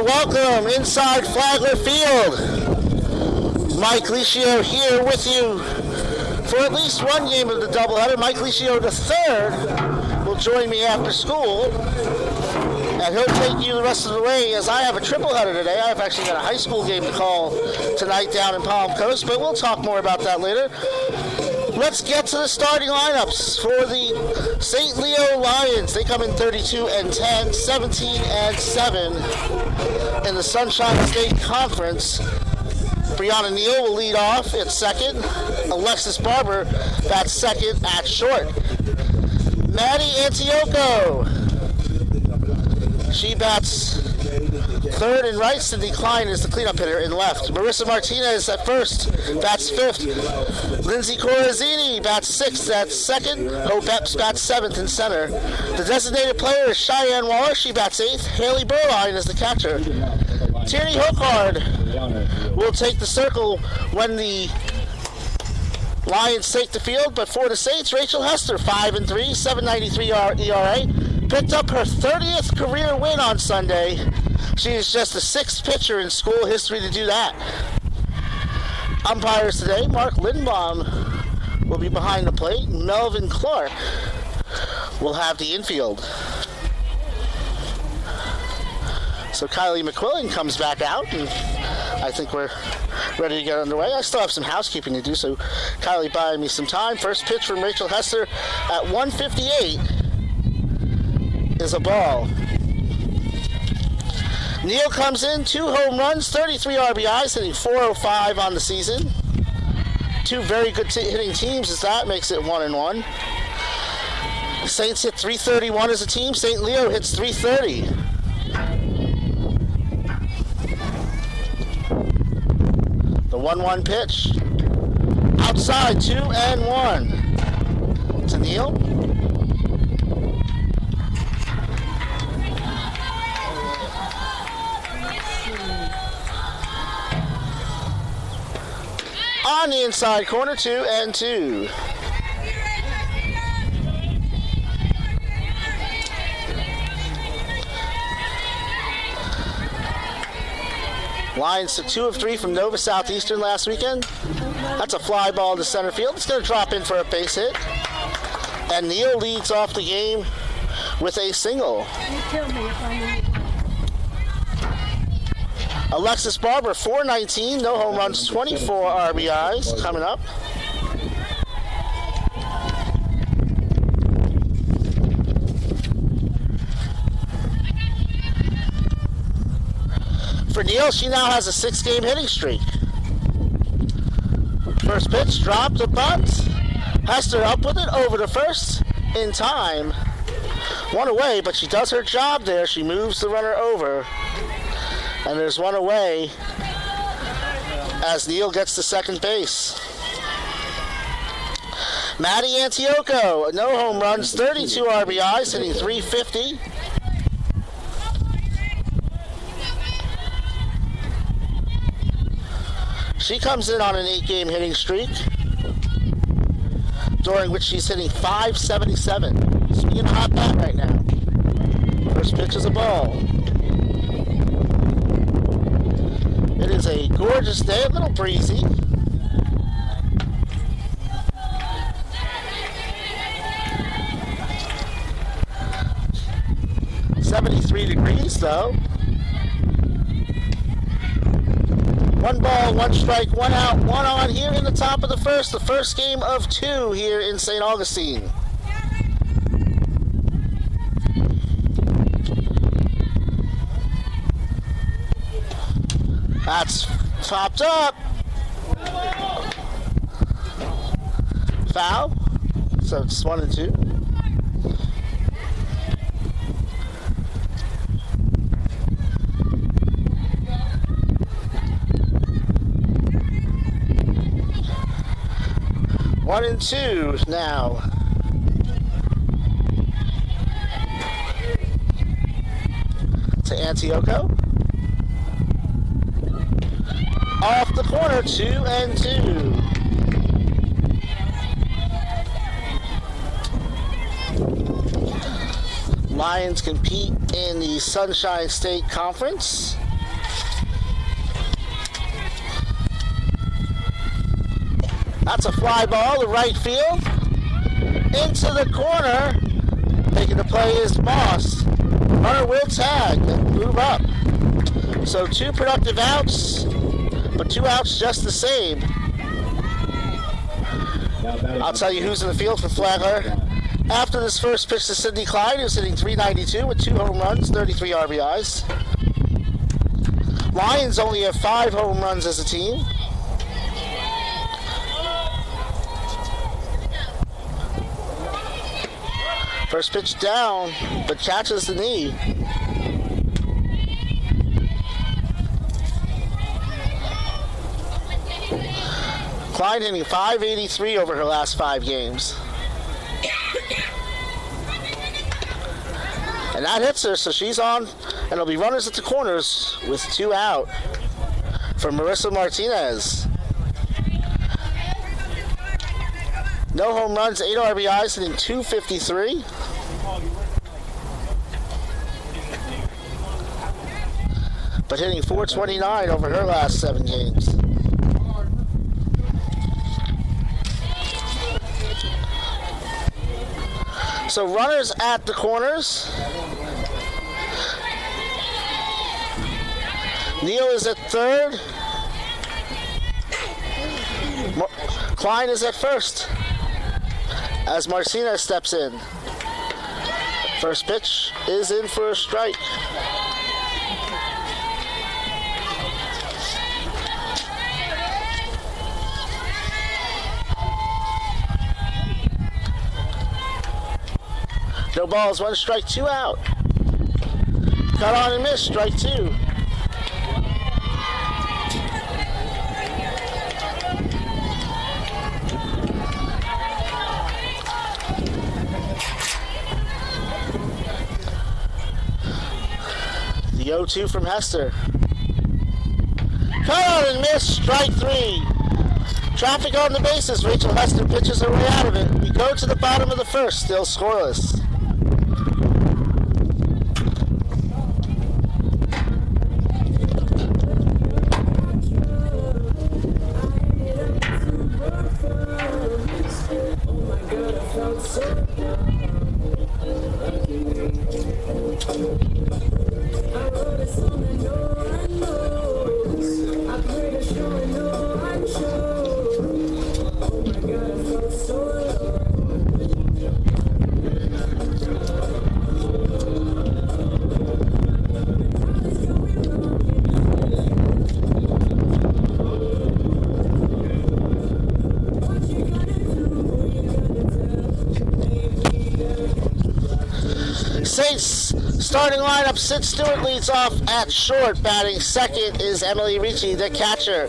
welcome inside Flagler Field. Mike Licio here with you for at least one game of the doubleheader. Mike Licio III will join me after school, and he'll take you the rest of the way as I have a tripleheader today. I've actually got a high school game to call tonight down in Palm Coast, but we'll talk more about that later. Let's get to the starting lineups for the St. Leo Lions. They come in 32-10, 17-7 in the Sunshine State Conference. Brianna Neal will lead off at second. Alexis Barber bats second at short. Maddie Antioco, she bats third and right. Cindy Klein is the cleanup hitter in left. Marissa Martinez at first, bats fifth. Lindsay Corazzini bats sixth at second. Hope Epps bats seventh in center. The designated player is Cheyenne Waller. She bats eighth. Haley Burline is the catcher. Tierney Hokard will take the circle when the Lions take the field, but for the Saints, Rachel Hester, 5-3, 7.93 ERA, picked up her 30th career win on Sunday. She is just the sixth pitcher in school history to do that. Umpires today, Mark Lindbaum will be behind the plate. Melvin Clark will have the infield. So Kylie McQuillan comes back out, and I think we're ready to get underway. I still have some housekeeping to do, so Kylie buying me some time. First pitch from Rachel Hester at 1:58 is a ball. Neal comes in, 2 home runs, 33 RBIs, hitting .405 on the season. Two very good hitting teams as that makes it 1-1. Saints hit .331 as a team. St. Leo hits .330. The 1-1 pitch. Outside, 2-1 to Neal. On the inside corner, 2-2. Lions took 2 of 3 from Nova Southeastern last weekend. That's a fly ball to center field. It's going to drop in for a base hit. And Neal leads off the game with a single. Alexis Barber, 419, no home runs, 24 RBIs coming up. For Neal, she now has a 6-game hitting streak. First pitch, dropped a bunt. Hester up with it, over to first in time. One away, but she does her job there. She moves the runner over. And there's one away as Neal gets to second base. Maddie Antioco, no home runs, 32 RBIs, hitting .350. She comes in on an 8-game hitting streak, during which she's hitting .577. Speaking of hot bat right now. First pitch is a ball. It is a gorgeous day, a little breezy. .73 degrees though. 1 ball, 1 strike, 1 out, 1 on here in the top of the first game of 2 here in St. Augustine. That's popped up. Foul. So it's 1-2. One and two now. To Antioco. Off the corner, 2-2. Lions compete in the Sunshine State Conference. That's a fly ball to right field. Into the corner. Making the play is Moss. Runner will tag and move up. So 2 productive outs, but 2 outs just the same. I'll tell you who's in the field for Flagler. After this first pitch to Sidney Klein, who's hitting .392 with 2 home runs, 33 RBIs. Lions only have 5 home runs as a team. First pitch down, but catches the knee. Klein hitting .583 over her last 5 games. And that hits her, so she's on, and it'll be runners at the corners with 2 out for Marissa Martinez. No home runs, 8 RBIs, hitting .253. But hitting .429 over her last 7 games. So runners at the corners. Neal is at third. Klein is at first as Martinez steps in. First pitch is in for a strike. No balls, 1 strike, 2 out. Cut on and miss, strike 2. The 0-2 from Hester. Cut on and miss, strike 3. Traffic on the bases. Rachel Hester pitches her way out of it. We go to the bottom of the first, still scoreless. Saints starting lineup, Sid Stewart leads off at short. Batting second is Emily Ricci, the catcher.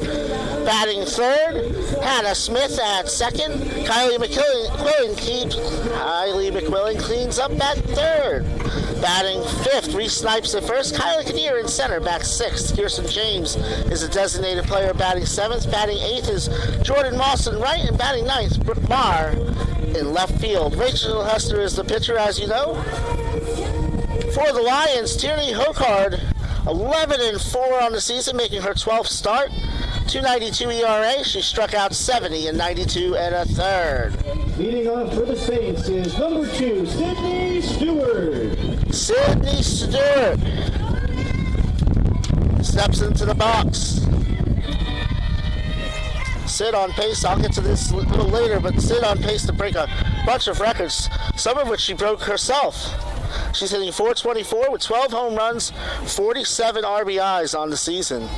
Batting third, Hannah Smith at second. Kylie McQuillan cleans up at third. Batting fifth, Reese Snipes at first. Kylie Kinnear in center, back sixth. Kirsten James is a designated player, batting seventh. Batting eighth is Jordan Moss in right, and batting ninth, Brooke Marr in left field. Rachel Hester is the pitcher, as you know. For the Lions, Tierney Hokard, 11-4 on the season, making her 12th start. 2.92 ERA. She struck out 70 in 92 and a third. Leading off for the Saints is number 2, Sydney Stewart. Sydney Stewart steps into the box. Sid on pace, I'll get to this a little later, but Sid on pace to break a bunch of records, some of which she broke herself. She's hitting .424 with 12 home runs, 47 RBIs on the season.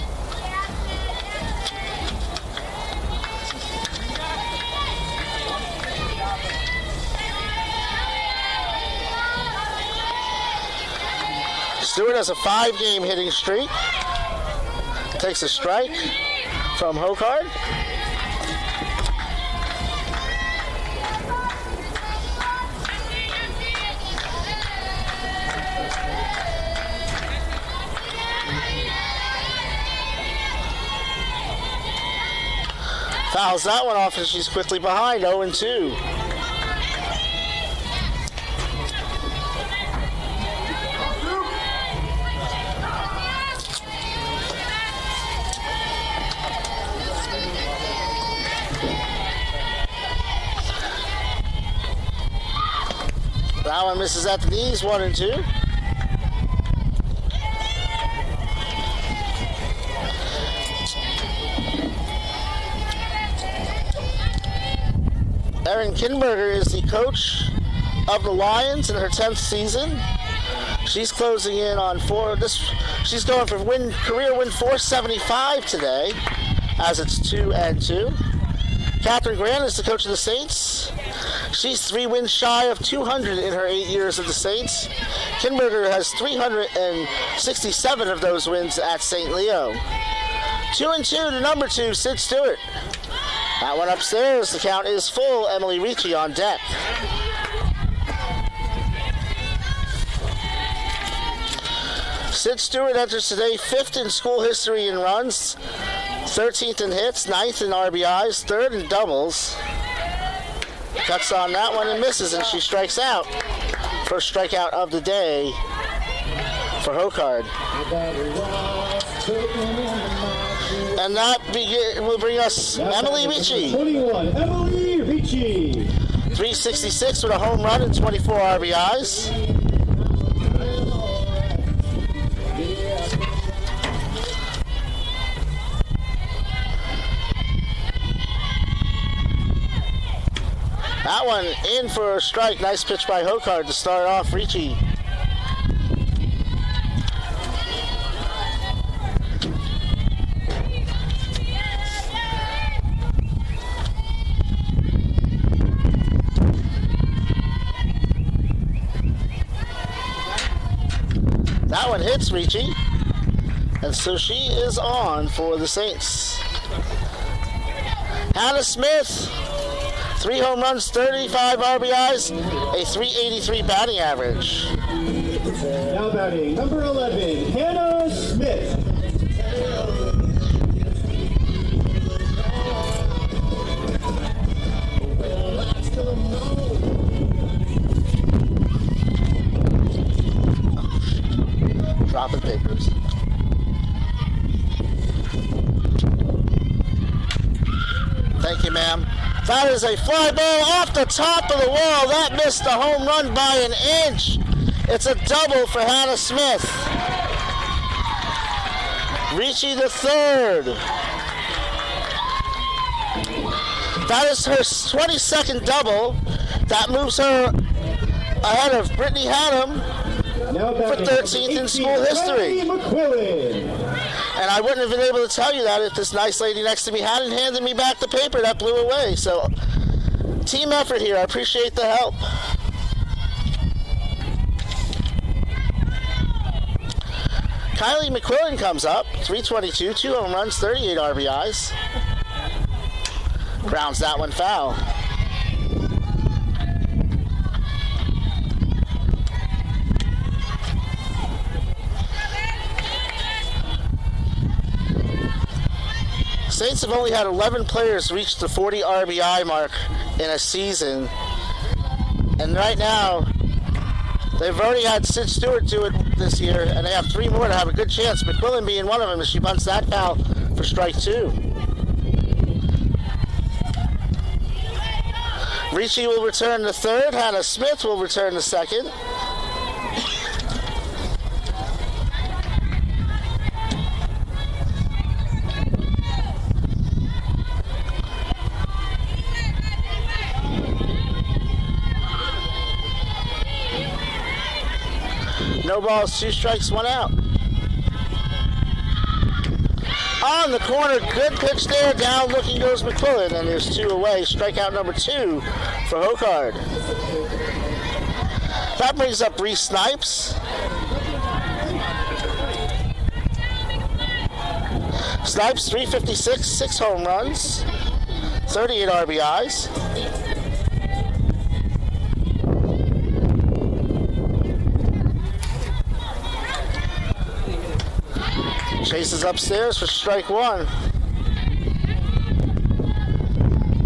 Stewart has a 5-game hitting streak. Takes a strike from Hokard. Fouls that one off and she's quickly behind, 0-2. one misses at the knees, 1 and 2. Erin Kinberger is the coach of the Lions in her 10th season. She's closing in on she's going for career win 475 today, as it's 2 and 2. Catherine Grant is the coach of the Saints. She's 3 wins shy of 200 in her 8 years of the Saints. Kinberger has 367 of those wins at St. Leo. 2 and 2 to number 2, Sid Stewart. That one upstairs, the count is full. Emily Ricci on deck. Sid Stewart enters today 5th in school history in runs, 13th in hits, 9th in RBIs, 3rd in doubles. Cuts on that one and misses, and she strikes out. First strikeout of the day for Hokard. And that will bring us Emily Ricci. 21, Emily Ricci. 366 with a home run and 24 RBIs. That one in for a strike. Nice pitch by Hokard to start off Ricci. That one hits Ricci. And so she is on for the Saints. Hannah Smith. 3 home runs, 35 RBIs, a 383 batting average. Now batting, number 11, Hannah Smith. Dropping papers. Thank you, ma'am. That is a fly ball off the top of the wall. That missed the home run by an inch. It's a double for Hannah Smith. Ricci the third. That is her 22nd double. That moves her ahead of Brittany Haddam for 13th in school history. And I wouldn't have been able to tell you that if this nice lady next to me hadn't handed me back the paper that blew away. So, team effort here. I appreciate the help. Kylie McQuillan comes up. 322, 2 home runs, 38 RBIs. Grounds that one foul. Saints have only had 11 players reach the 40 RBI mark in a season. And right now, they've already had Sid Stewart do it this year, and they have 3 more to have a good chance. McQuillan being one of them as she bunts that foul for strike 2. Ricci will return the third. Hannah Smith will return the second. No balls, 2 strikes, 1 out. On the corner, good pitch there. Down looking goes McQuillan, and there's 2 away. Strikeout number 2 for Hokard. That brings up Reese Snipes. Snipes, 356, 6 home runs, 38 RBIs. Chases upstairs for strike 1.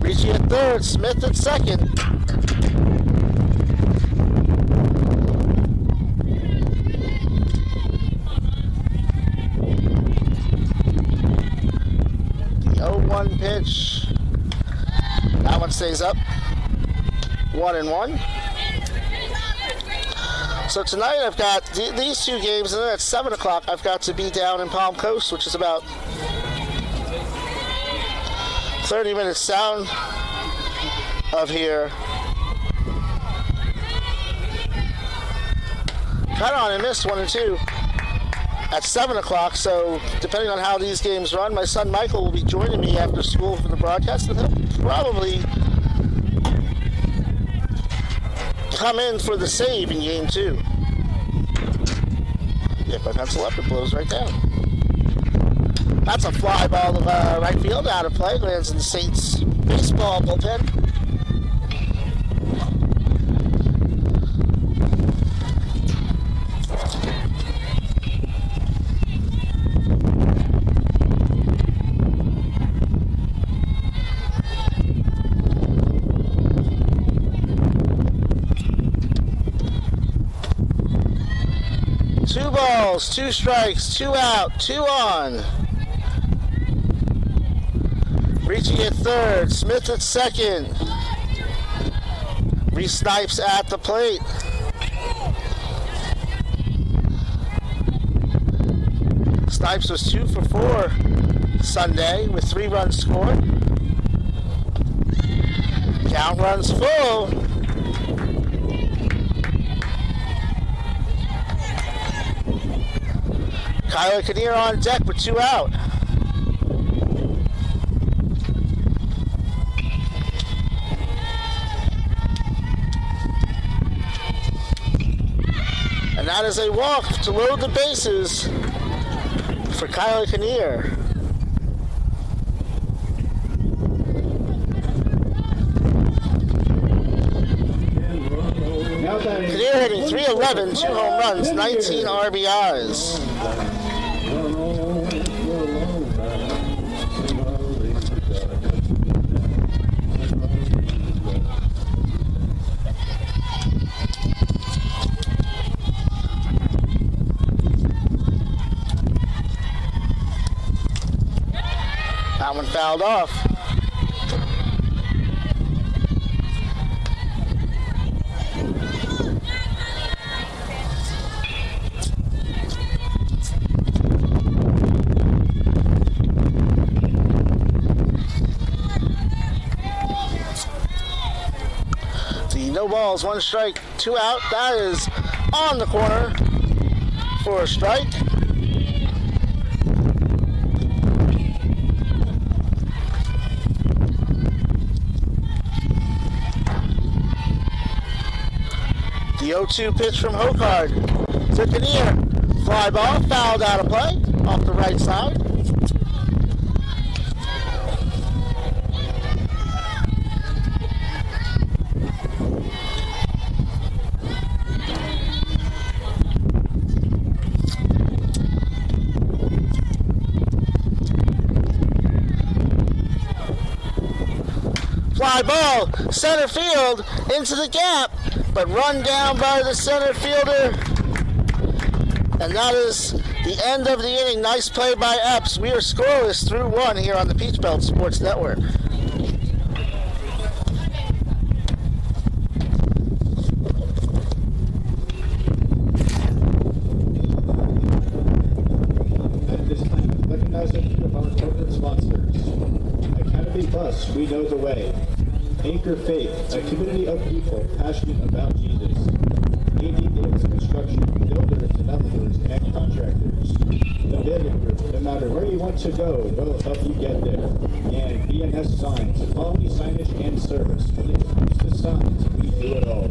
Ricci at third, Smith at second. The 0-1 pitch. That one stays up. 1-1. So tonight I've got these two games, and then at 7 o'clock I've got to be down in Palm Coast, which is about 30 minutes south of here. Kind of on and missed 1 and 2 at 7 o'clock, so depending on how these games run, my son Michael will be joining me after school for the broadcast, and he'll probably come in for the save in game 2. Get my pencil up, it blows right down. That's a fly ball to right field, out of play, lands in the Saints baseball bullpen. Two balls, 2 strikes, 2 out, 2 on. Reaching at third, Smith at second. Reese Snipes at the plate. Snipes was 2 for 4 Sunday with 3 runs scored. Count runs full. Kyler Kinnear on deck with 2 out. And that is a walk to load the bases for Kyler Kinnear. Kinnear hitting .311, 2 home runs, 19 RBIs. That one fouled off. The no balls, 1 strike, 2 out. That is on the corner for a strike. The 0-2 pitch from Hokard to Kinnear. Fly ball, fouled out of play, off the right side. Fly ball, center field, into the gap, but run down by the center fielder. And that is the end of the inning. Nice play by Epps. We are scoreless through 1 here on the Peach Belt Sports Network. At this time, recognizing our corporate sponsors. Academy Bus, we know the way. Anchor Faith, a community of people passionate about Jesus. AD Davis Construction, builders, developers, and contractors. The Building Group, no matter where you want to go, we'll help you get there. And BNS Signs, quality signage and service. When it comes to signs, we do it all.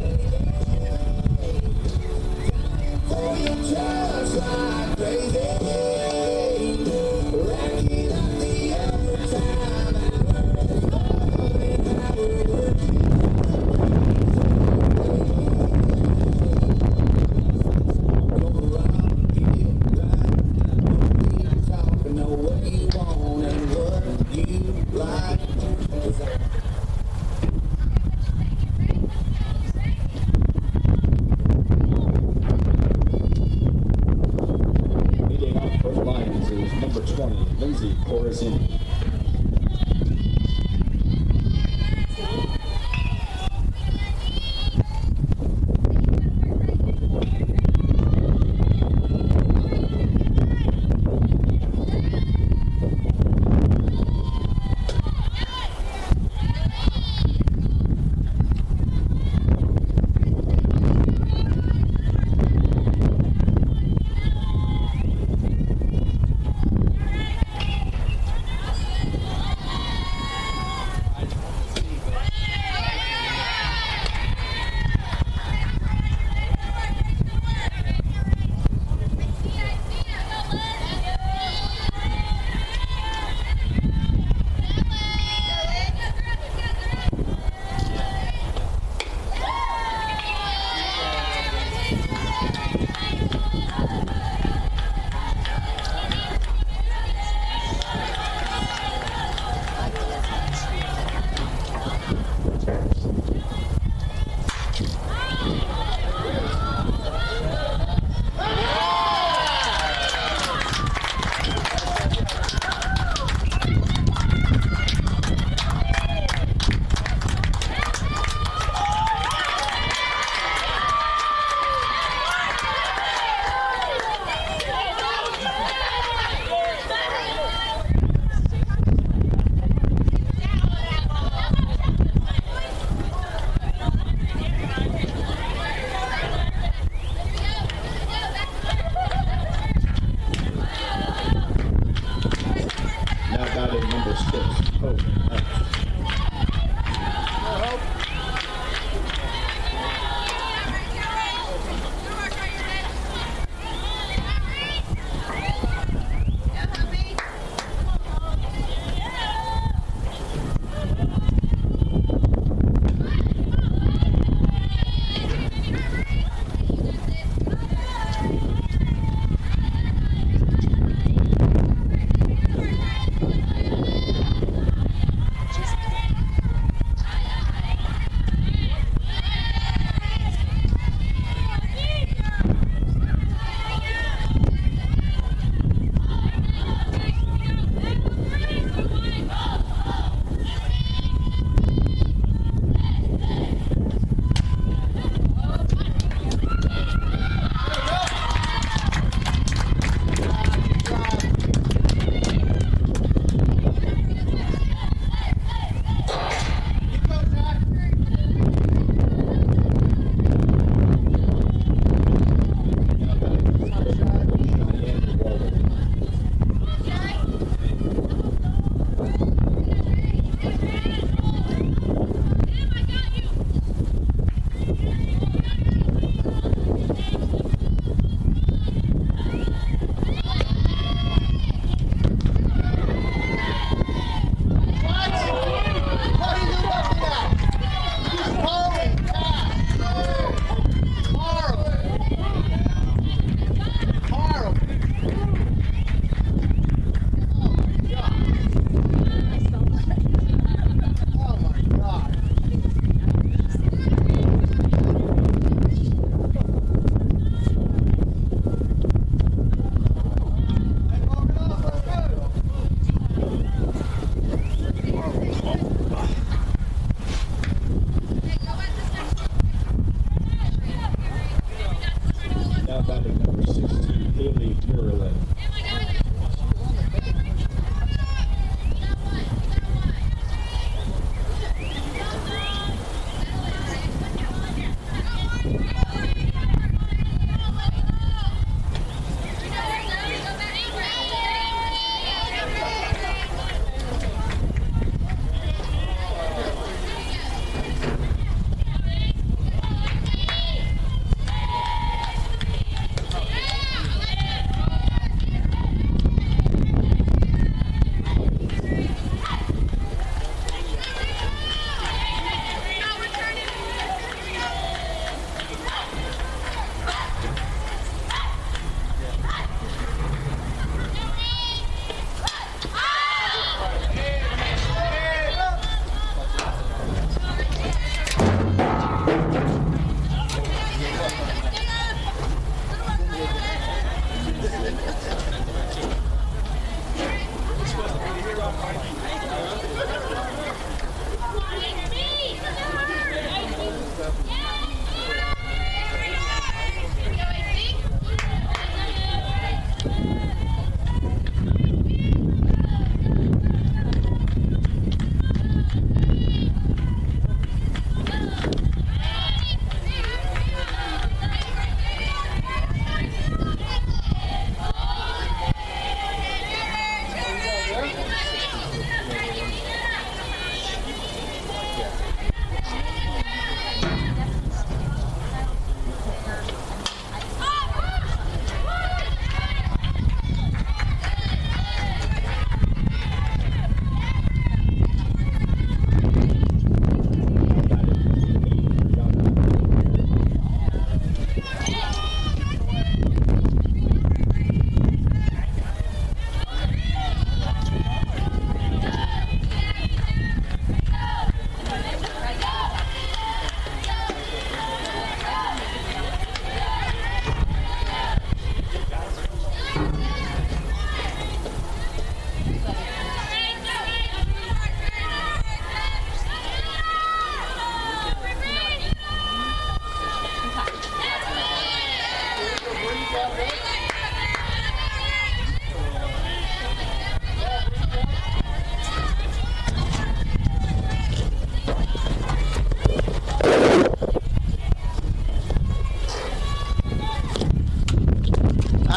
Hope.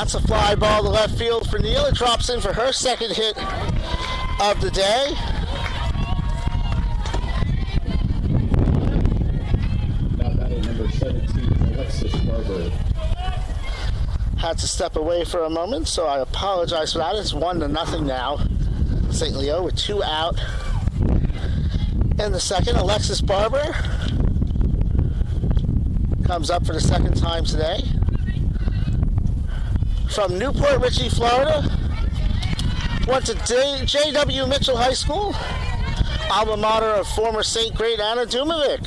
That's a fly ball to left field for Neal. It drops in for her second hit of the day. Flagler. Had to step away for a moment, so I apologize for that. It's 1-0 now. St. Leo with 2 out. In the second, Alexis Barber comes up for the second time today. From Newport Richey, Florida. Went to J.W. Mitchell High School, alma mater of former St. Great Anna Dumovic.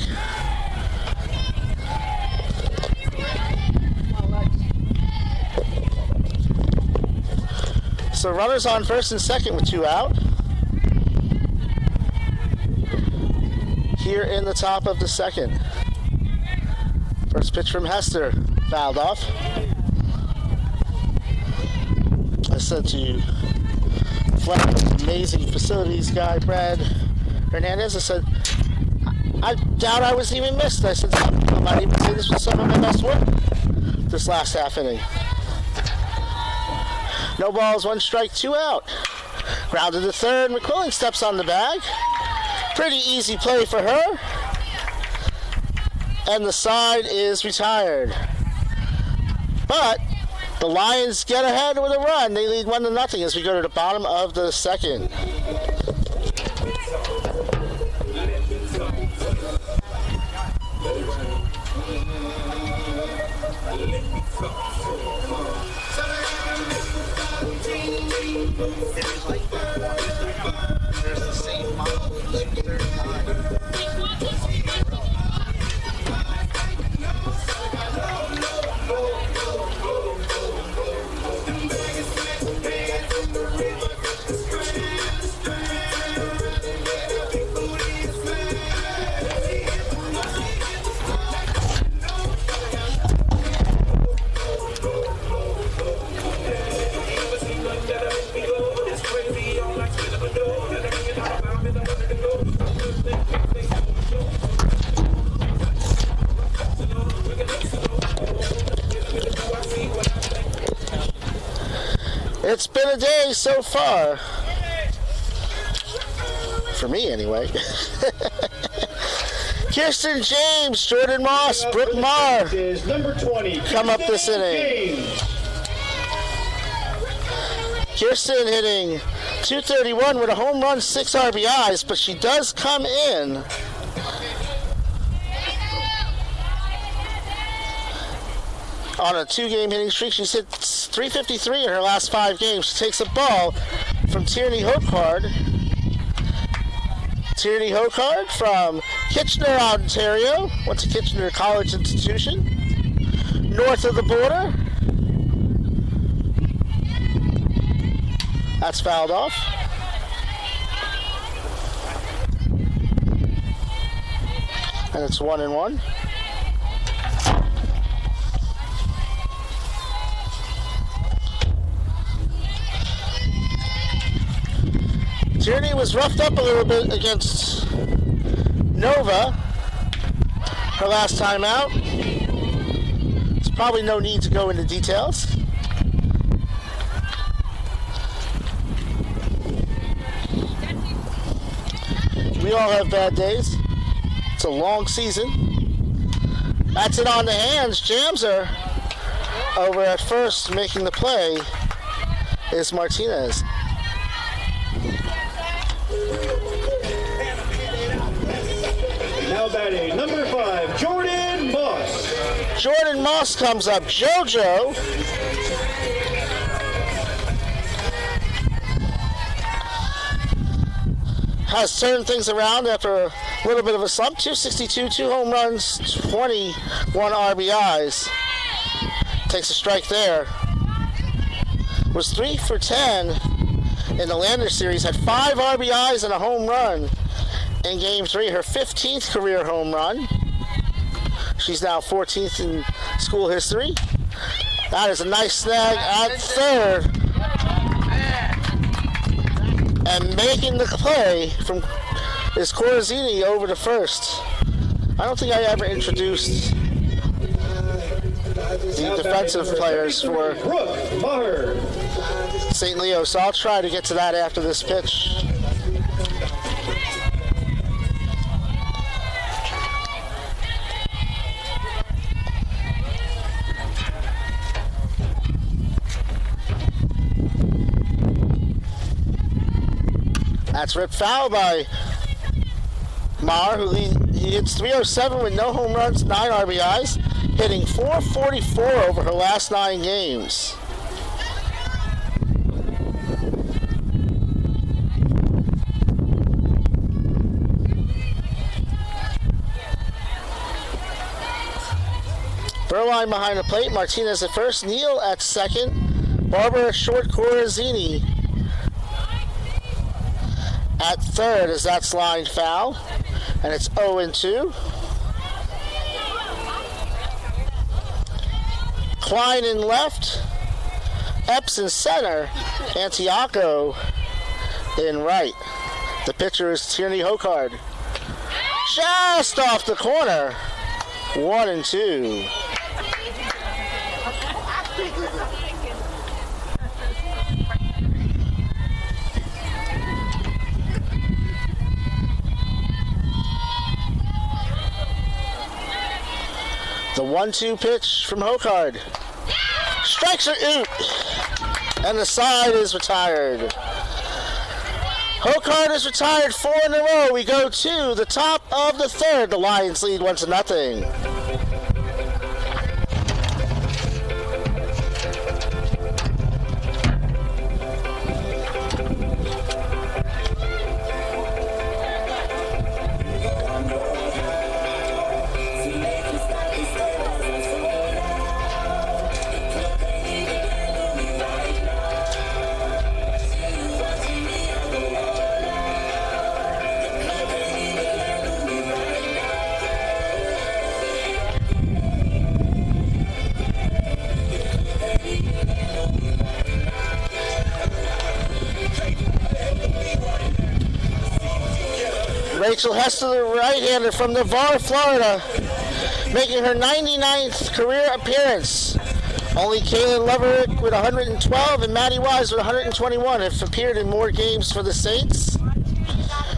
So runners on first and second with 2 out. Here in the top of the second. First pitch from Hester, fouled off. I said to Flagler's amazing facilities guy, Brad Hernandez, I said, I doubt I was even missed. I said, I might even say this was some of my best work this last half inning. No balls, 1 strike, 2 out. Grounded to third. McQuillan steps on the bag. Pretty easy play for her. And the side is retired. But the Lions get ahead with a run. They lead 1-0 as we go to the bottom of the second. It's been a day so far. For me, anyway. Kirsten James, Jordan Moss, Brooke Marr come up this inning. Kirsten hitting .231 with a home run, 6 RBIs, but she does come in on a 2-game hitting streak. She's hit .353 in her last 5 games. She takes a ball from Tierney Hocard. Tierney Hocard from Kitchener, Ontario. Went to Kitchener College Institution. North of the border. That's fouled off. And it's 1-1. Tierney was roughed up a little bit against Nova her last time out. There's probably no need to go into details. We all have bad days. It's a long season. That's it on the hands. Jamser over at first making the play is Martinez. Now batting, number 5, Jordan Moss. Jordan Moss comes up. JoJo has turned things around after a little bit of a slump. 262, 2 home runs, 21 RBIs. Takes a strike there. Was 3 for 10 in the Lander series. Had 5 RBIs and a home run in Game 3. Her 15th career home run. She's now 14th in school history. That is a nice snag at third. And making the play from is Corazzini over to first. I don't think I ever introduced the defensive players for St. Leo, so I'll try to get to that after this pitch. That's ripped foul by Maher, who he hits 307 with no home runs, 9 RBIs, hitting 444 over her last 9 games. Berline behind the plate, Martinez at first, Neal at second, Barber at short, Corazzini at third as that's lined foul, and it's 0-2. Klein in left, Epps in center, Antioco in right. The pitcher is Tierney Hokard. Just off the corner, 1-2. The 1-2 pitch from Hokard. Strikes are out. And the side is retired. Hokard is retired 4 in a row. We go to the top of the third. The Lions lead 1-0. Rachel Hester, the right-hander from Navarre, Florida, making her 99th career appearance. Only Kaylin Leverick with 112 and Maddie Wise with 121 have appeared in more games for the Saints.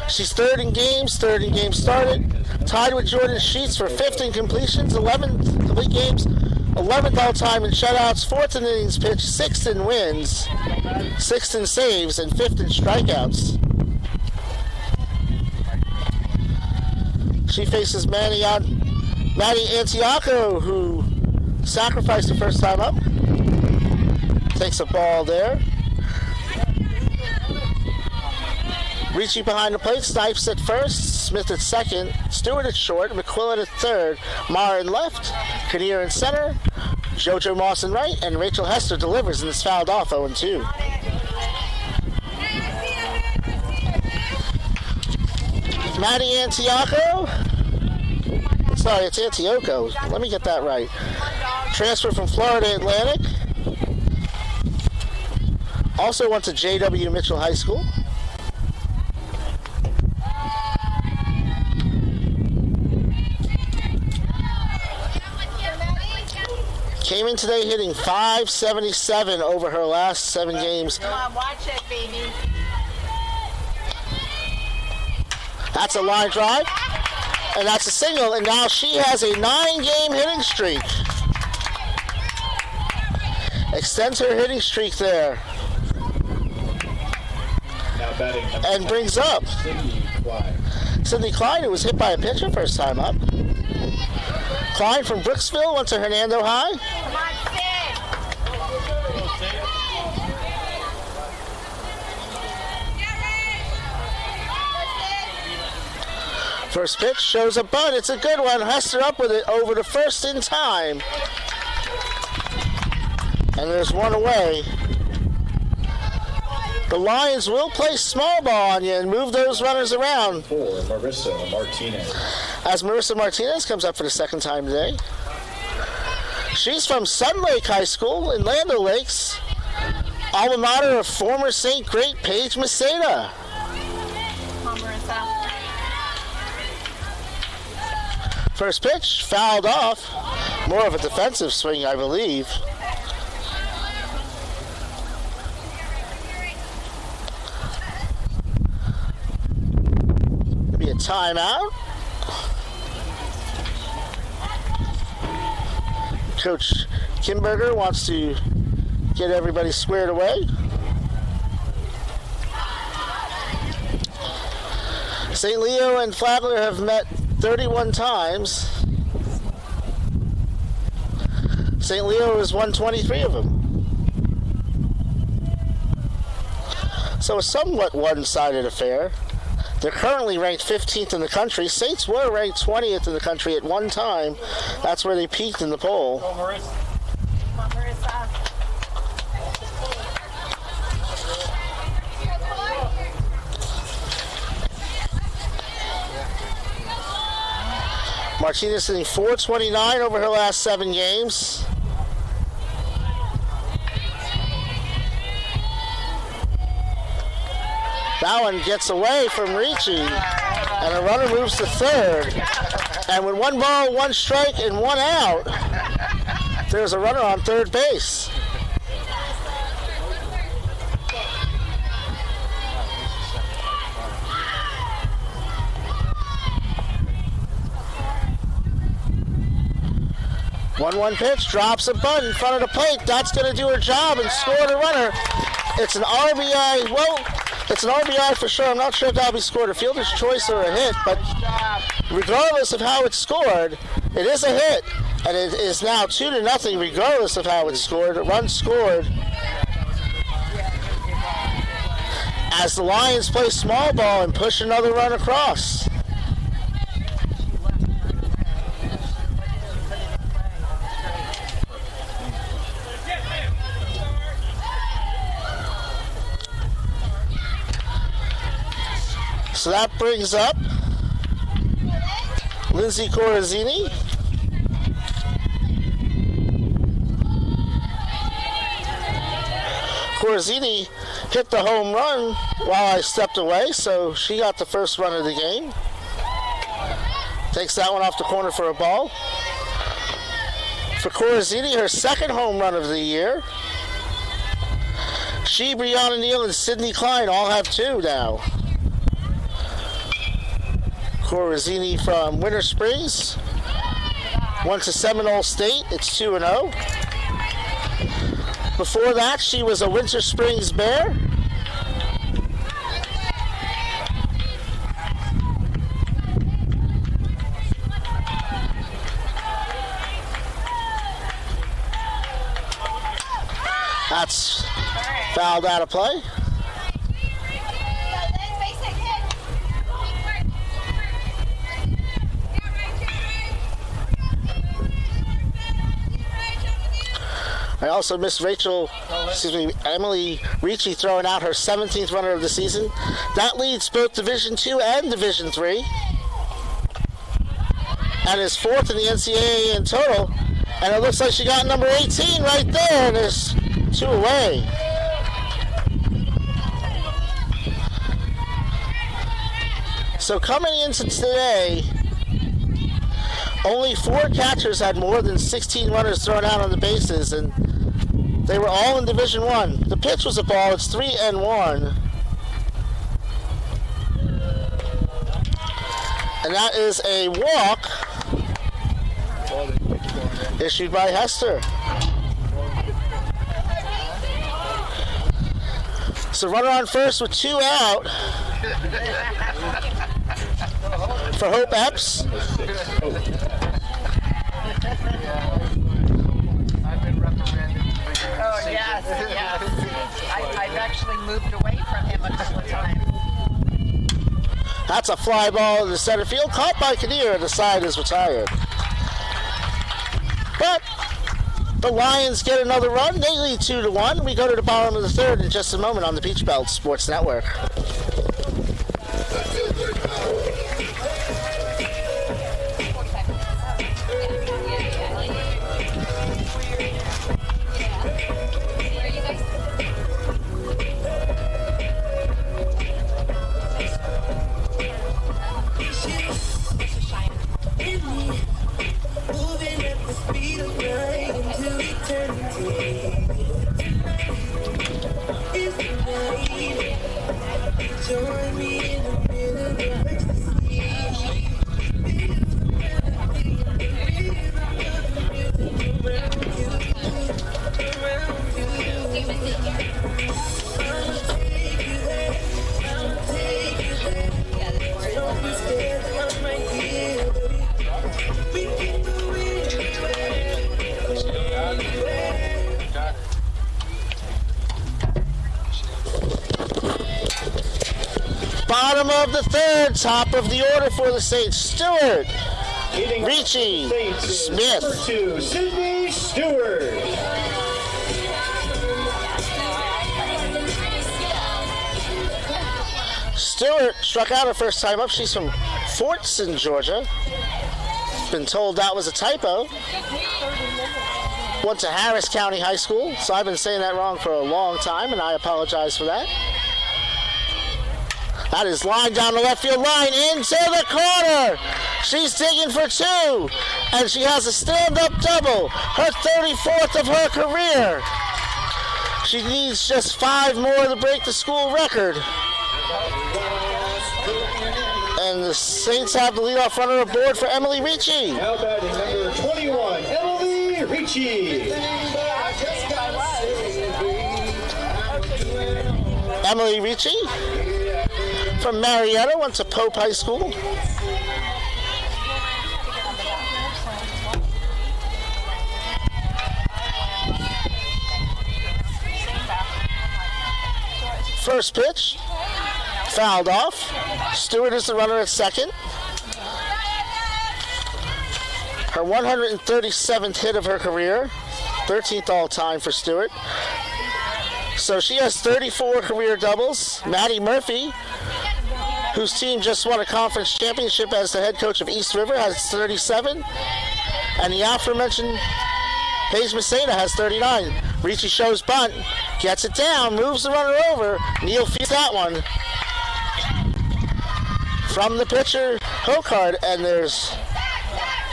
She's third in games started, tied with Jordan Sheets for 5th in completions, 11th complete games, 11th all-time in shutouts, 4th in innings pitched, 6th in wins, 6th in saves, and 5th in strikeouts. She faces Maddie Antioco, who sacrificed the first time up. Takes a ball there. Ricci behind the plate, Snipes at first, Smith at second, Stewart at short, McQuillan at third, Maher in left, Kinnear in center, JoJo Moss in right, and Rachel Hester delivers and is fouled off 0-2. Maddie Antioco. Sorry, it's Antioco. Let me get that right. Transfer from Florida Atlantic. Also went to J.W. Mitchell High School. Came in today hitting .577 over her last 7 games. Come on, watch it, baby. That's a line drive, and that's a single, and now she has a 9-game hitting streak. Extends her hitting streak there. Now batting and brings up Sydney Klein, who was hit by a pitcher first time up. Klein from Brooksville went to Hernando High. Come on, First pitch shows a bunt. It's a good one. Hester up with it over the first in time. And there's one away. The Lions will play small ball on you and move those runners around. For Marissa Martinez. As Marissa Martinez comes up for the second time today. She's from Sun Lake High School in Land O'Lakes, alma mater of former St. Great Paige Maceda. First pitch, fouled off. More of a defensive swing, I believe. Maybe a timeout. Coach Kimberger wants to get everybody squared away. St. Leo and Flagler have met 31 times. St. Leo has won 23 of them. So a somewhat one-sided affair. They're currently ranked 15th in the country. Saints were ranked 20th in the country at one time. That's where they peaked in the poll. Come on, Marissa. Martinez hitting .429 over her last 7 games. That one gets away from Ricci, and a runner moves to third. And with 1 ball, 1 strike, and 1 out, there's a runner on third base. One pitch, drops a bunt in front of the plate. That's going to do her job and score the runner. It's an RBI. Well, it's an RBI for sure. I'm not sure if that'll be scored a fielder's choice or a hit, but regardless of how it's scored, it is a hit, and it is now 2-0 regardless of how it's scored. A run scored as the Lions play small ball and push another run across. So that brings up Lindsay Corazzini. Corazzini hit the home run while I stepped away, so she got the first run of the game. Takes that one off the corner for a ball. For Corazzini, her second home run of the year. She, Brianna Neal, and Sydney Klein all have 2 now. Corazzini from Winter Springs went to Seminole State. It's 2-0. Before that, she was a Winter Springs Bear. That's fouled out of play. I also missed Emily Ricci throwing out her 17th runner of the season. That leads both Division II and Division III. And is 4th in the NCAA in total. And it looks like she got number 18 right there, and there's 2 away. So coming into today, only 4 catchers had more than 16 runners thrown out on the bases, and they were all in Division I. The pitch was a ball. It's 3-1. And that is a walk issued by Hester. So runner on first with 2 out for Hope Epps. Oh, yes. I've actually moved away from him a couple of times. That's a fly ball in the center field. Caught by Kinnear. The side is retired. But the Lions get another run. They lead 2-1. We go to the bottom of the third in just a moment on the Peach Belt Sports Network. Bottom of the third, top of the order for the Saints. Stewart, Leading Ricci, Saints is Smith. number 2, Sydney Stewart. Stewart struck out her first time up. She's from Fortson, Georgia. Been told that was a typo. Went to Harris County High School, so I've been saying that wrong for a long time, and I apologize for that. That is line down the left field line into the corner. She's digging for 2, and she has a stand-up double, her 34th of her career. She needs just 5 more to break the school record. And the Saints have the leadoff runner aboard for Emily Ricci. Now batting number 21, Emily Ricci. Emily Ricci from Marietta, went to Pope High School. First pitch, fouled off. Stewart is the runner at second. Her 137th hit of her career, 13th all-time for Stewart. So she has 34 career doubles. Maddie Murphy, whose team just won a conference championship as the head coach of East River, has 37. And the aforementioned Paige Messina has 39. Ricci shows bunt, gets it down, moves the runner over. Neal feeds that one from the pitcher, Hokard, and there's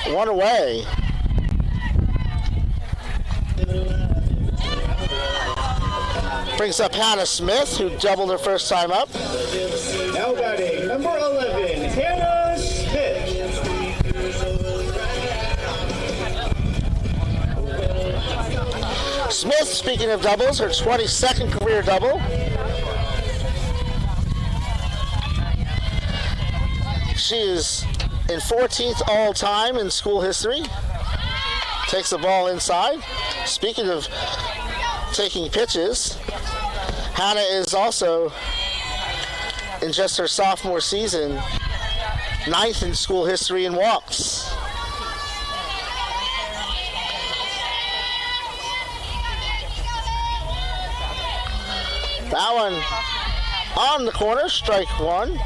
one away. Brings up Hannah Smith, who doubled her first time up. Now batting number 11, Hannah Smith. Smith, speaking of doubles, her 22nd career double. She is in 14th all-time in school history. Takes the ball inside. Speaking of taking pitches, Hannah is also, in just her sophomore season, 9th in school history in walks. That one on the corner, strike 1.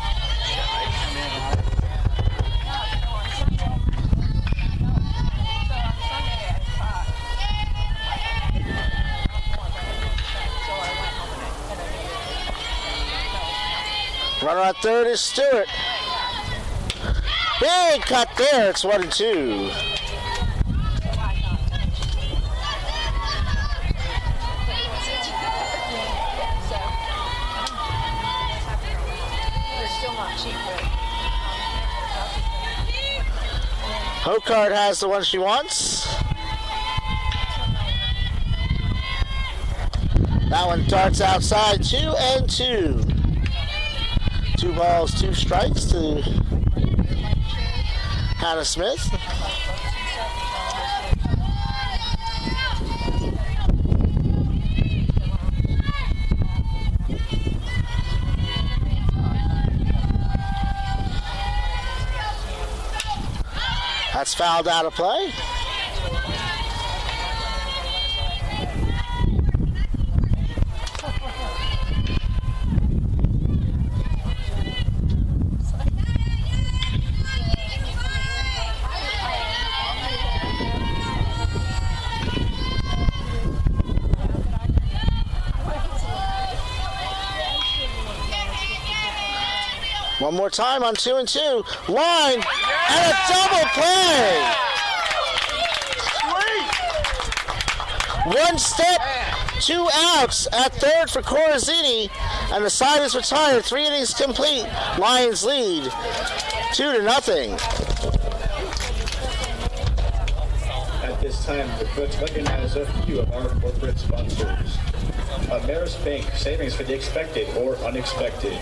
Runner at third is Stewart. Big cut there, it's 1-2. Hokard has the one she wants. That one darts outside, 2-2. 2 balls, 2 strikes to Hannah Smith. That's fouled out of play. One more time on 2-2. Line and a double play. One step, 2 outs at third for Corazzini, and the side is retired. 3 innings complete. Lions lead 2-0. At this time, let's recognize a few of our corporate sponsors. Ameris Bank, savings for the expected or unexpected.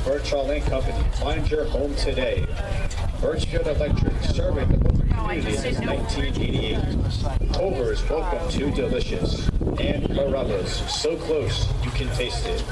Birchall and Company, find your home today. Birchfield Electric, serving the local community since 1988. Culver's, welcome to Delicious. And Carrabba's, so close you can taste it.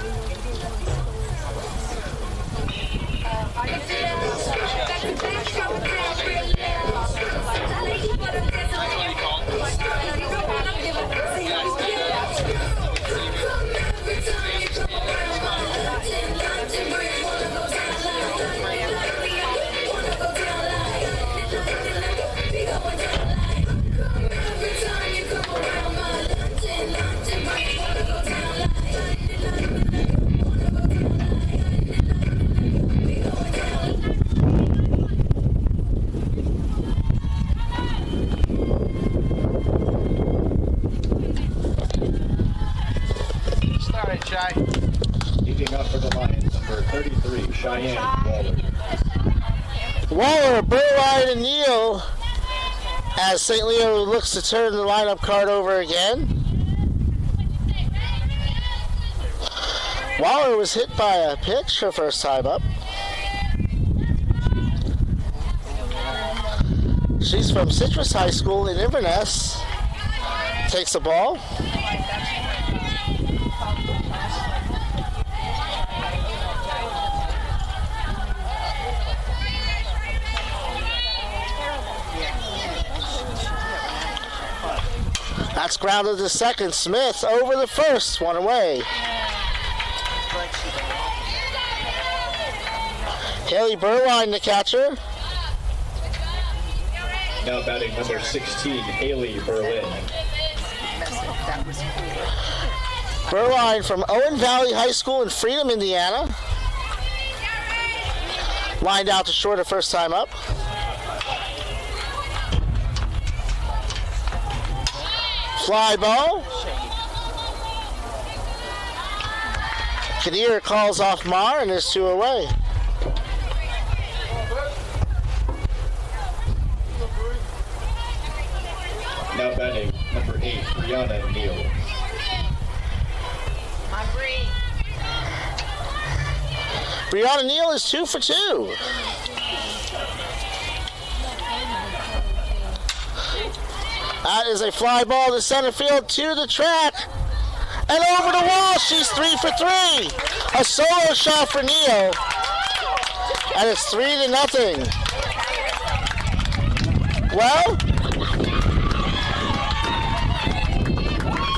Leading up for the Lions, number 33, Cheyenne Waller. Waller, Burwide, and Neal as St. Leo looks to turn the lineup card over again. Waller was hit by a pitch her first time up. She's from Citrus High School in Inverness. Takes the ball. That's grounded to second. Smith over the first, one away. Haley Burwine, the catcher. Now batting number 16, Haley Berlin. Burwine from Owen Valley High School in Freedom, Indiana. Lined out to short the first time up. Fly ball. Kinnear calls off Marr and there's two away. Now batting number 8, Brianna Neal. Brianna Neal is 2 for 2. That is a fly ball to center field, to the track, and over the wall. She's 3 for 3. A solo shot for Neal, and it's 3-0. Well,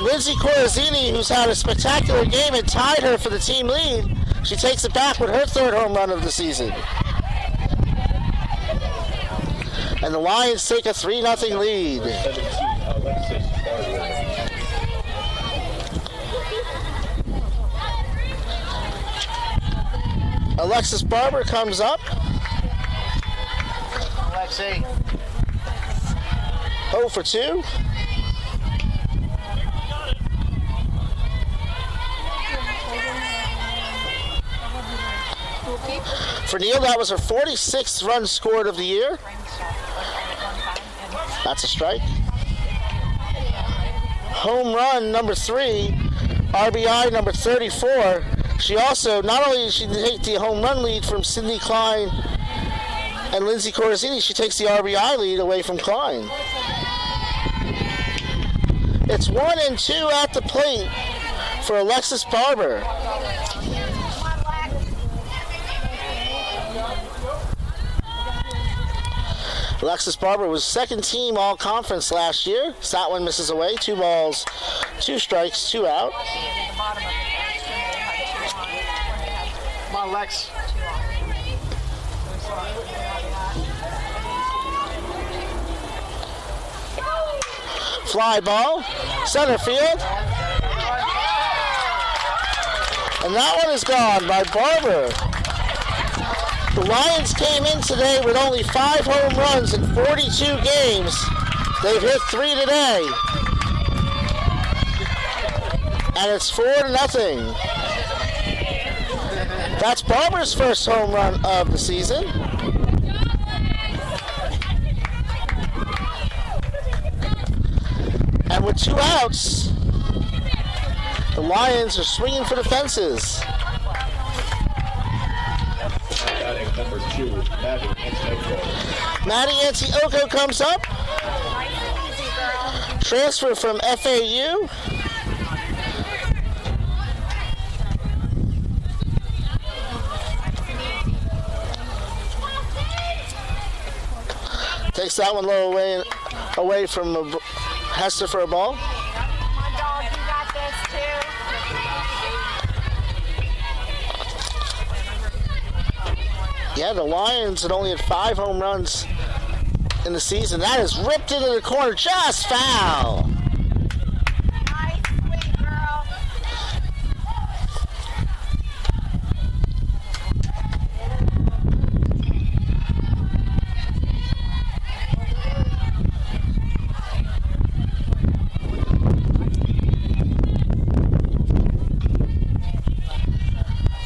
Lindsay Corazzini, who's had a spectacular game and tied her for the team lead, she takes it back with her third home run of the season. And the Lions take a 3-0 lead. 17, Alexis Barber. Alexis Barber comes up. Alexi. 0 for 2. For Neal, that was her 46th run scored of the year. That's a strike. Home run number 3, RBI number 34. She also, not only did she take the home run lead from Sydney Klein and Lindsay Corazzini, she takes the RBI lead away from Klein. It's 1-2 at the plate for Alexis Barber. Alexis Barber was second team all-conference last year. That one misses away. 2 balls, 2 strikes, 2 out. Come on, Lex. Fly ball, center field. And that one is gone by Barber. The Lions came in today with only 5 home runs in 42 games. They've hit 3 today. And it's 4-0. That's Barber's first home run of the season. And with 2 outs, the Lions are swinging for the fences. Batting number 2, Maddie Antioco. Maddie Antioco comes up. Transfer from FAU. takes that one low away from Hester for a ball. My dog, you got this too. Yeah, the Lions had only had 5 home runs in the season. That is ripped into the corner, just foul. Nice, sweet girl.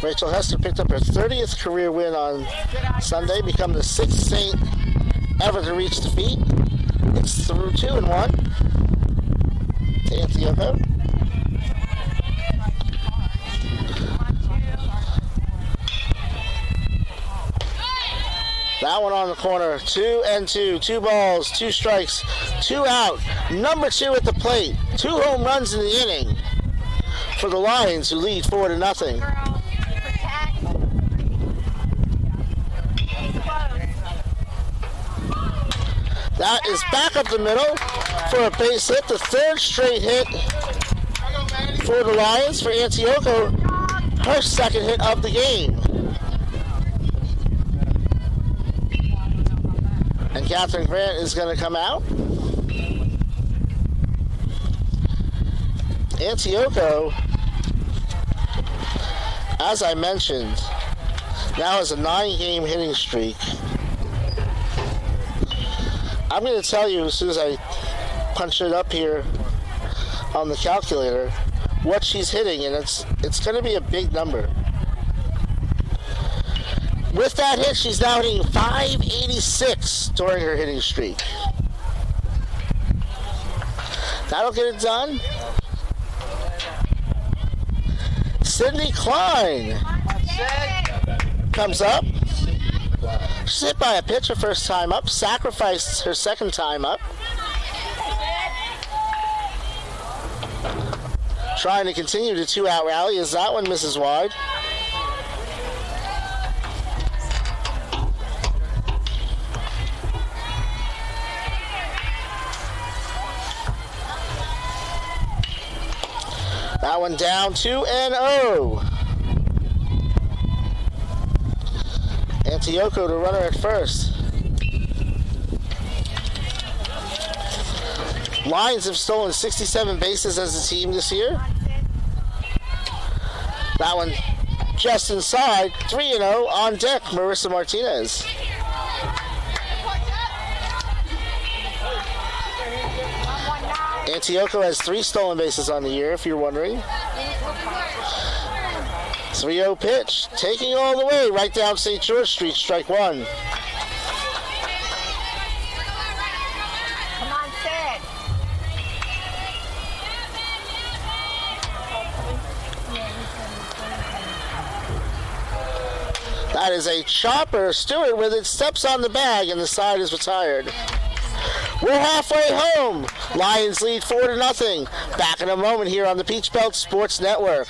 Rachel Hester picked up her 30th career win on Sunday, become the 6th Saint ever to reach defeat. It's through 2-1 to Antioco. That one on the corner, 2-2, 2 balls, 2 strikes, 2 out. Number 2 at the plate, 2 home runs in the inning for the Lions, who lead 4-0. Girl, protect. That is back up the middle for a base hit, the 3rd straight hit for the Lions, for Antioco, her 2nd hit of the game. And Catherine Grant is going to come out. Antioco, as I mentioned, now has a 9-game hitting streak. I'm going to tell you as soon as I punch it up here on the calculator what she's hitting, and it's going to be a big number. With that hit, she's now hitting .586 during her hitting streak. That'll get it done. Sydney Klein comes up. She's hit by a pitch her first time up, sacrificed her 2nd time up. Trying to continue the 2-out rally as that one misses wide. That one down 2-0. Antioco to runner at first. Lions have stolen 67 bases as a team this year. That one just inside. 3-0 on deck, Marissa Martinez. Antioco has 3 stolen bases on the year, if you're wondering. 3-0 pitch, taking all the way right down St. George Street, strike 1. Come on, Sid. That is a chopper. Stewart with it, steps on the bag, and the side is retired. We're halfway home. Lions lead 4-0. Back in a moment here on the Peach Belt Sports Network.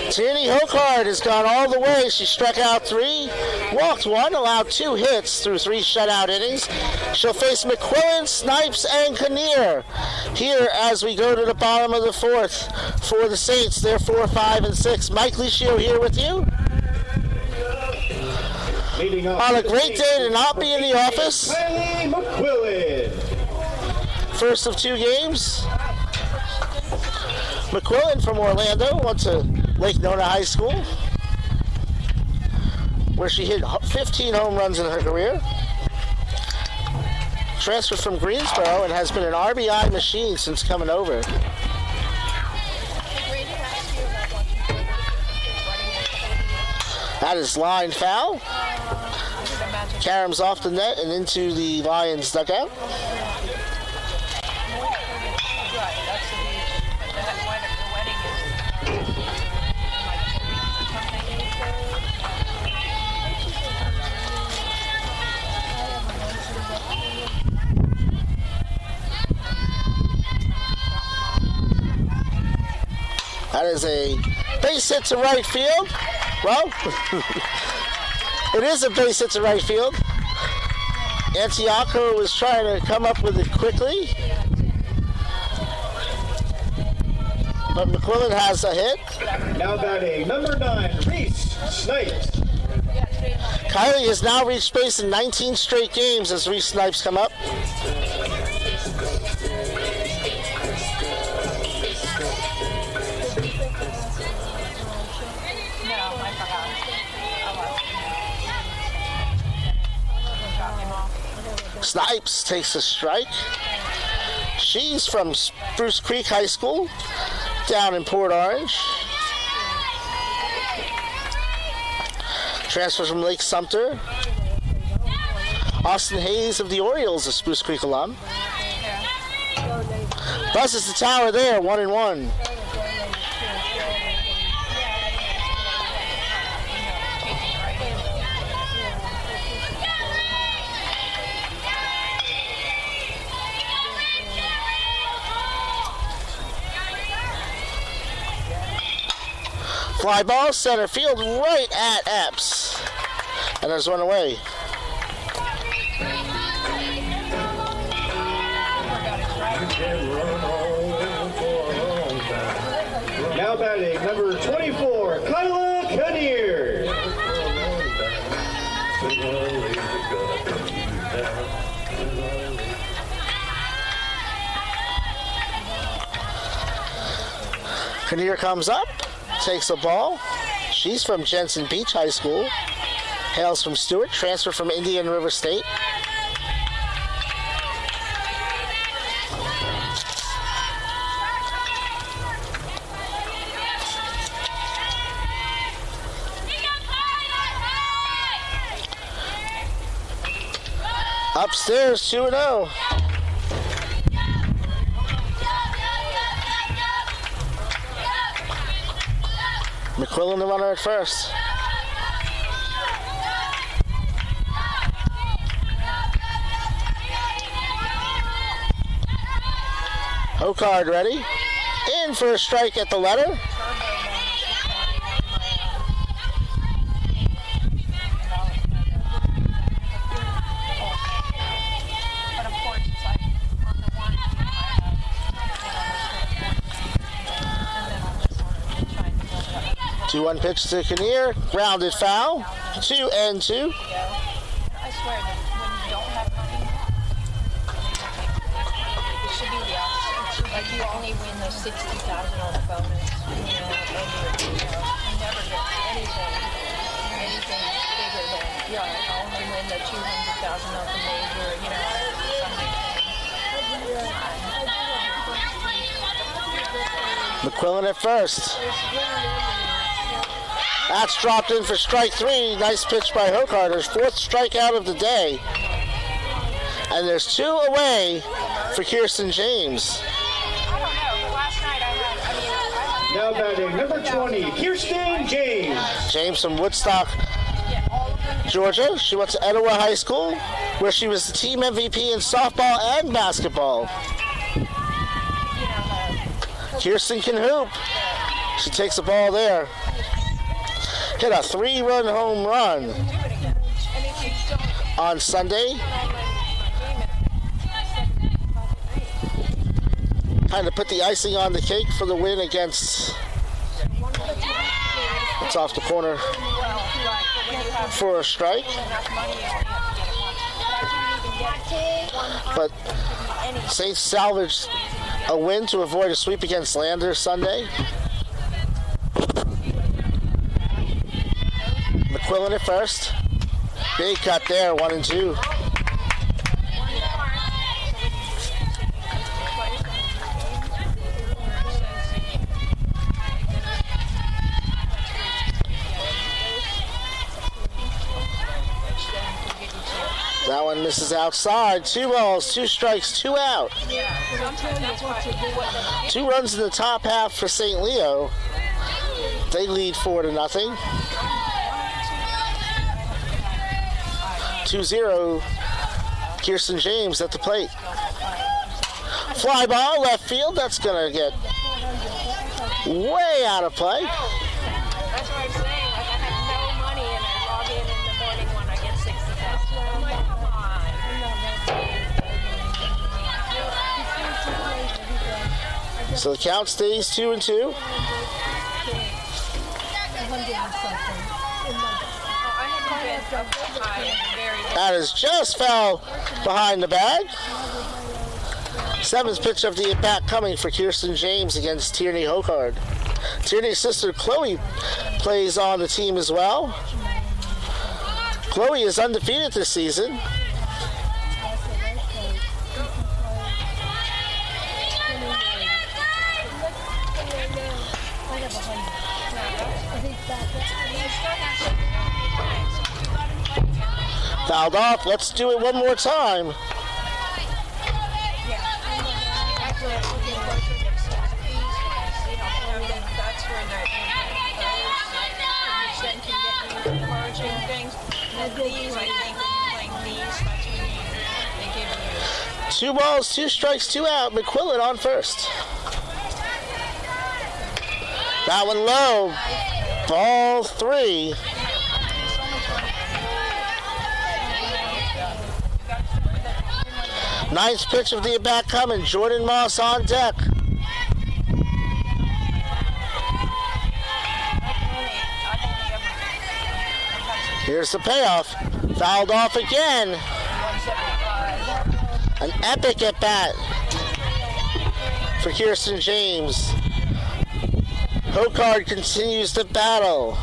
Tierney Hokard has gone all the way. She struck out 3, walked 1, allowed 2 hits through 3 shutout innings. She'll face McQuillan, Snipes, and Kinnear here as we go to the bottom of the 4th for the Saints. They're 4, 5, and 6. Mike Licio here with you. On a great day to not be in the office. First of 2 games. McQuillan from Orlando went to Lake Nona High School, where she hit 15 home runs in her career. Transferred from Greensboro and has been an RBI machine since coming over. That is line foul. Caroms off the net and into the Lions dugout. That is a base hit to right field. Well, it is a base hit to right field. Antioco was trying to come up with it quickly. But McQuillan has a hit. Now batting number 9, Reese Snipes. Kylie has now reached base in 19 straight games as Reese Snipes come up. Snipes takes a strike. She's from Spruce Creek High School down in Port Orange. Transfers from Lake Sumter. Austin Hayes of the Orioles, a Spruce Creek alum. Buzzes the tower there, 1-1. Fly ball, center field, right at Epps. And there's one away. Now batting number 24, Kyla Kinnear. Kinnear comes up, takes a ball. She's from Jensen Beach High School. Hails from Stewart, transfer from Indian River State. Upstairs, 2-0. McQuillan the runner at first. Hokard ready. In for a strike at the letter. One pitch to Kinnear, grounded foul, 2-2. I swear that when you don't have money, it should be the opposite. Like you only win the $60,000 bonus, you never get anything bigger than, I only win the $200,000 major, something. McQuillan at first. That's dropped in for strike 3. Nice pitch by Hokard. His 4th strikeout of the day. And there's 2 away for Kirsten James. I don't know, but last night I Now batting number 20, Kirsten James. James from Woodstock, Georgia. She went to Etowah High School, where she was the team MVP in softball and basketball. Kirsten can hoop. She takes the ball there. Hit a 3-run home run on Sunday. Kind of put the icing on the cake for the win against. It's off the corner for a strike. But Saints salvaged a win to avoid a sweep against Lander Sunday. McQuillan at first. Big cut there, 1-2. That one misses outside. 2 balls, 2 strikes, 2 out. Yeah, sometimes that's why. 2 runs in the top half for St. Leo. They lead 4-0. 2-0. Kirsten James at the plate. Fly ball, left field. That's going to get way out of play. That's what I'm saying. Like, I have no money and I log in the morning when I get 60 tests. I'm like, come on. So the count stays 2-2. That is just fell behind the bag. 7th pitch of the at-bat coming for Kirsten James against Tierney Hokard. Tierney's sister Chloe plays on the team as well. Chloe is undefeated this season. Fouled off. Let's do it one more time. Two balls, 2 strikes, 2 out. McQuillan on first. That one low. Ball 3. Ninth pitch of the at-bat coming. Jordan Moss on deck. Here's the payoff. Fouled off again. An epic at-bat for Kirsten James. Hokard continues to battle.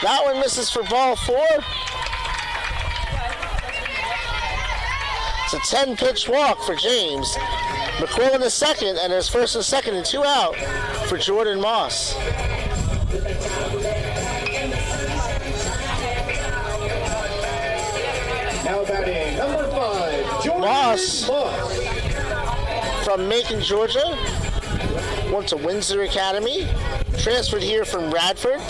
That one misses for ball 4. It's a 10-pitch walk for James. McQuillan is second, and there's first and second and 2 out for Jordan Moss. Now batting number 5, Jordan Moss. Moss. From Macon, Georgia. Went to Windsor Academy. Transferred here from Radford.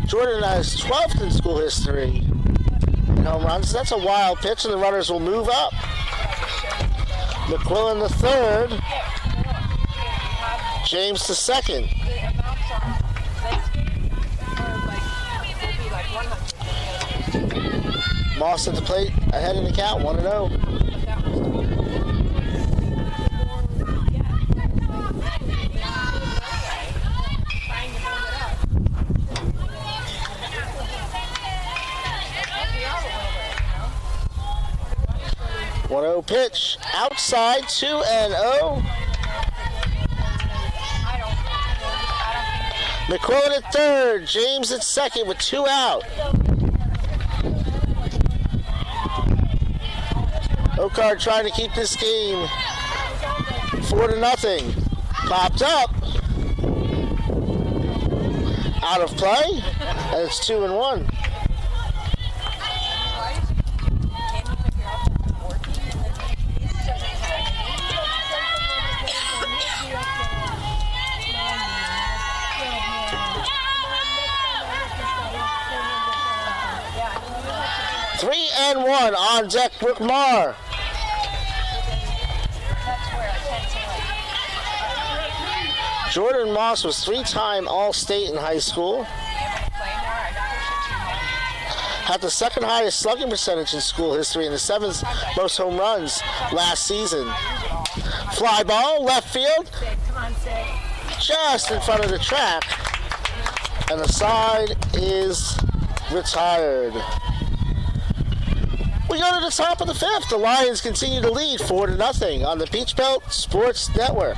Jordan has 12th in school history in home runs. That's a wild pitch, and the runners will move up. McQuillan the third. James the second. Moss at the plate, ahead in the count, 1-0. Pitch outside, 2-0. McQuillan at third, James at second with 2 out. Hokard trying to keep this game 4-0. Popped up. Out of play, and it's 2-1. And 1 on deck, Brooke Marr. Jordan Moss was 3-time All-State in high school. Had the 2nd highest slugging percentage in school history and the 7th most home runs last season. Fly ball, left field, just in front of the track. And the side is retired. We go to the top of the 5th. The Lions continue to lead 4-0 on the Peach Belt Sports Network.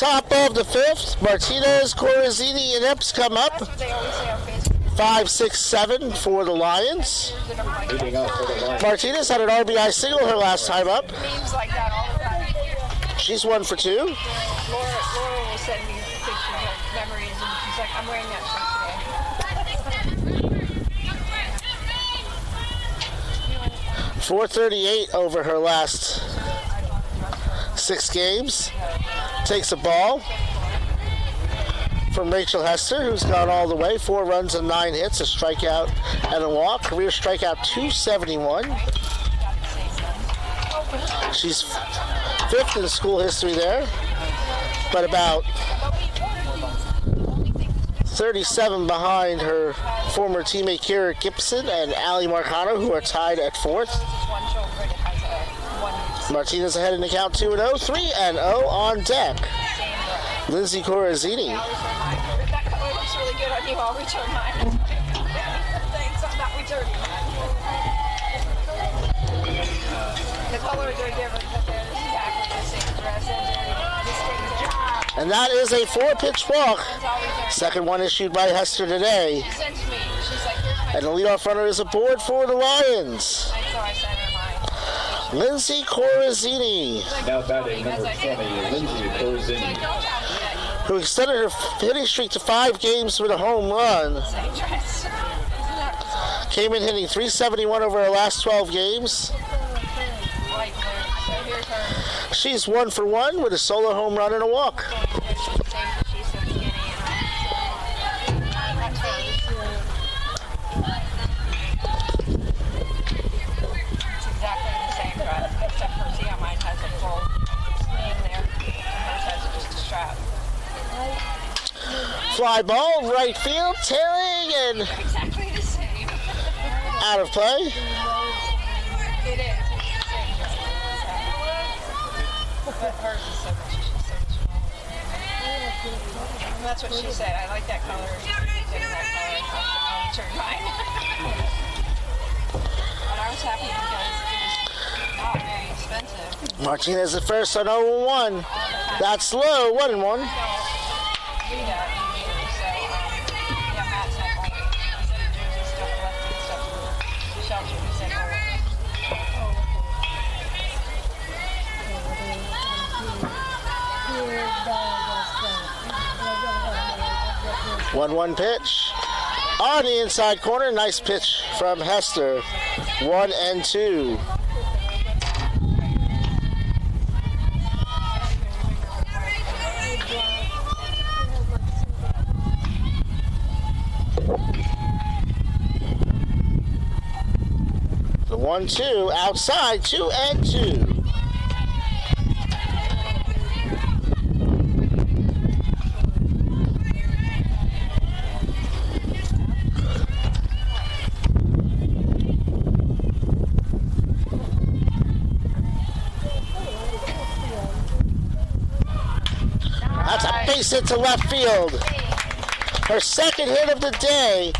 Top of the fifth, Martinez, Corazzini, and Epps come up. That's what they always say on Facebook. 5, 6, 7 for the Lions. Leading off for the Lions. Martinez had an RBI single her last time up. Memes like that all the time. She's 1 for 2. Laura will send me pictures of memories, and she's like, I'm wearing that shirt today. 438 over her last 6 games. Takes a ball from Rachel Hester, who's gone all the way. 4 runs and 9 hits, a strikeout and a walk. Career strikeout 271. She's 5th in school history there, but about 37 behind her former teammate Kira Gibson and Allie Marcano, who are tied at 4th. One shoulder that has a one Martinez ahead in the count 2-0, 3-0 on deck. Lindsay Corazzini. That color looks really good on you. I'll return mine. Thanks, I'm not returning mine. The colors are different, but they're exactly the same dress and they're distinct. And that is a 4-pitch walk. Second one issued by Hester today. She sent me. She's like, here's my And the leadoff runner is aboard for the Lions. so I sent her mine. Lindsay Corazzini, Now batting number 20, Lindsay Corazzini. who extended her hitting streak to 5 games with a home run. Same dress. Isn't that bizarre? Came in hitting 371 over her last 12 games. Flagler. So here's her. She's 1 for 1 with a solo home run and a walk. She's so skinny and that's her. It's exactly the same dress, except for see how mine has a full sleeve there, and hers has just a strap. Fly ball, right field, tailing and Exactly the same. out of play. It is. It's the same dress. But hers is so much. She's so much smaller. And that's what she said. I like that color. She's getting that color. I'll return mine. But I was happy because it was not very expensive. Martinez at first on 0-1. That's low, 1-1. Read out either. So, yeah, Matt said only. He said there's stuff left and stuff for the shelter. He said, oh. 1-1 pitch. On the inside corner, nice pitch from Hester. 1-2. The 1-2 outside, 2-2. That's a base hit to left field. Her second hit of the day.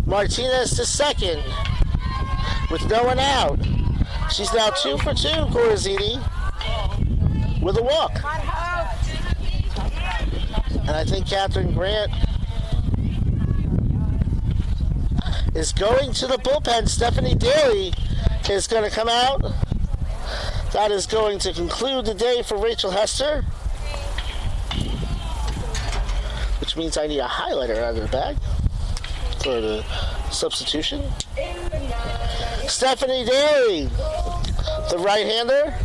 Martinez to second with no one out. She's now 2 for 2, Corazzini, with a walk. And I think Catherine Grant is going to the bullpen. Stephanie Daly is going to come out. That is going to conclude the day for Rachel Hester, which means I need a highlighter out of the bag for the substitution. Stephanie Daly, the right-hander,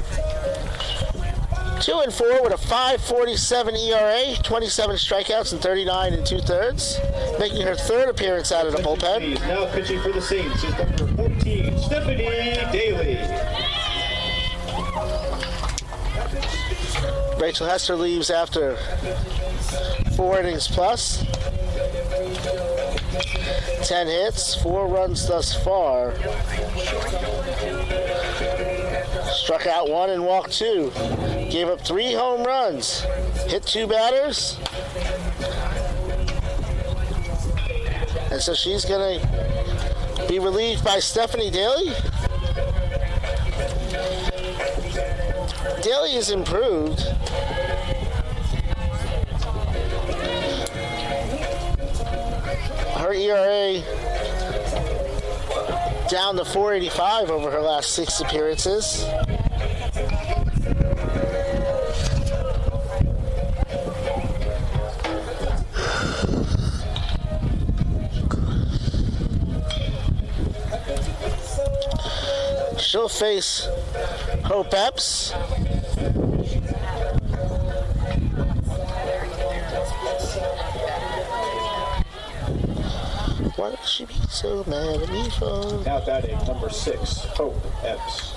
2-4 with a 5.47 ERA, 27 strikeouts and 39 2/3, making her third appearance out of the bullpen. He's now pitching for the Saints is number 14, Stephanie Daly. Rachel Hester leaves after 4 innings plus. 10 hits, 4 runs thus far. Struck out 1 and walked 2. Gave up 3 home runs. Hit 2 batters. And so she's going to be relieved by Stephanie Daly. Daly has improved. Her ERA down to 4.85 over her last 6 appearances. She'll face Hope Epps. Why does she be so mad at me for? Now batting number 6, Hope Epps.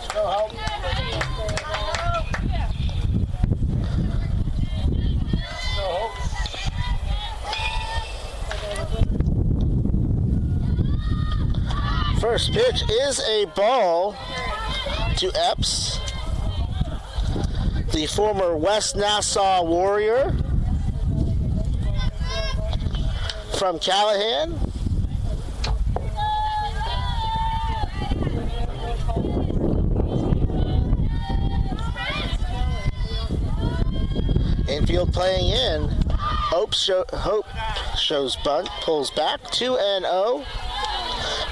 First pitch is a ball to Epps, the former West Nassau Warrior from Callahan. Infield playing in. Hope shows bunt, pulls back, 2-0.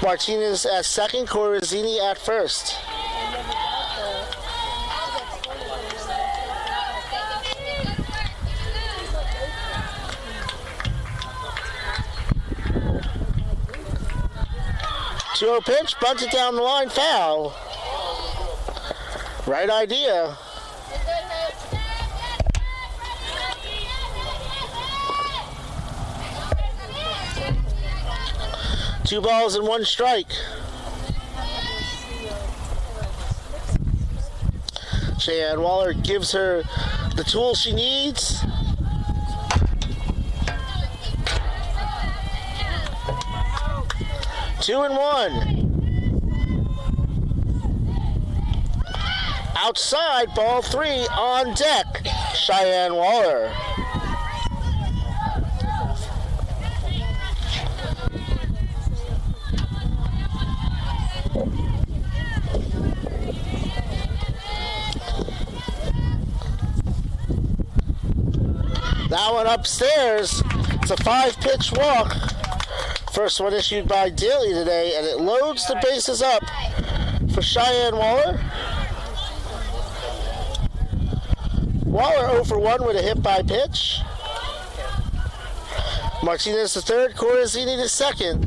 Martinez at second, Corazzini at first. Two-0 pitch, bunted down the line, foul. Right idea. Two balls and one strike. Cheyenne Waller gives her the tools she needs. Two and one. Outside, ball 3 on deck. Cheyenne Waller. That one upstairs. It's a 5-pitch walk. First one issued by Daly today, and it loads the bases up for Cheyenne Waller. Waller 0 for 1 with a hit by pitch. Martinez to third, Corazzini to second.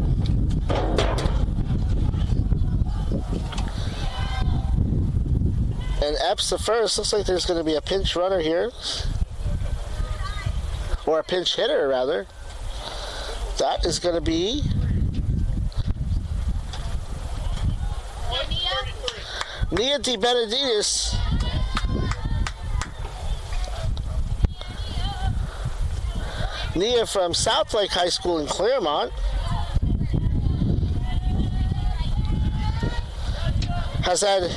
And Epps to first. Looks like there's going to be a pinch runner here. Or a pinch hitter, rather. That is going to be Nia DeBenedictis. Nia from South Lake High School in Claremont. Has had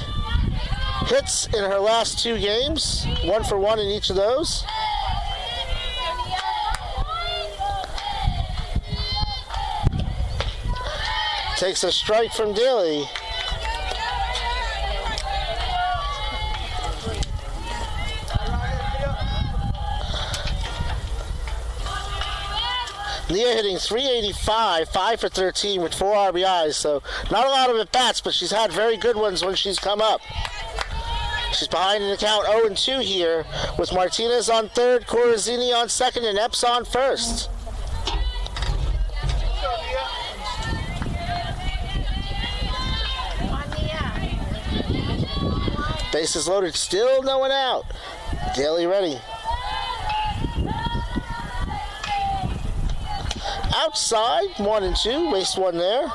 hits in her last 2 games. 1 for 1 in each of those. Takes a strike from Daly. Nia hitting .385, 5 for 13 with 4 RBIs, so not a lot of at-bats, but she's had very good ones when she's come up. She's behind in the count 0-2 here, with Martinez on third, Corazzini on second, and Epps on first. Bases loaded, still no one out. Daly ready. Outside, 1-2, waste one there.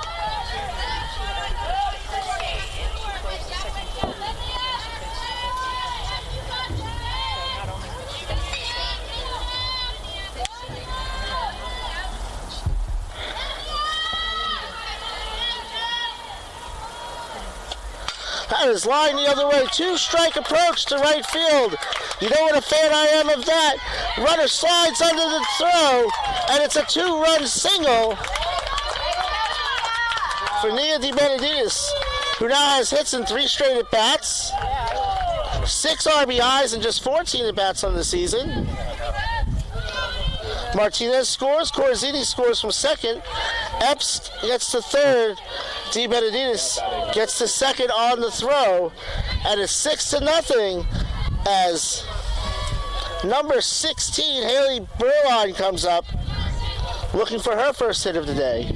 That is line the other way. 2-strike approach to right field. You know what a fan I am of that. Runner slides under the throw, and it's a 2-run single for Nia DeBenedictis, who now has hits in 3 straight at-bats, 6 RBIs, and just 14 at-bats on the season. Martinez scores. Corzini scores from second. Epps gets to third. DeBenedictis gets to second on the throw. And it's 6-0 as number 16, Haley Burline, comes up looking for her first hit of the day.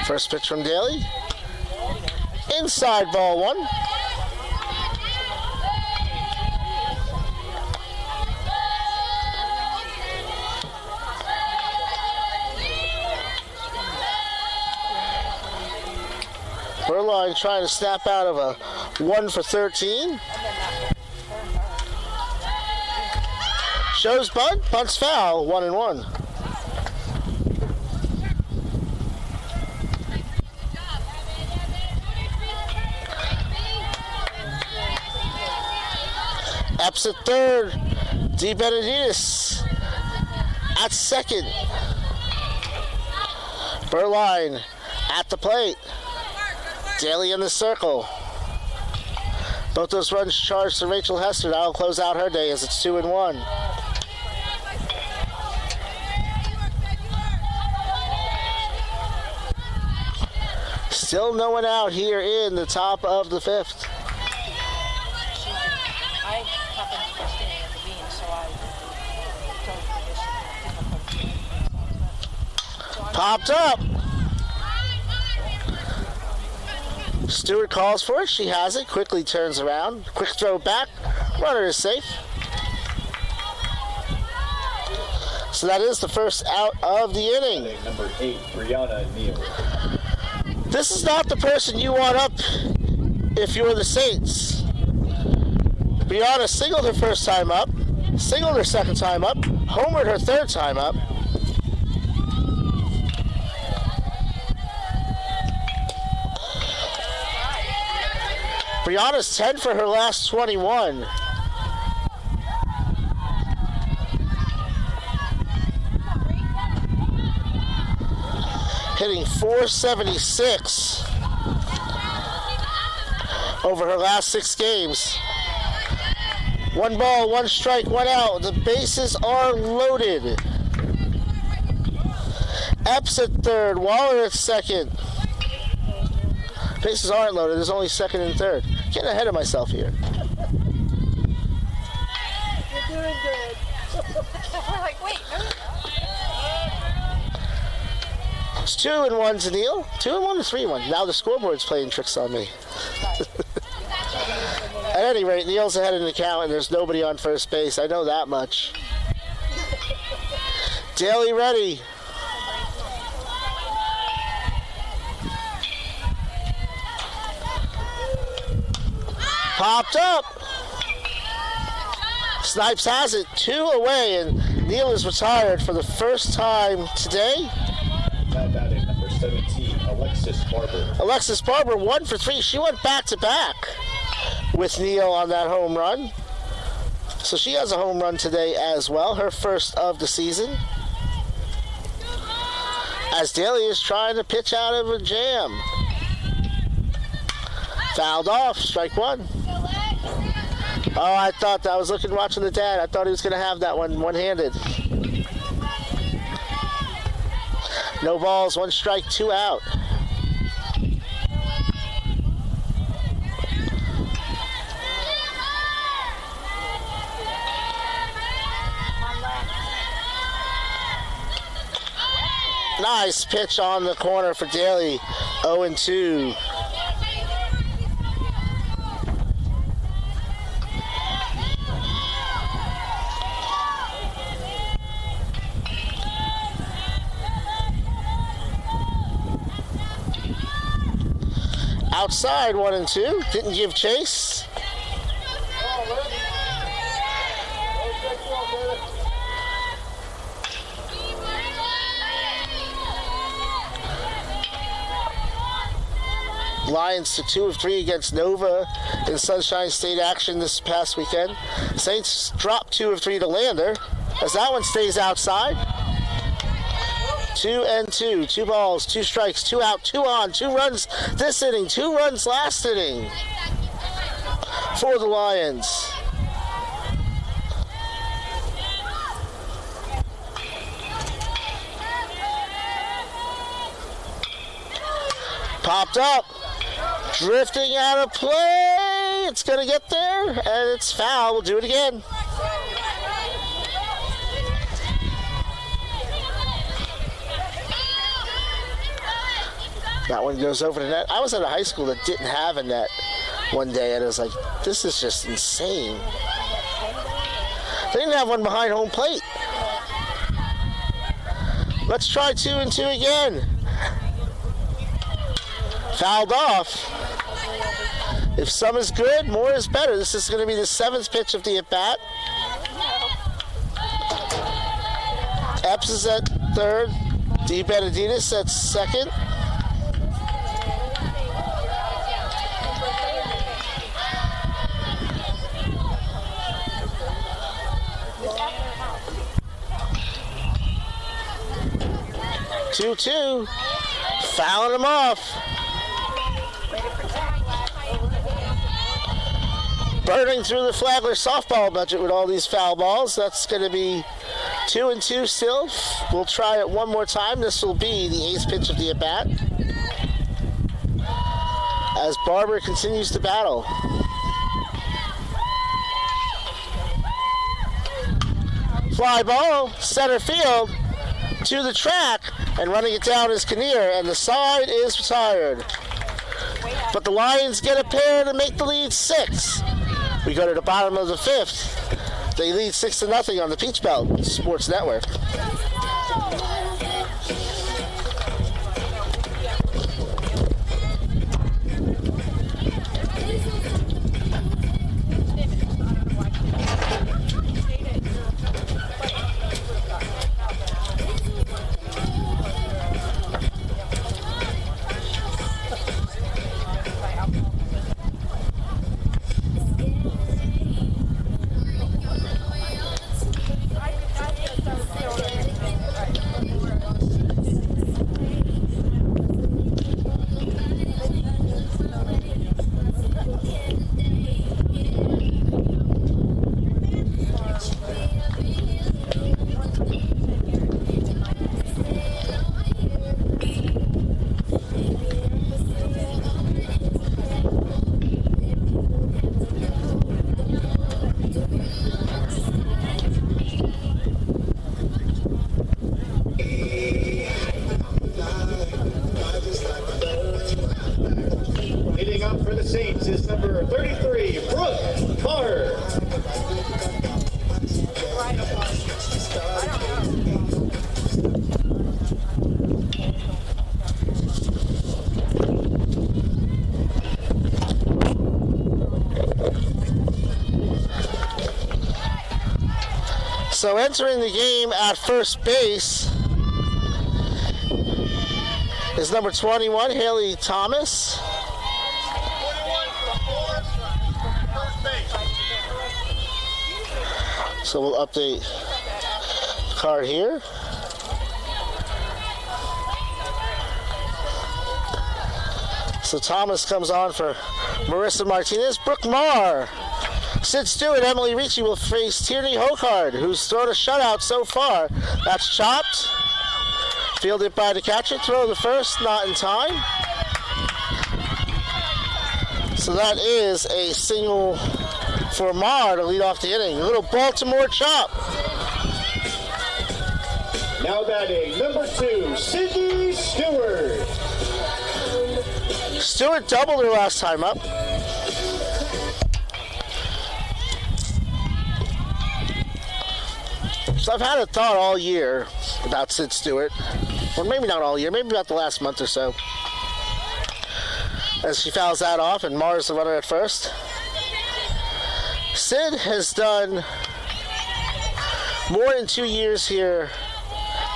First pitch from Daly. Inside, ball one. Burline trying to snap out of a 1 for 13. Shows bunt, bunts foul, 1-1. Epps at third. DeBenedictis at second. Burline at the plate. Daly in the circle. Both those runs charged to Rachel Hester. That'll close out her day as it's 2-1. Still no one out here in the top of the fifth. I happened to be standing at the beam, so I Popped up. Stewart calls for it. She has it. Quickly turns around. Quick throw back. Runner is safe. So that is the first out of the inning. Number 8, Brianna Neal. This is not the person you want up if you're the Saints. Brianna singled her first time up, singled her second time up, homered her third time up. Brianna's 10 for her last 21. Hitting .476 over her last 6 games. 1 ball, 1 strike, 1 out. The bases are loaded. Epps at third, Waller at second. Bases aren't loaded, there's only second and third. Getting ahead of myself here. You're doing good. We're like, wait. It's 2-1 to Neal. 2-1 to 3-1. Now the scoreboard's playing tricks on me. At any rate, Neal's ahead in the count and there's nobody on first base. I know that much. Daly ready. Popped up. Snipes has it. 2 away, and Neal is retired for the first time today. That batting, number 17, Alexis Barber. Alexis Barber 1 for 3. She went back-to-back with Neal on that home run. So she has a home run today as well, her first of the season. As Daly is trying to pitch out of a jam. Fouled off, strike 1. Oh, I thought I was watching the dad. I thought he was going to have that one-handed. No balls, 1 strike, 2 out. Nice pitch on the corner for Daly. 0-2. Outside, 1-2. Didn't give chase. Lions to 2 of 3 against Nova in Sunshine State action this past weekend. Saints drop 2 of 3 to Lander as that one stays outside. 2-2. 2 balls, 2 strikes, 2 out, 2 on, 2 runs this inning, 2 runs last inning for the Lions. Popped up, drifting out of play. It's going to get there, and it's foul. We'll do it again. That one goes over the net. I was at a high school that didn't have a net one day, and I was like, this is just insane. They didn't have one behind home plate. Let's try 2-2 again. Fouled off. If some is good, more is better. This is going to be the 7th pitch of the at-bat. Epps is at third. D. Benedictus at second. Two, fouling him off. Burning through the Flagler softball budget with all these foul balls. That's going to be 2-2 still. We'll try it one more time. This will be the 8th pitch of the at-bat as Barber continues to battle. Fly ball, center field, to the track, and running it down is Kinnear, and the side is retired. But the Lions get a pair to make the lead 6. We go to the bottom of the 5th. They lead 6-0 on the Peach Belt Sports Network. So entering the game at first base is number 21, Haley Thomas. So we'll update the card here. So Thomas comes on for Marissa Martinez. Brooke Marr, Sid Stewart, Emily Ricci will face Tierney Hokard, who's thrown a shutout so far. That's chopped. Fielded by the catcher. Throw the first, not in time. So that is a single for Marr to lead off the inning. A little Baltimore chop. Now batting, number 2, Sydney Stewart. Stewart doubled her last time up. So I've had a thought all year about Sid Stewart. Or maybe not all year, maybe about the last month or so. As she fouls that off and Marr's the runner at first. Sid has done more in 2 years here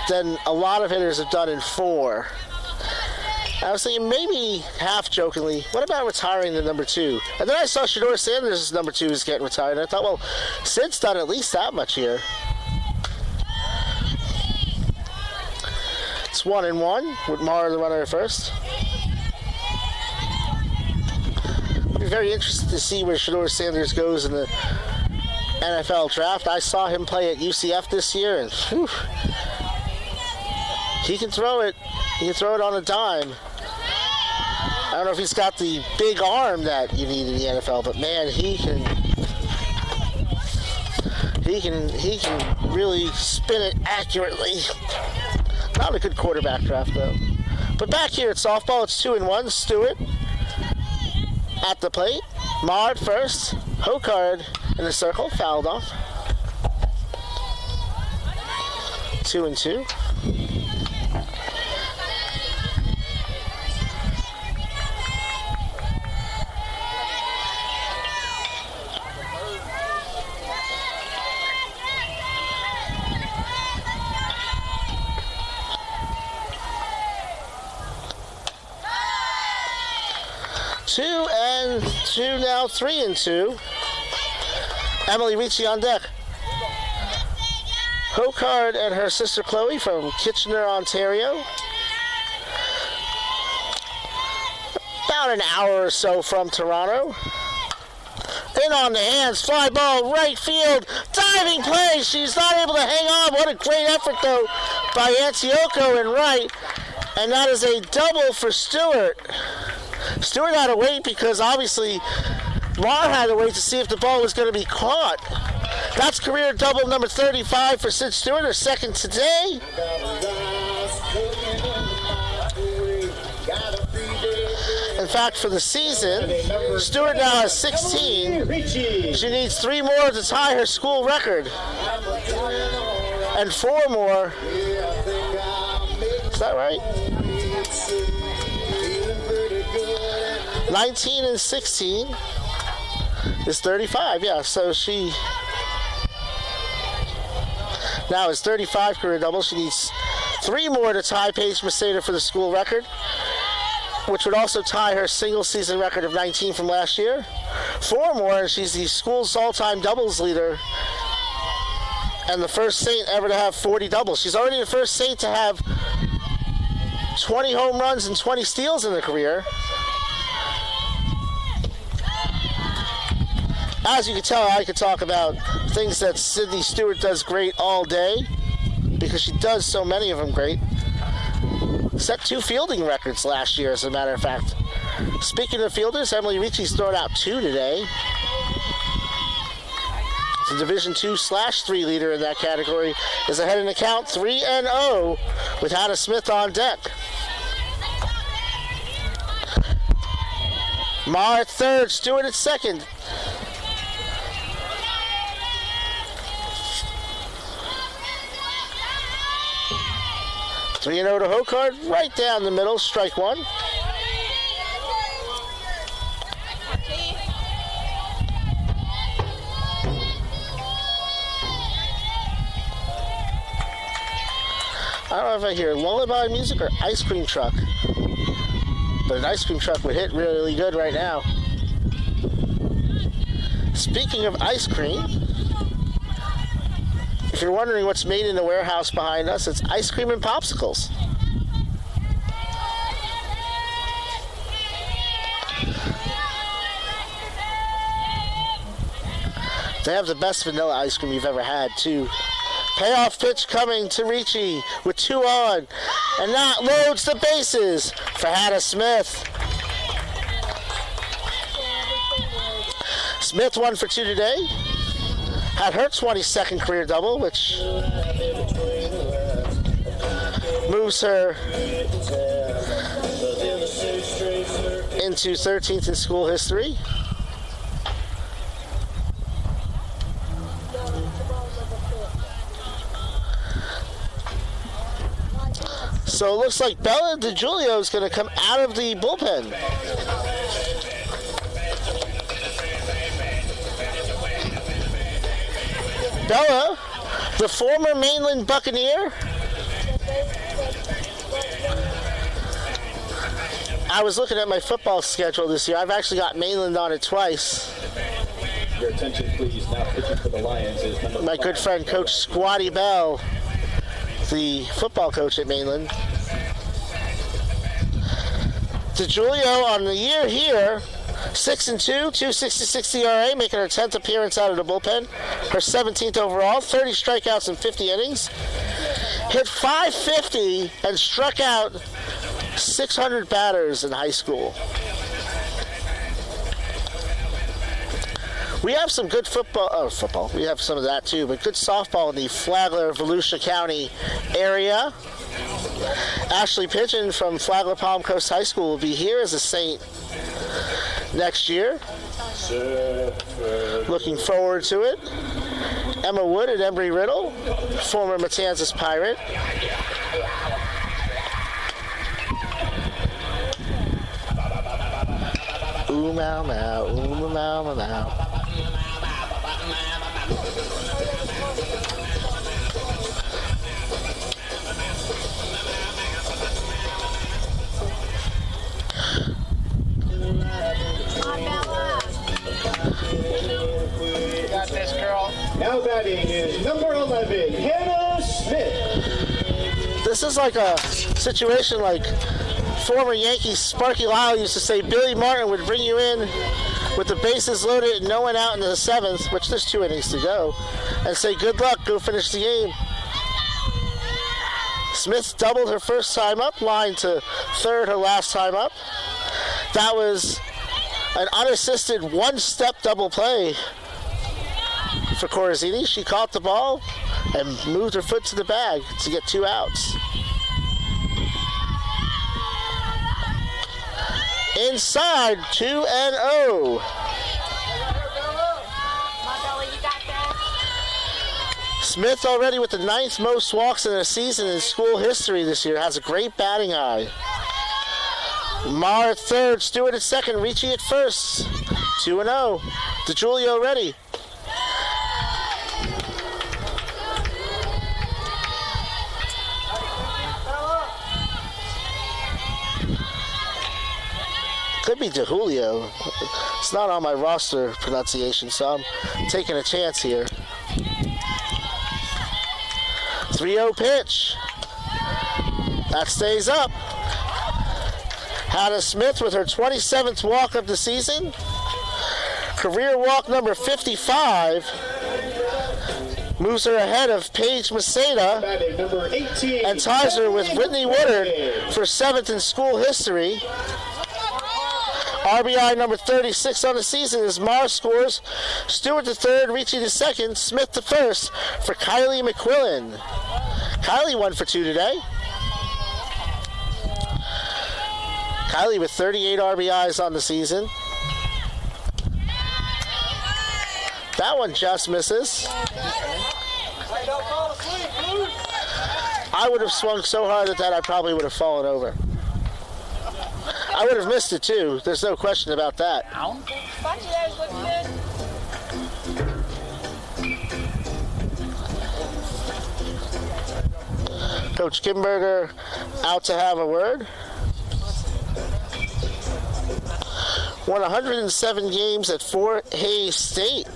than a lot of hitters have done in 4. I was thinking maybe half jokingly, what about retiring the number 2? And then I saw Shador Sanders' number 2 is getting retired. And I thought, well, Sid's done at least that much here. It's 1-1 with Mara the runner at first. Be very interested to see where Shador Sanders goes in the NFL draft. I saw him play at UCF this year, and whew, he can throw it. He can throw it on a dime. I don't know if he's got the big arm that you need in the NFL, but man, he can really spin it accurately. Not a good quarterback draft though. But back here at softball, it's 2-1. Stewart at the plate. Ma at first. Hokard in the circle, fouled off. 2-2. Two and two now, 3-2. Emily Ricci on deck. Hokard and her sister Chloe from Kitchener, Ontario. About an hour or so from Toronto. In on the hands, fly ball, right field, diving play. She's not able to hang on. What a great effort though by Antioco in right. And that is a double for Stewart. Stewart had to wait because obviously Mar had to wait to see if the ball was going to be caught. That's career double number 35 for Sid Stewart, her second today. In fact, for the season, Stewart now has 16. She needs 3 more to tie her school record. And 4 more. Is that right? 19 and 16 is 35, yeah, so she now is 35 career doubles. She needs 3 more to tie Paige Maceda for the school record, which would also tie her single season record of 19 from last year. 4 more, and she's the school's all-time doubles leader and the first Saint ever to have 40 doubles. She's already the first Saint to have 20 home runs and 20 steals in her career. As you can tell, I could talk about things that Sydney Stewart does great all day because she does so many of them great. Set 2 fielding records last year, as a matter of fact. Speaking of fielders, Emily Ricci's thrown out 2 today. The Division II/3 leader in that category is ahead in the count 3-0 with Hannah Smith on deck. Ma at third, Stewart at second. So 3-0 to Hokard, right down the middle, strike 1. I don't know if I hear lullaby music or ice cream truck, but an ice cream truck would hit really good right now. Speaking of ice cream, if you're wondering what's made in the warehouse behind us, it's ice cream and popsicles. They have the best vanilla ice cream you've ever had, too. Payoff pitch coming to Ricci with 2 on, and that loads the bases for Hannah Smith. Smith 1 for 2 today. Had her 22nd career double, which moves her into 13th in school history. So it looks like Bella DiGiulio is going to come out of the bullpen. Bella, the former Mainland Buccaneer. I was looking at my football schedule this year. I've actually got Mainland on it twice. Your attention, please. Now pitching for the Lions is number My good friend, Coach Squatty Bell, the football coach at Mainland. DeJulio on the year here, 6-2, 2.66 ERA, making her 10th appearance out of the bullpen. Her 17th overall, 30 strikeouts in 50 innings. Hit .550 and struck out 600 batters in high school. We have some good football, we have some of that too, but good softball in the Flagler, Volusia County area. Ashley Pigeon from Flagler Palm Coast High School will be here as a Saint next year. Looking forward to it. Emma Wood at Embry-Riddle, former Matanzas Pirate. Ooh, mow, mow, ooh, mow, mow, mow. Got this, girl. Now batting is number 11, Hannah Smith. This is like a situation like former Yankees Sparky Lyle used to say Billy Martin would bring you in with the bases loaded and no one out in the 7th, which there's 2 innings to go, and say good luck, go finish the game. Smith doubled her first time up, line to third her last time up. That was an unassisted one-step double play for Corazzini. She caught the ball and moved her foot to the bag to get 2 outs. Inside, 2-0. Smith already with the 9th most walks in a season in school history this year. Has a great batting eye. Marr at third, Stewart at second, Ricci at first. 2-0. DeJulio ready. Could be DeJulio. It's not on my roster pronunciation, so I'm taking a chance here. 3-0 pitch. That stays up. Hannah Smith with her 27th walk of the season. Career walk number 55. Moves her ahead of Paige Maceda and ties her with Whitney Woodard for 7th in school history. RBI number 36 on the season as Marr scores. Stewart to third, Ricci to second, Smith to first for Kylie McQuillan. Kylie 1 for 2 today. Kylie with 38 RBIs on the season. That one just misses. I would have swung so hard at that I probably would have fallen over. I would have missed it too. There's no question about that. Coach Kimberger out to have a word. Won 107 games at Fort Hays State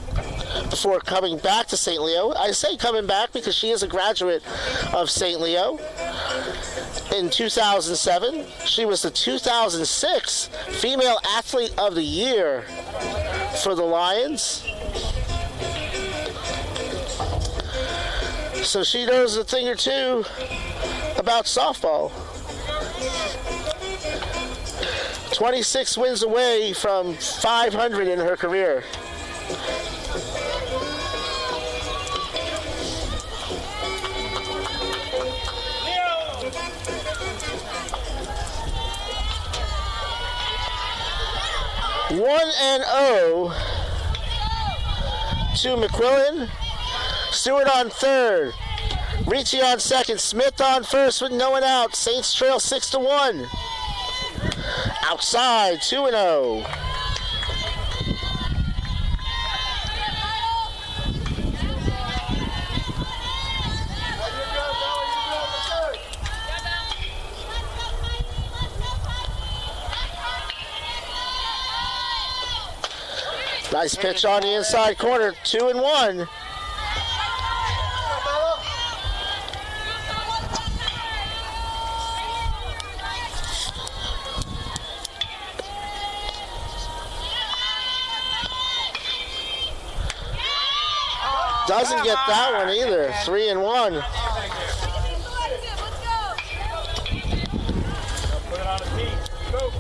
before coming back to St. Leo. I say coming back because she is a graduate of St. Leo. In 2007, she was the 2006 Female Athlete of the Year for the Lions. So she knows a thing or two about softball. 26 wins away from 500 in her career. One and 0 to McQuillan. Stewart on third. Ricci on second. Smith on first with no one out. Saints trail 6-1. Outside 2-0. Nice pitch on the inside corner, 2-1. Doesn't get that one either. 3-1. Go.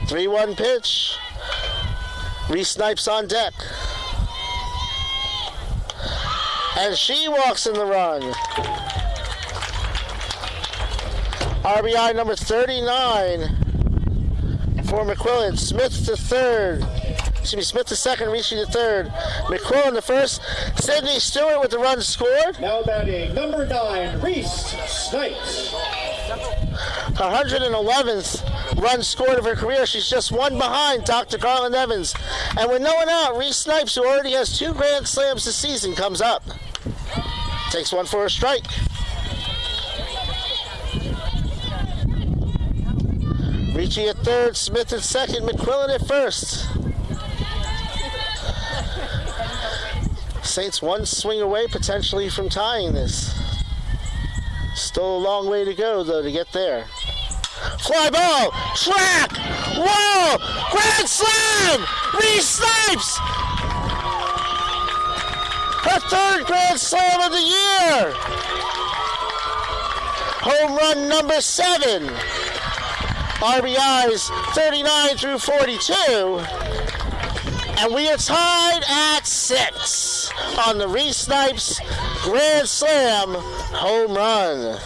3-1 pitch. Re-snipes on deck. And she walks in the run. RBI number 39 for McQuillan. Smith to third. Smith to second, reaching to third. McQuillan to first. Sydney Stewart with the run scored. Now batting number 9, Reese Snipes. Her 111th run scored of her career. She's just one behind Dr. Garland Evans. And with no one out, Reese Snipes, who already has 2 grand slams this season, comes up. Takes one for a strike. Ricci at third, Smith at second, McQuillan at first. Saints one swing away potentially from tying this. Still a long way to go, though, to get there. Fly ball, track, wall, grand slam, Reese Snipes! Her 3rd grand slam of the year! Home run number 7. RBIs 39 through 42. And we are tied at 6 on the Reese Snipes grand slam home run.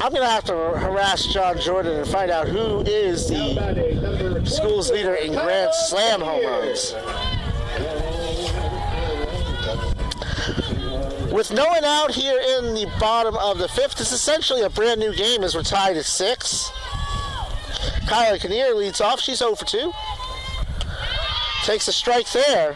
I'm going to have to harass John Jordan and find out who is the school's leader in grand slam home runs. With no one out here in the bottom of the 5th, it's essentially a brand new game as we're tied at 6. Kyla Kinnear leads off. She's 0 for 2. Takes a strike there.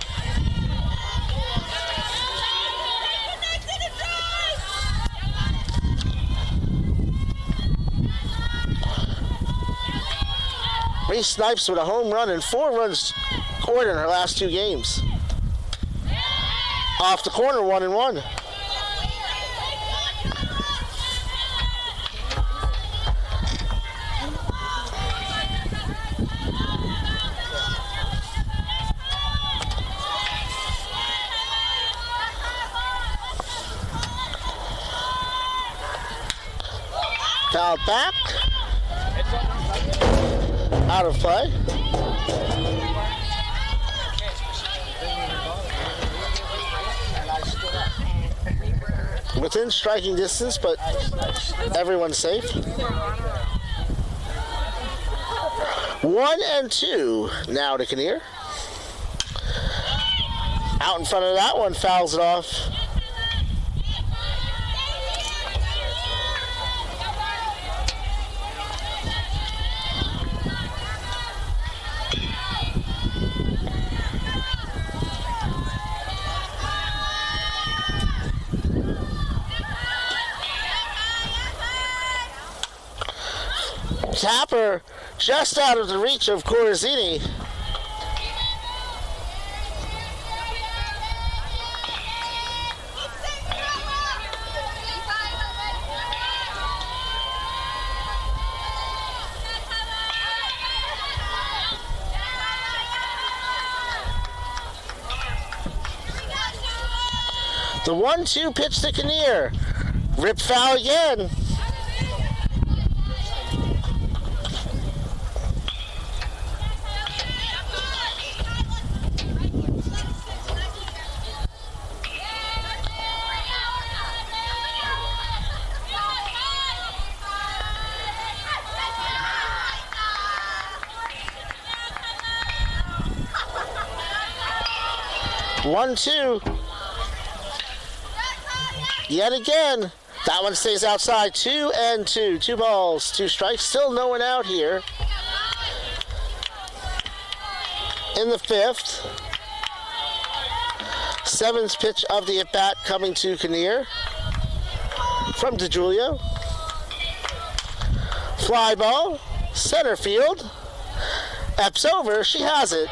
Reese Snipes with a home run and 4 runs scored in her last 2 games. Off the corner, 1-1. Fouled back. Out of play. Within striking distance, but everyone's safe. 1-2 now to Kinnear. Out in front of that one, fouls it off. Tapper just out of the reach of Corazzini. The 1-2 pitch to Kinnear. Rip foul again. One-two. Yet again, that one stays outside. 2-2. 2 balls, 2 strikes. Still no one out here. In the 5th. 7th pitch of the at-bat coming to Kinnear. From DeJulio. Fly ball. Center field. Epps over. She has it.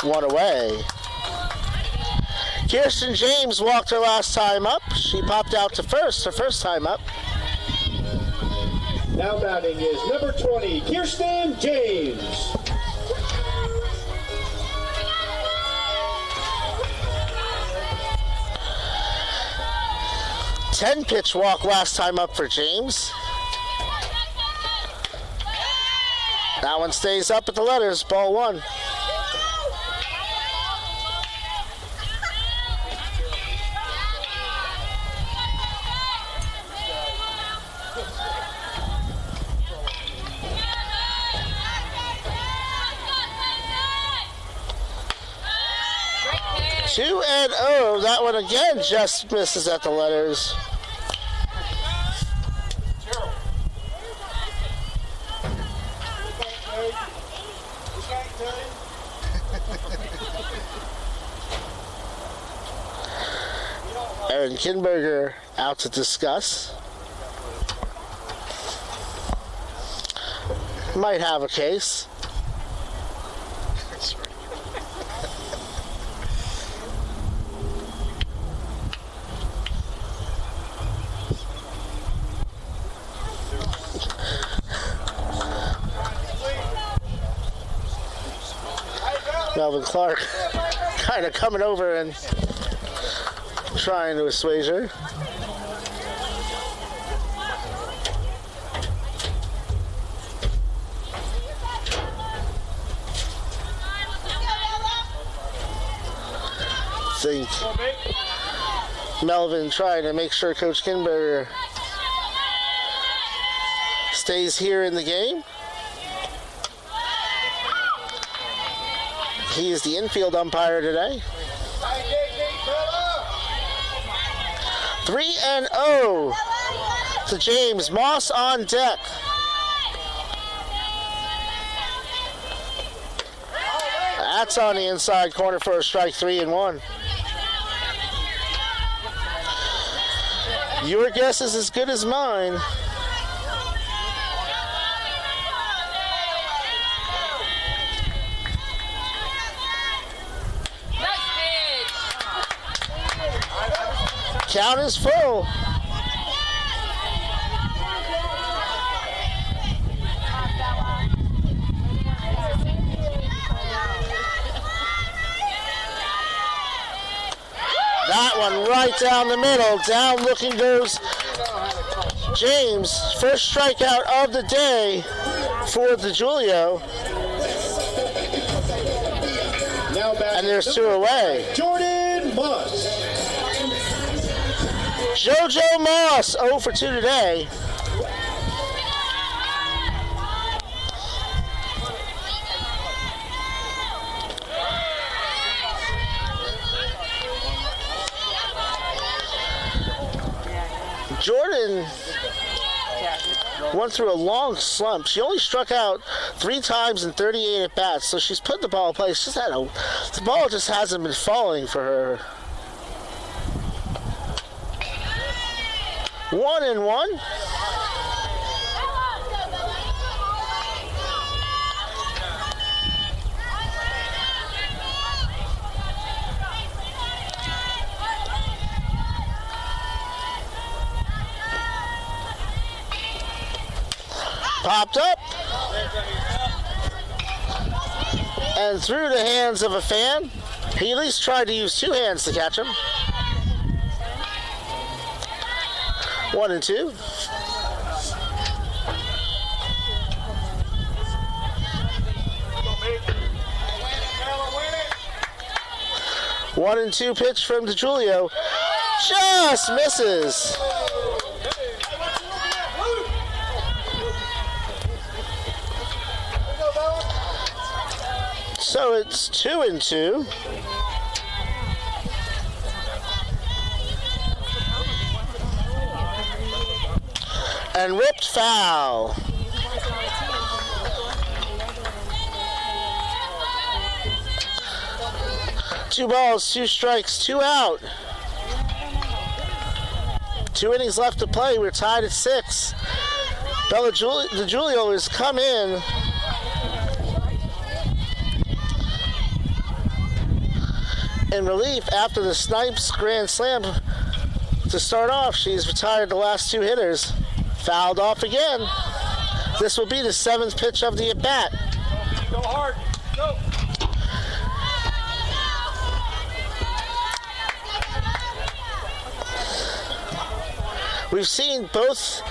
1 away. Kirsten James walked her last time up. She popped out to first, her first time up. Now batting is number 20, Kirsten James. 10-pitch walk last time up for James. That one stays up at the letters, ball one. Two and oh, that one again just misses at the letters. Aaron Kinberger out to discuss. Might have a case. Melvin Clark kind of coming over and trying to assuage her. Think Melvin trying to make sure Coach Kinberger stays here in the game. He is the infield umpire today. 3-0 to James. Moss on deck. That's on the inside corner for a strike. 3-1. Your guess is as good as mine. Count is full. That one right down the middle. Down looking goes James. First strikeout of the day for DeJulio. And there's two away. Jordan Moss. JoJo Moss, 0 for 2 today. Jordan went through a long slump. She only struck out 3 times in 38 at bats, so she's put the ball in place. The ball just hasn't been falling for her. 1-1. Popped up and through the hands of a fan. He at least tried to use 2 hands to catch him. 1-2. One and two pitch from DeJulio. Just misses. So it's 2-2. And ripped foul. Two balls, 2 strikes, 2 out. 2 innings left to play. We're tied at 6. DeJulio has come in relief after the Snipes grand slam to start off. She's retired the last 2 hitters. Fouled off again. This will be the 7th pitch of the at-bat. Go hard. Go. We've seen both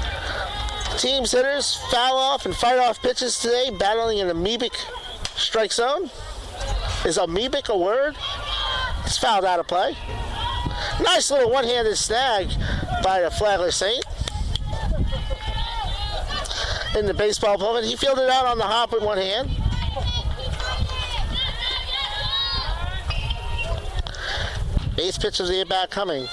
teams' hitters foul off and fight off pitches today, battling an amoebic strike zone. Is amoebic a word? It's fouled out of play. Nice little one-handed snag by the Flagler Saint. In the baseball opponent, he fielded out on the hop with one hand. Eighth pitch of the at-bat coming.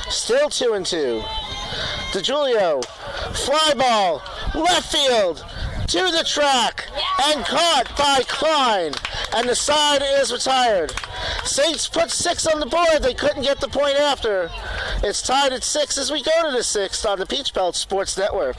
Still 2-2. DeJulio, fly ball, left field, to the track, and caught by Klein. And the side is retired. Saints put 6 on the board. They couldn't get the point after. It's tied at 6 as we go to the 6th on the Peach Belt Sports Network.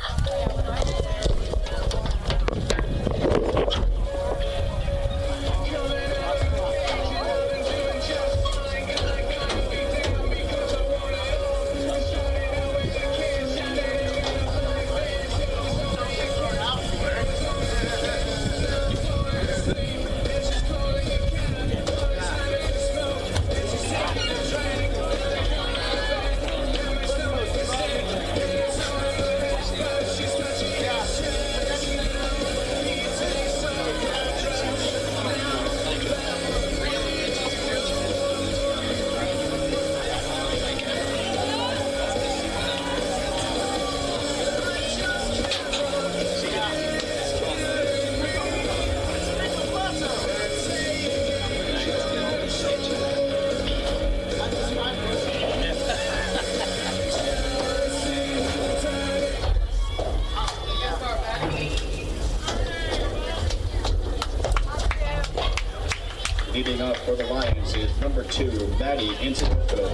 Leading off for the Lions is number 2, Maddie Antioco.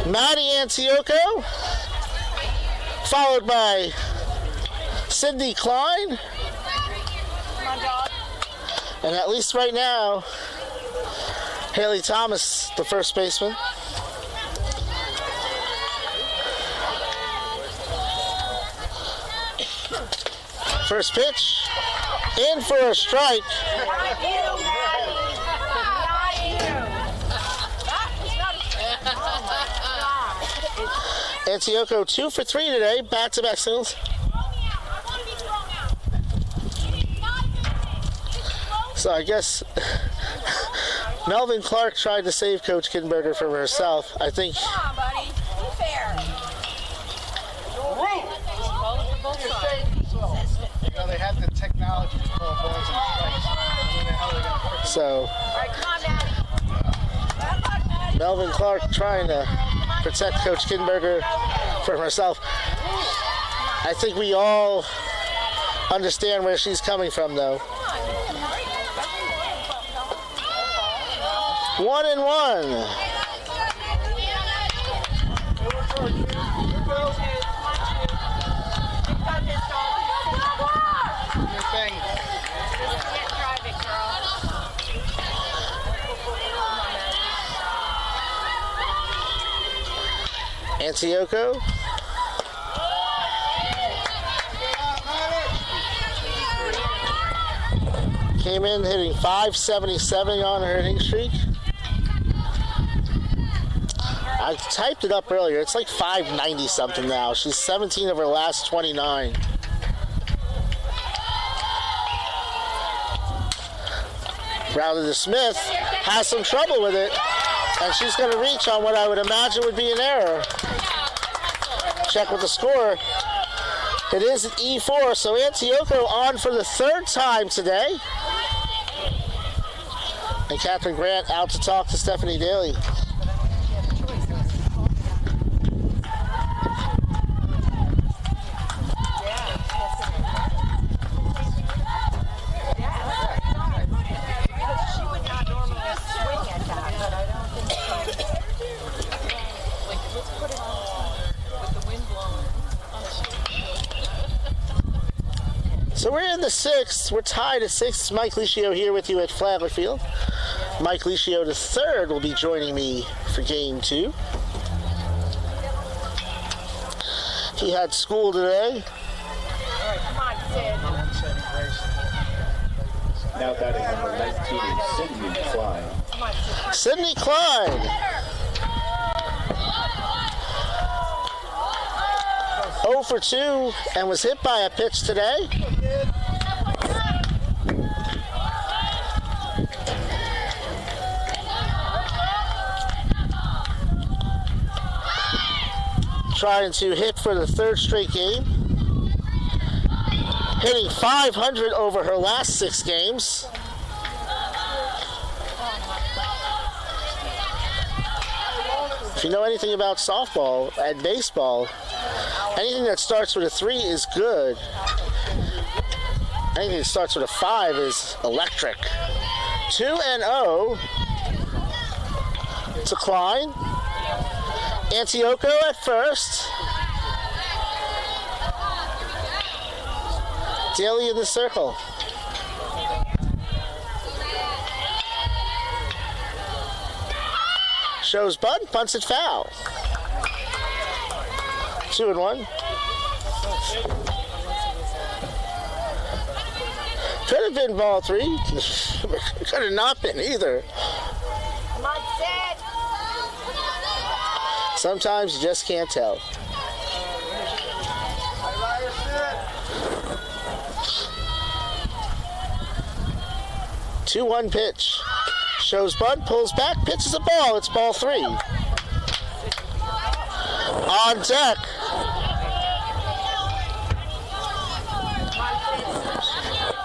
Maddie Antioco, followed by Sydney Klein. And at least right now, Haley Thomas, the first baseman. First pitch. In for a strike. Not you, Maddie. Not you. Antioco 2 for 3 today, back-to-back singles. So I guess Melvin Clark tried to save Coach Kinberger from herself. I think Come on, buddy. Be fair. You know, they have the technology to call balls and strikes. Where the hell are they going to put it? so. All right, come on, Maddie. Bad luck, Maddie. Melvin Clark trying to protect Coach Kinberger from herself. I think we all understand where she's coming from, though. 1-1. Antioco. Came in hitting .577 on her hitting streak. I typed it up earlier. It's like .590 something now. She's 17 of her last 29. Router to Smith has some trouble with it, and she's going to reach on what I would imagine would be an error. Check with the score. It is an E4, so Antioco on for the 3rd time today. And Catherine Grant out to talk to Stephanie Daly. So we're in the 6th. We're tied at 6. Mike Licio here with you at Flagler Field. Mike Licio III will be joining me for game 2. He had school today. Come on, Sid. Now batting number 19, Sydney Klein. Come on, Sid. Sydney Klein. 0 for 2 and was hit by a pitch today. Trying to hit for the 3rd straight game. Hitting .500 over her last 6 games. If you know anything about softball and baseball, anything that starts with a 3 is good. Anything that starts with a 5 is electric. 2-0 to Klein. Antioco at first. Daly in the circle. Shows bunt, punts it foul. 2-1. Could have been ball 3. Could have not been either. Come on, Sid. Sometimes you just can't tell. 2-1 pitch. Shows bunt, pulls back, pitches a ball. It's ball 3. On deck.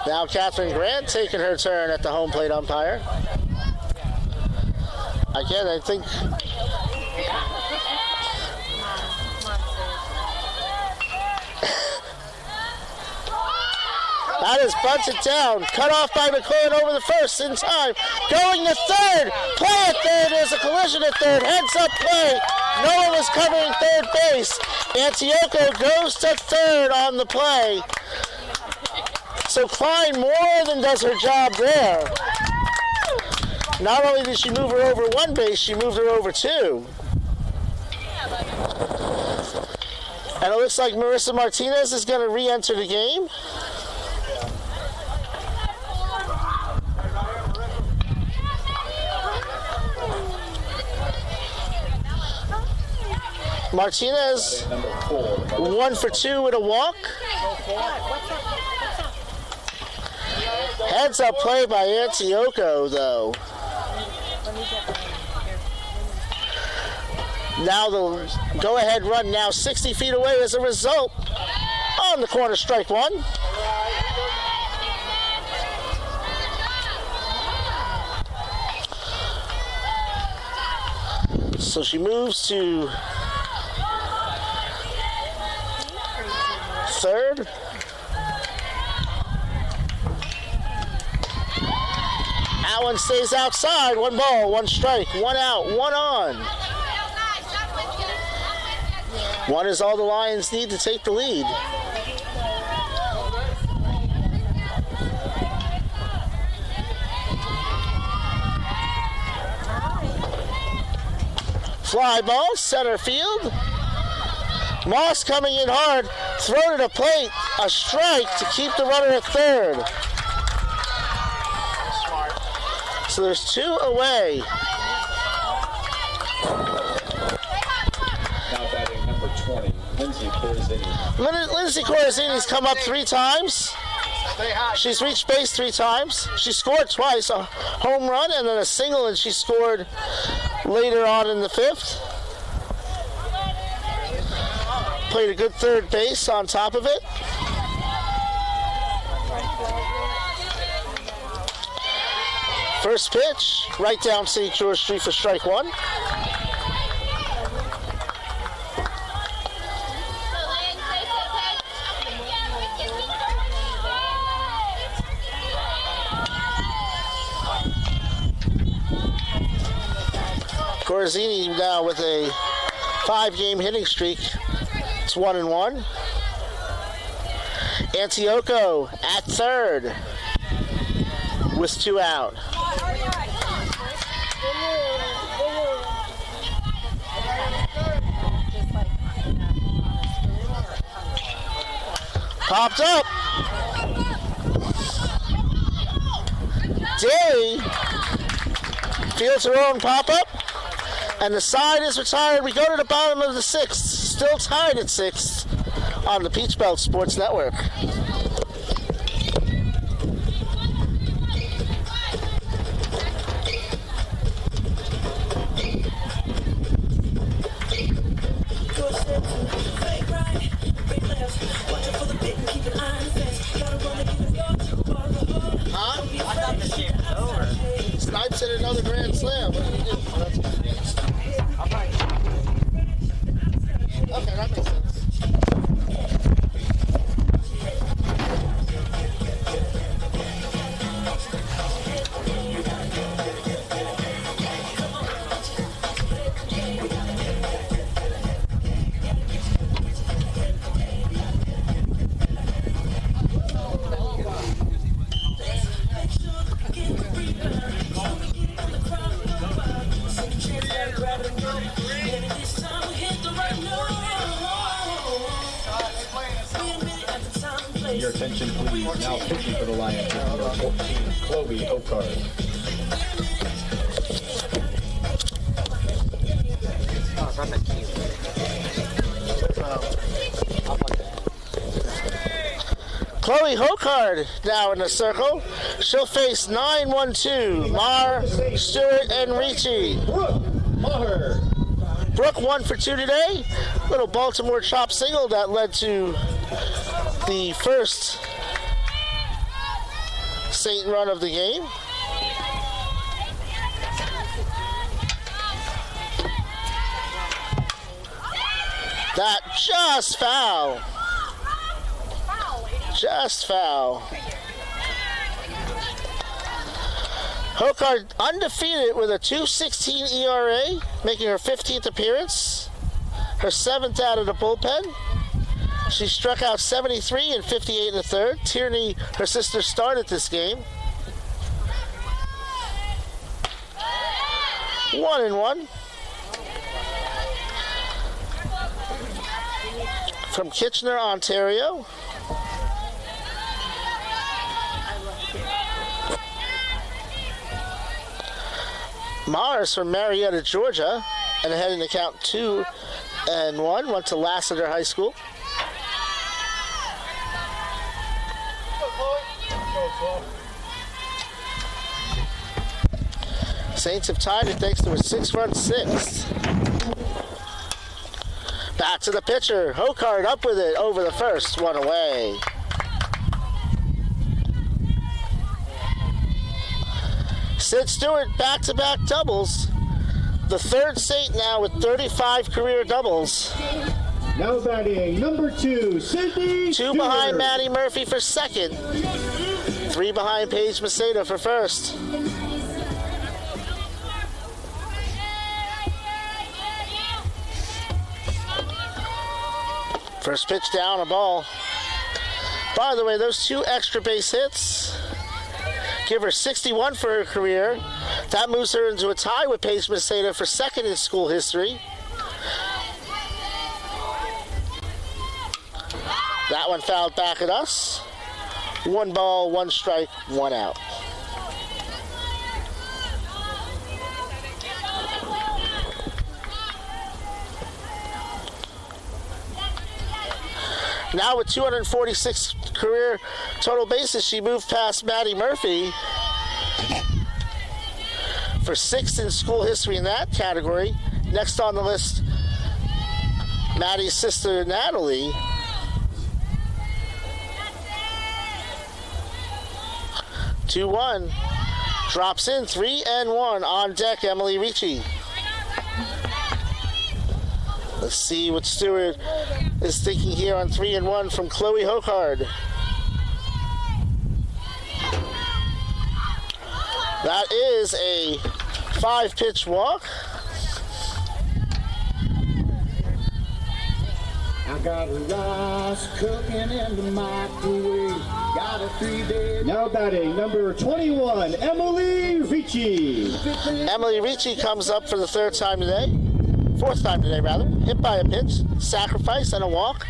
Now Catherine Grant taking her turn at the home plate umpire. Again, I think that is bunted down. Cut off by McClellan over the first in time. Going to third. Play at third. There's a collision at third. Heads up play. No one was covering third base. Antioco goes to third on the play. So Klein more than does her job there. Not only did she move her over 1 base, she moved her over 2. And it looks like Marissa Martinez is going to re-enter the game. Martinez, 1 for 2 with a walk. Heads up play by Antioco, though. Now the go-ahead run now 60 feet away as a result. On the corner, strike 1. So she moves to third. Allen stays outside. 1 ball, 1 strike, 1 out, 1 on. 1 is all the Lions need to take the lead. Fly ball, center field. Moss coming in hard, thrown at a plate, a strike to keep the runner at third. So there's 2 away. Now batting number 20, Lindsay Corazini. Lindsay Corazini's come up 3 times. She's reached base 3 times. She scored twice, a home run and then a single, and she scored later on in the 5th. Played a good third base on top of it. First pitch, right down St. George Street for strike 1. Corazini now with a 5-game hitting streak. It's 1-1. Antioco at third with 2 out. Popped up. Day fields her own pop-up, and the side is retired. We go to the bottom of the 6th, still tied at 6th on the Peach Belt Sports Network. Snipes at another grand slam. What do we do? Okay, that makes sense. Your attention, please. Now pitching for the Lions, number 14, Chloe Hokard. Chloe Hokard now in the circle. She'll face 9-1-2, Mar, Stewart, and Ricci. Brooke Maher. Brooke 1 for 2 today. Little Baltimore chop single that led to the first Saint run of the game. That just foul. Just foul. Hokard undefeated with a 2.16 ERA, making her 15th appearance, her 7th out of the bullpen. She struck out 73 and 58 in the third. Tierney, her sister, started this game. 1-1. From Kitchener, Ontario. Mars from Marietta, Georgia, and ahead in the count 2-1. Went to Lassiter High School. Saints have tied it thanks to a 6-run sixth. Back to the pitcher. Hokard up with it over the first, 1 away. Sid Stewart back-to-back doubles. The third Saint now with 35 career doubles. Now batting number 2, Sydney 2 behind Maddie Murphy for second. 3 behind Paige Maceda for first. First pitch down, a ball. By the way, those 2 extra base hits give her 61 for her career. That moves her into a tie with Paige Maceda for second in school history. That one fouled back at us. 1 ball, 1 strike, 1 out. Now with 246 career total bases, she moved past Maddie Murphy for 6th in school history in that category. Next on the list, Maddie's sister Natalie. Two-1 drops in, 3-1 on deck. Emily Ricci. Let's see what Stewart is thinking here on 3-1 from Chloe Hokard. That is a 5-pitch walk. I got a rice cooking in the microwave. Got a 3-day. Now batting number 21, Emily Ricci. Emily Ricci comes up for the fourth time today. Hit by a pitch, sacrifice, and a walk.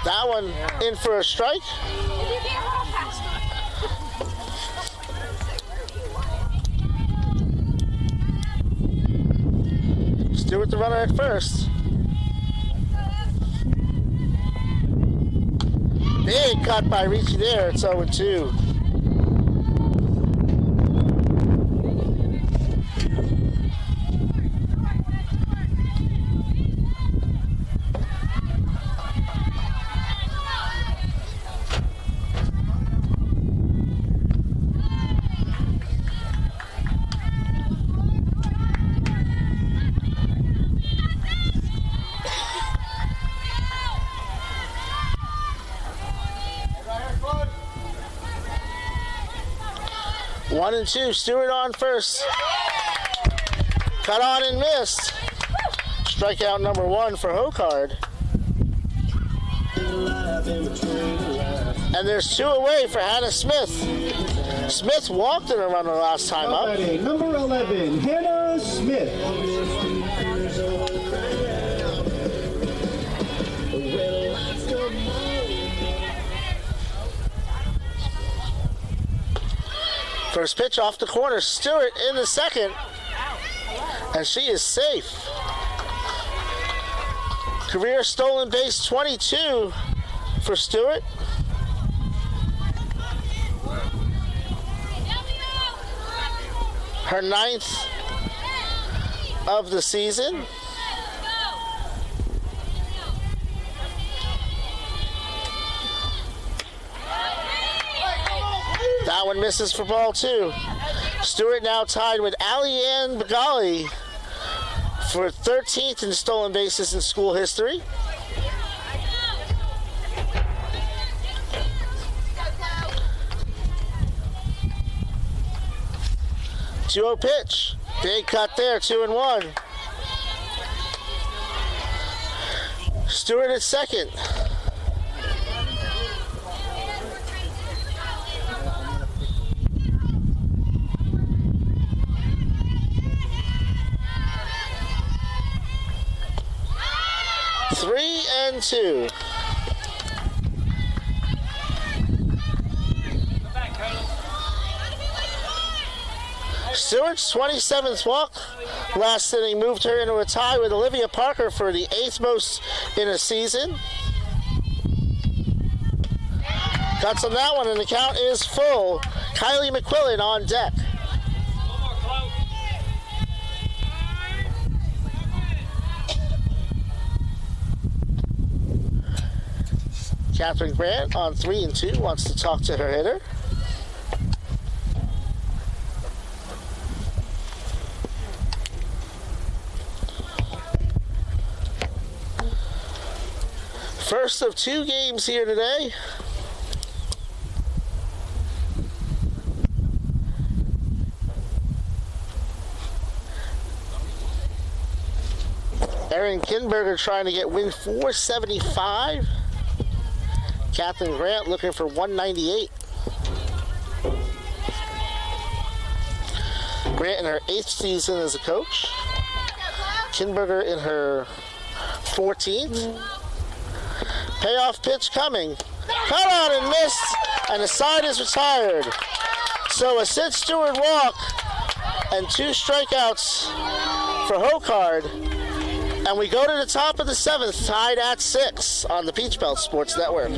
That one in for a strike. Stewart the runner at first. Big cut by Ricci there. It's 0-2. One and two, Stewart on first. Cut on and missed. Strikeout number one for Hokard. And there's two away for Hannah Smith. Smith walked in a runner last time Now up. batting number 11, Hannah Smith. First pitch off the corner, Stewart in the second, and she is safe. Career stolen base 22 for Stewart. Her 9th of the season. That one misses for ball two. Stewart now tied with Allie-Ann Bagali for 13th in stolen bases in school history. Two-0 pitch. Big cut there, 2-1. Stewart at second. Three and two. Stewart's 27th walk last inning moved her into a tie with Olivia Parker for the 8th most in a season. Cuts on that one, and the count is full. Kylie McQuillan on deck. Catherine Grant on 3 and 2 wants to talk to her hitter. First of 2 games here today. Erin Kinberger trying to get win 475. Catherine Grant looking for 198. Grant in her 8th season as a coach. Kinberger in her 14th. Payoff pitch coming. Cut out and missed, and the side is retired. So a Sid Stewart walk and 2 strikeouts for Hokard. And we go to the top of the 7th, tied at 6 on the Peach Belt Sports Network.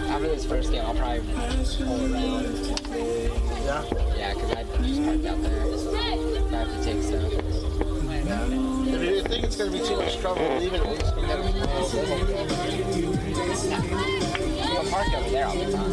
After this first game, I'll probably pull around. Yeah? Yeah, because I just parked out there. I have to take stuff. If you think it's going to be too much trouble, leave it. I'll park over there all the time.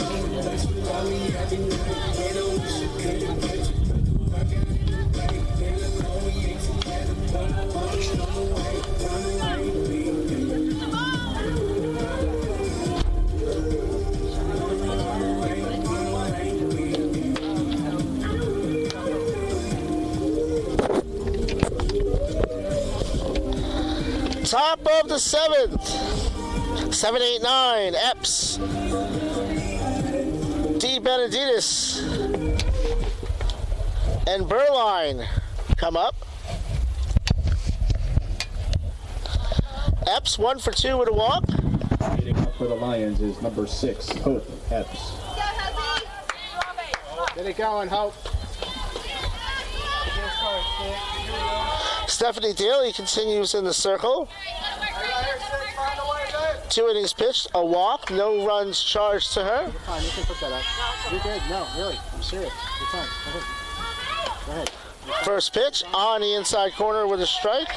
Top of the 7th. 7-8-9. Epps. D. Benedictus. And Burline come up. Epps 1 for 2 with a walk. Leading up for the Lions is number 6, Hope Epps. Get it going, Hope. Stephanie Daly continues in the circle. 2 innings pitched, a walk, no runs charged to her. You're fine, you can put that up. You're good. No, really, I'm serious. You're fine. Go ahead. First pitch on the inside corner with a strike.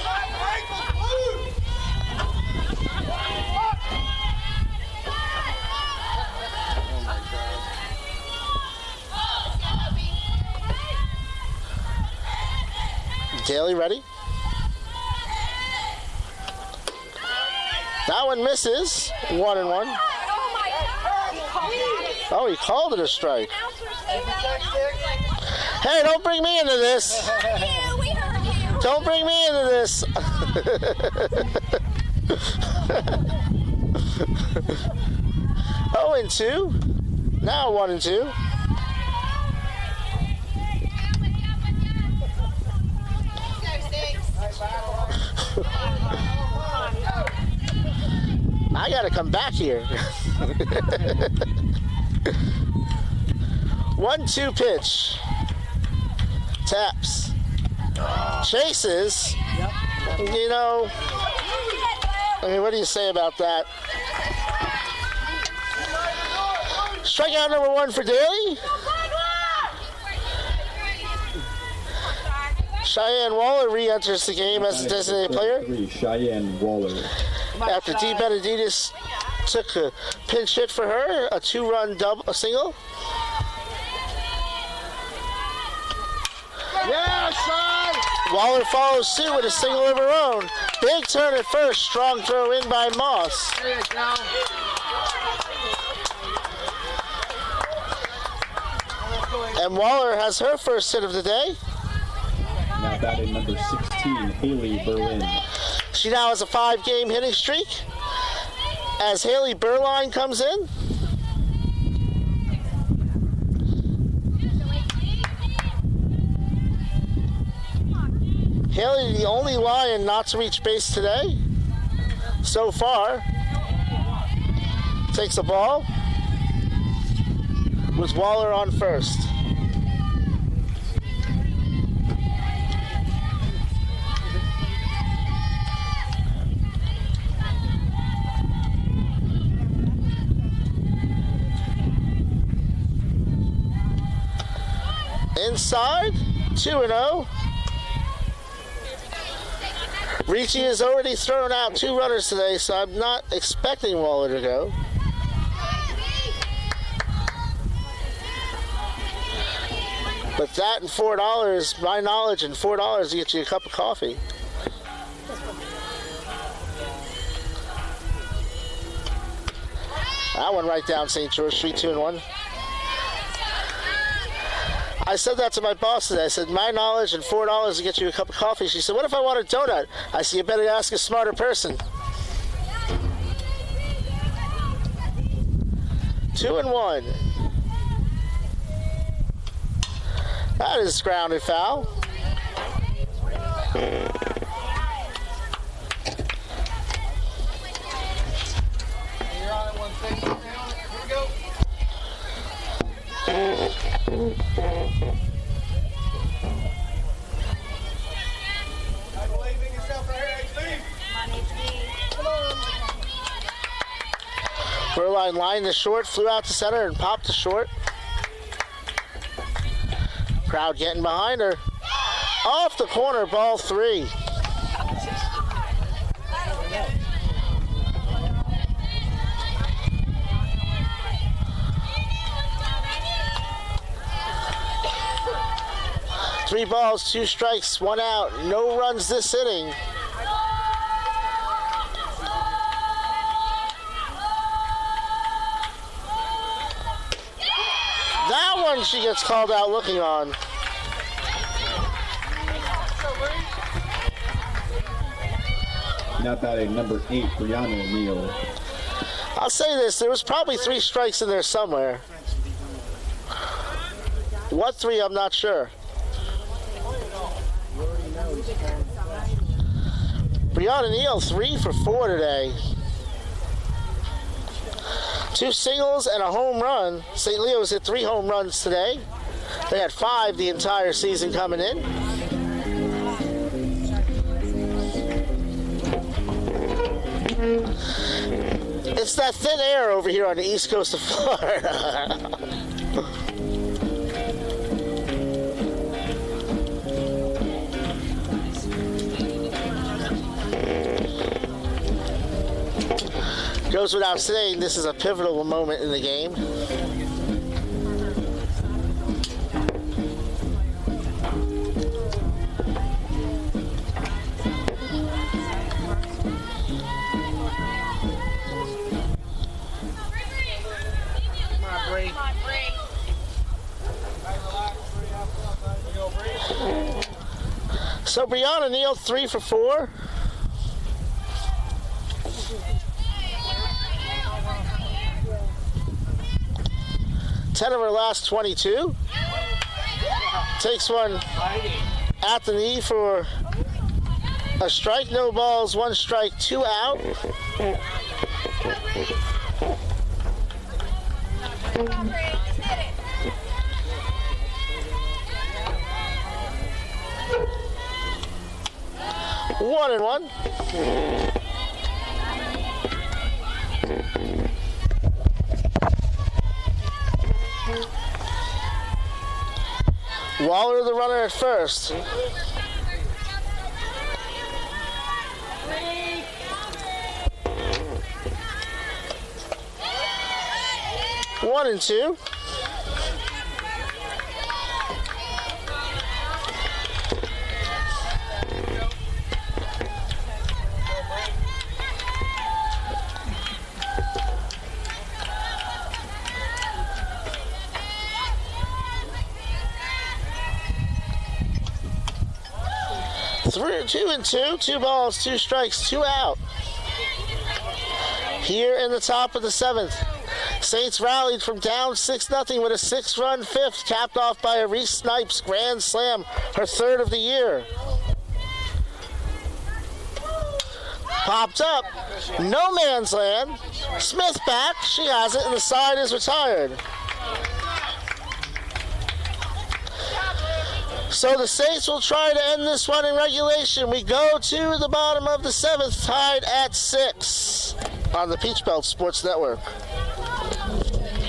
Daly ready. That one misses. 1-1. Oh, he called it a strike. Hey, don't bring me into this. Don't bring me into this. 0-2. Now 1-2. I gotta come back here. 1-2 pitch. Taps. Chases. You know, I mean, what do you say about that? Strikeout number 1 for Daly. Cheyenne Waller re-enters the game as a designated player. Cheyenne Waller. After D. Benedictus took a pinch hit for her, a 2-run double, a single. Yeah, son! Waller follows suit with a single of her own. Big turn at first, strong throw in by Moss. There you go. And Waller has her first hit of the day. Now batting number 16, Haley Berlin. She now has a 5-game hitting streak. As Haley Burline comes in. Haley, the only Lion not to reach base today so far. Takes a ball with Waller on first. Inside, 2-0. Ricci has already thrown out 2 runners today, so I'm not expecting Waller to go. But that and $4, my knowledge, and $4 to get you a cup of coffee. That one right down St. George Street, 2-1. I said that to my boss today. I said, my knowledge and $4 to get you a cup of coffee. She said, what if I want a donut? I said, you better ask a smarter person. 2-1. That is grounded foul. You're on at 150 now. Here we go. I believe in yourself right here, Steve. Come on. Burline lined the short, flew out to center, and popped to short. Crowd getting behind her. Off the corner, ball 3. Three balls, 2 strikes, 1 out. No runs this inning. That one she gets called out looking on. Now batting number 8, Brianna Neal. I'll say this, there was probably 3 strikes in there somewhere. What 3, I'm not sure. Brianna Neal, 3 for 4 today. 2 singles and a home run. St. Leo's hit 3 home runs today. They had 5 the entire season coming in. It's that thin air over here on the east coast of Florida. Goes without saying, this is a pivotal moment in the game. So Brianna Neal, 3 for 4. Ten of her last 22. Takes one at the knee for a strike, no balls, 1 strike, 2 out. One and one. Waller, the runner at first. One and two. Two and two. 2 balls, 2 strikes, 2 out. Here in the top of the 7th. Saints rallied from down 6-0 with a 6-run 5th, capped off by a Reese Snipes grand slam, her 3rd of the year. Popped up, no man's land. Smith back, she has it, and the side is retired. So the Saints will try to end this one in regulation. We go to the bottom of the 7th, tied at 6 on the Peach Belt Sports Network.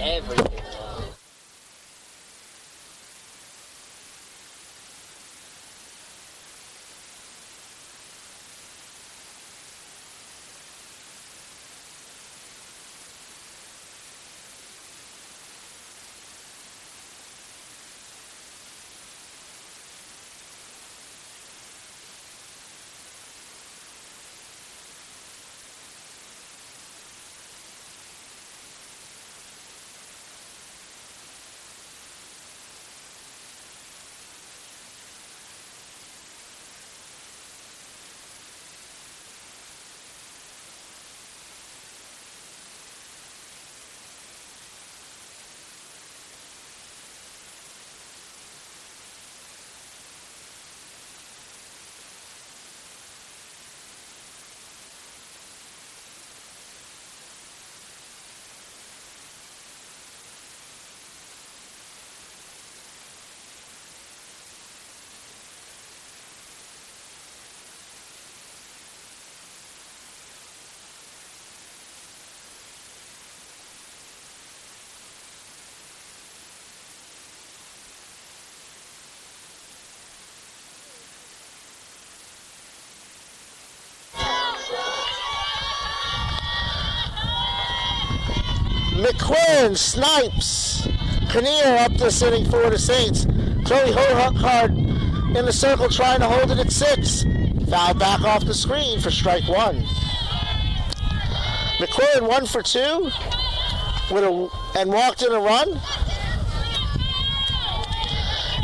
Everything. McQuinn, Snipes, Kinnear up this inning for the Saints. Chloe Hohard in the circle trying to hold it at 6. Foul back off the screen for strike 1. McQuinn 1 for 2 and walked in a run.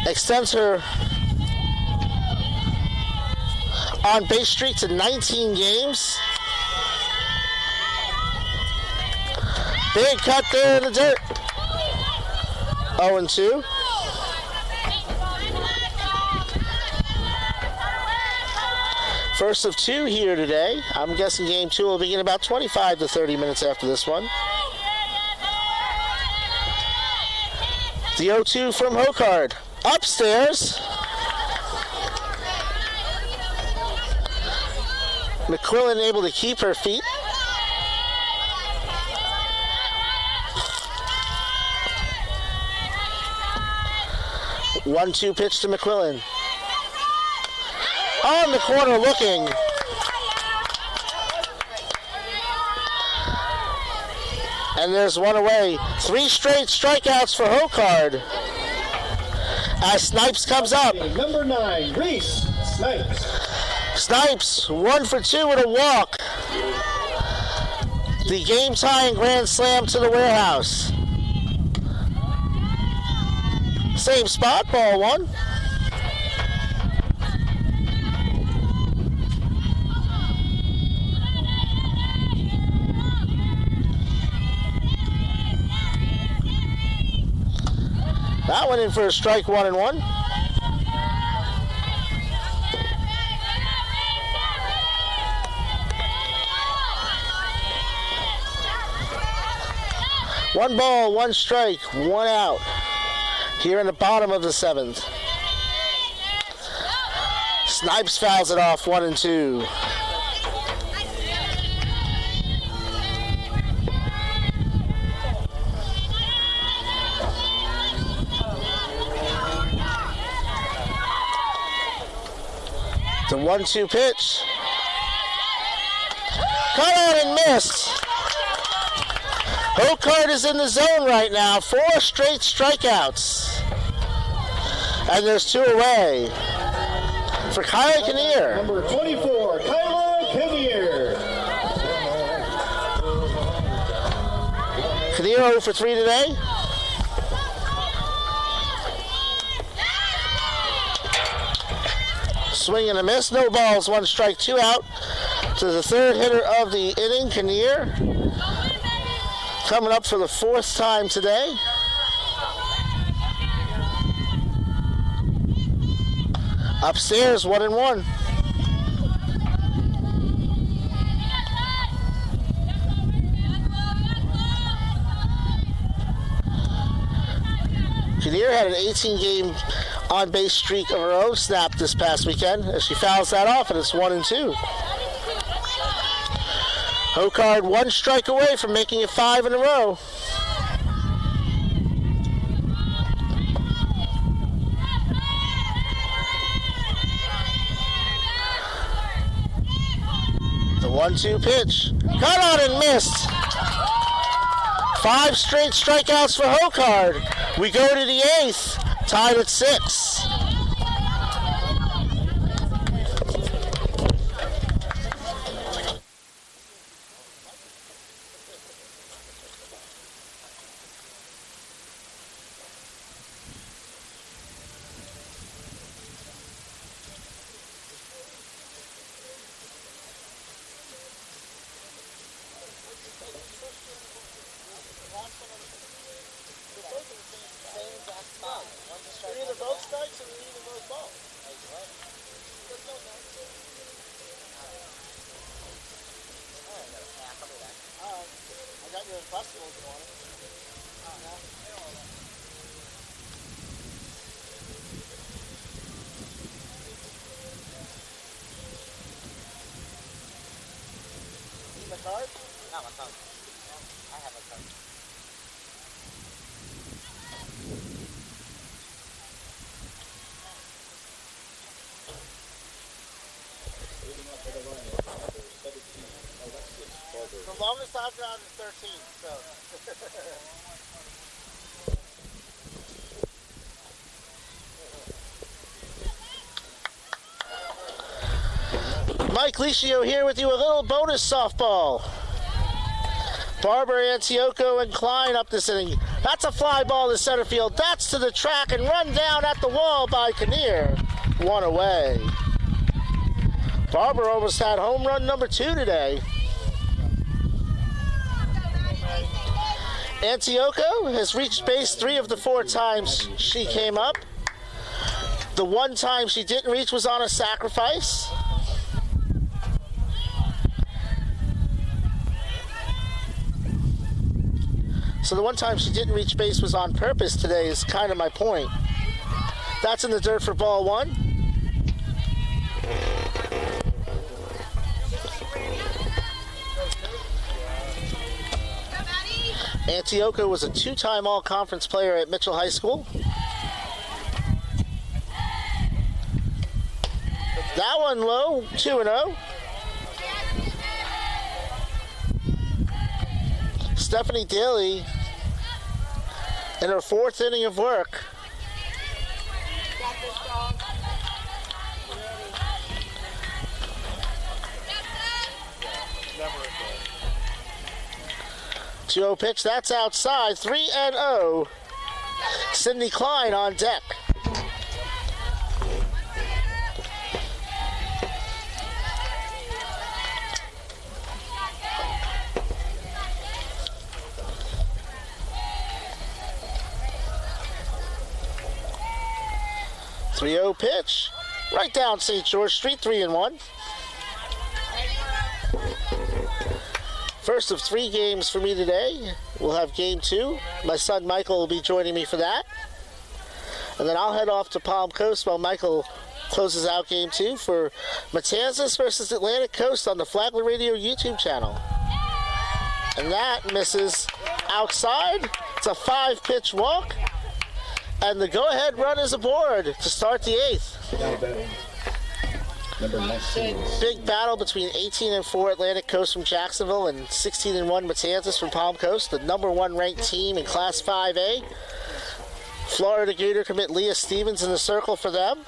Extends her on base streak to 19 games. Big cut there in the dirt. 0-2. First of two here today. I'm guessing game two will begin about 25 to 30 minutes after this one. The 0-2 from Hokard. Upstairs. McQuillan able to keep her feet. One-two pitch to McQuillan. On the corner looking. And there's one away. 3 straight strikeouts for Hokard. As Snipes comes up. Number 9, Reese Snipes. Snipes, 1 for 2 with a walk. The game-tying grand slam to the warehouse. Same spot, ball 1. That went in for a strike, 1-1. One ball, 1 strike, 1 out. Here in the bottom of the 7th. Snipes fouls it off, 1-2. The 1-2 pitch. Cut out and missed. Hokard is in the zone right now. 4 straight strikeouts. And there's 2 away. For Kylie Kinnear. Number 24, Kyla Kinnear. Kinnear 0 for 3 today. Swing and a miss. No balls. 1 strike, 2 out. To the 3rd hitter of the inning, Kinnear. Coming up for the 4th time today. Upstairs, 1-1. Kinnear had an 18-game on-base streak of her own snap this past weekend as she fouls that off, and it's 1-2. Hokard 1 strike away from making it 5 in a row. The 1-2 pitch. Cut out and missed. 5 straight strikeouts for Hokard. We go to the 8th, tied at 6. The longest I've gone is 13, so. Mike Licio here with you, a little bonus softball. Barber, Antioco, and Klein up this inning. That's a fly ball to center field. That's to the track and run down at the wall by Kinnear. 1 away. Barber almost had home run number 2 today. Antioco has reached base 3 of the 4 times she came up. The 1 time she didn't reach was on a sacrifice. So the 1 time she didn't reach base was on purpose today is kind of my point. That's in the dirt for ball 1. Antioco was a 2-time all-conference player at Mitchell High School. That one low, 2-0. Stephanie Daly in her 4th inning of work. Two-0 pitch, that's outside, 3-0. Sydney Klein on deck. .30 pitch, right down St. George Street, 3-1. First of 3 games for me today. We'll have game 2. My son Michael will be joining me for that. And then I'll head off to Palm Coast while Michael closes out game 2 for Matanzas versus Atlantic Coast on the Flagler Radio YouTube channel. And that misses outside. It's a 5-pitch walk. And the go-ahead run is aboard to start the 8th. Number 19. Big battle between 18-4 Atlantic Coast from Jacksonville and 16-1 Matanzas from Palm Coast, the number 1 ranked team in Class 5A. Florida Gator commit Leah Stevens in the circle for them.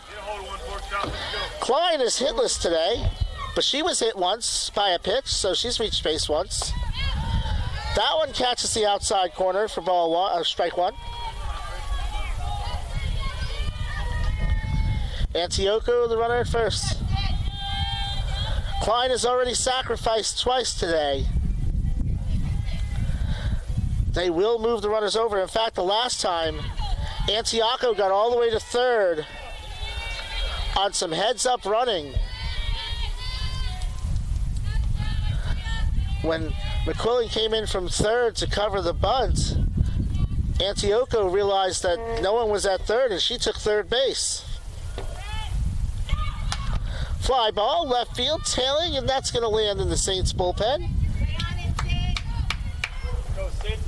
Klein is hitless today, but she was hit once by a pitch, so she's reached base once. That one catches the outside corner for ball 1, strike 1. Antioco, the runner at first. Klein has already sacrificed twice today. They will move the runners over. In fact, the last time, Antioco got all the way to 3rd on some heads-up running. When McQuillan came in from 3rd to cover the bunt, Antioco realized that no one was at 3rd, and she took 3rd base. Fly ball, left field, tailing, and that's going to land in the Saints bullpen. Go, Sid.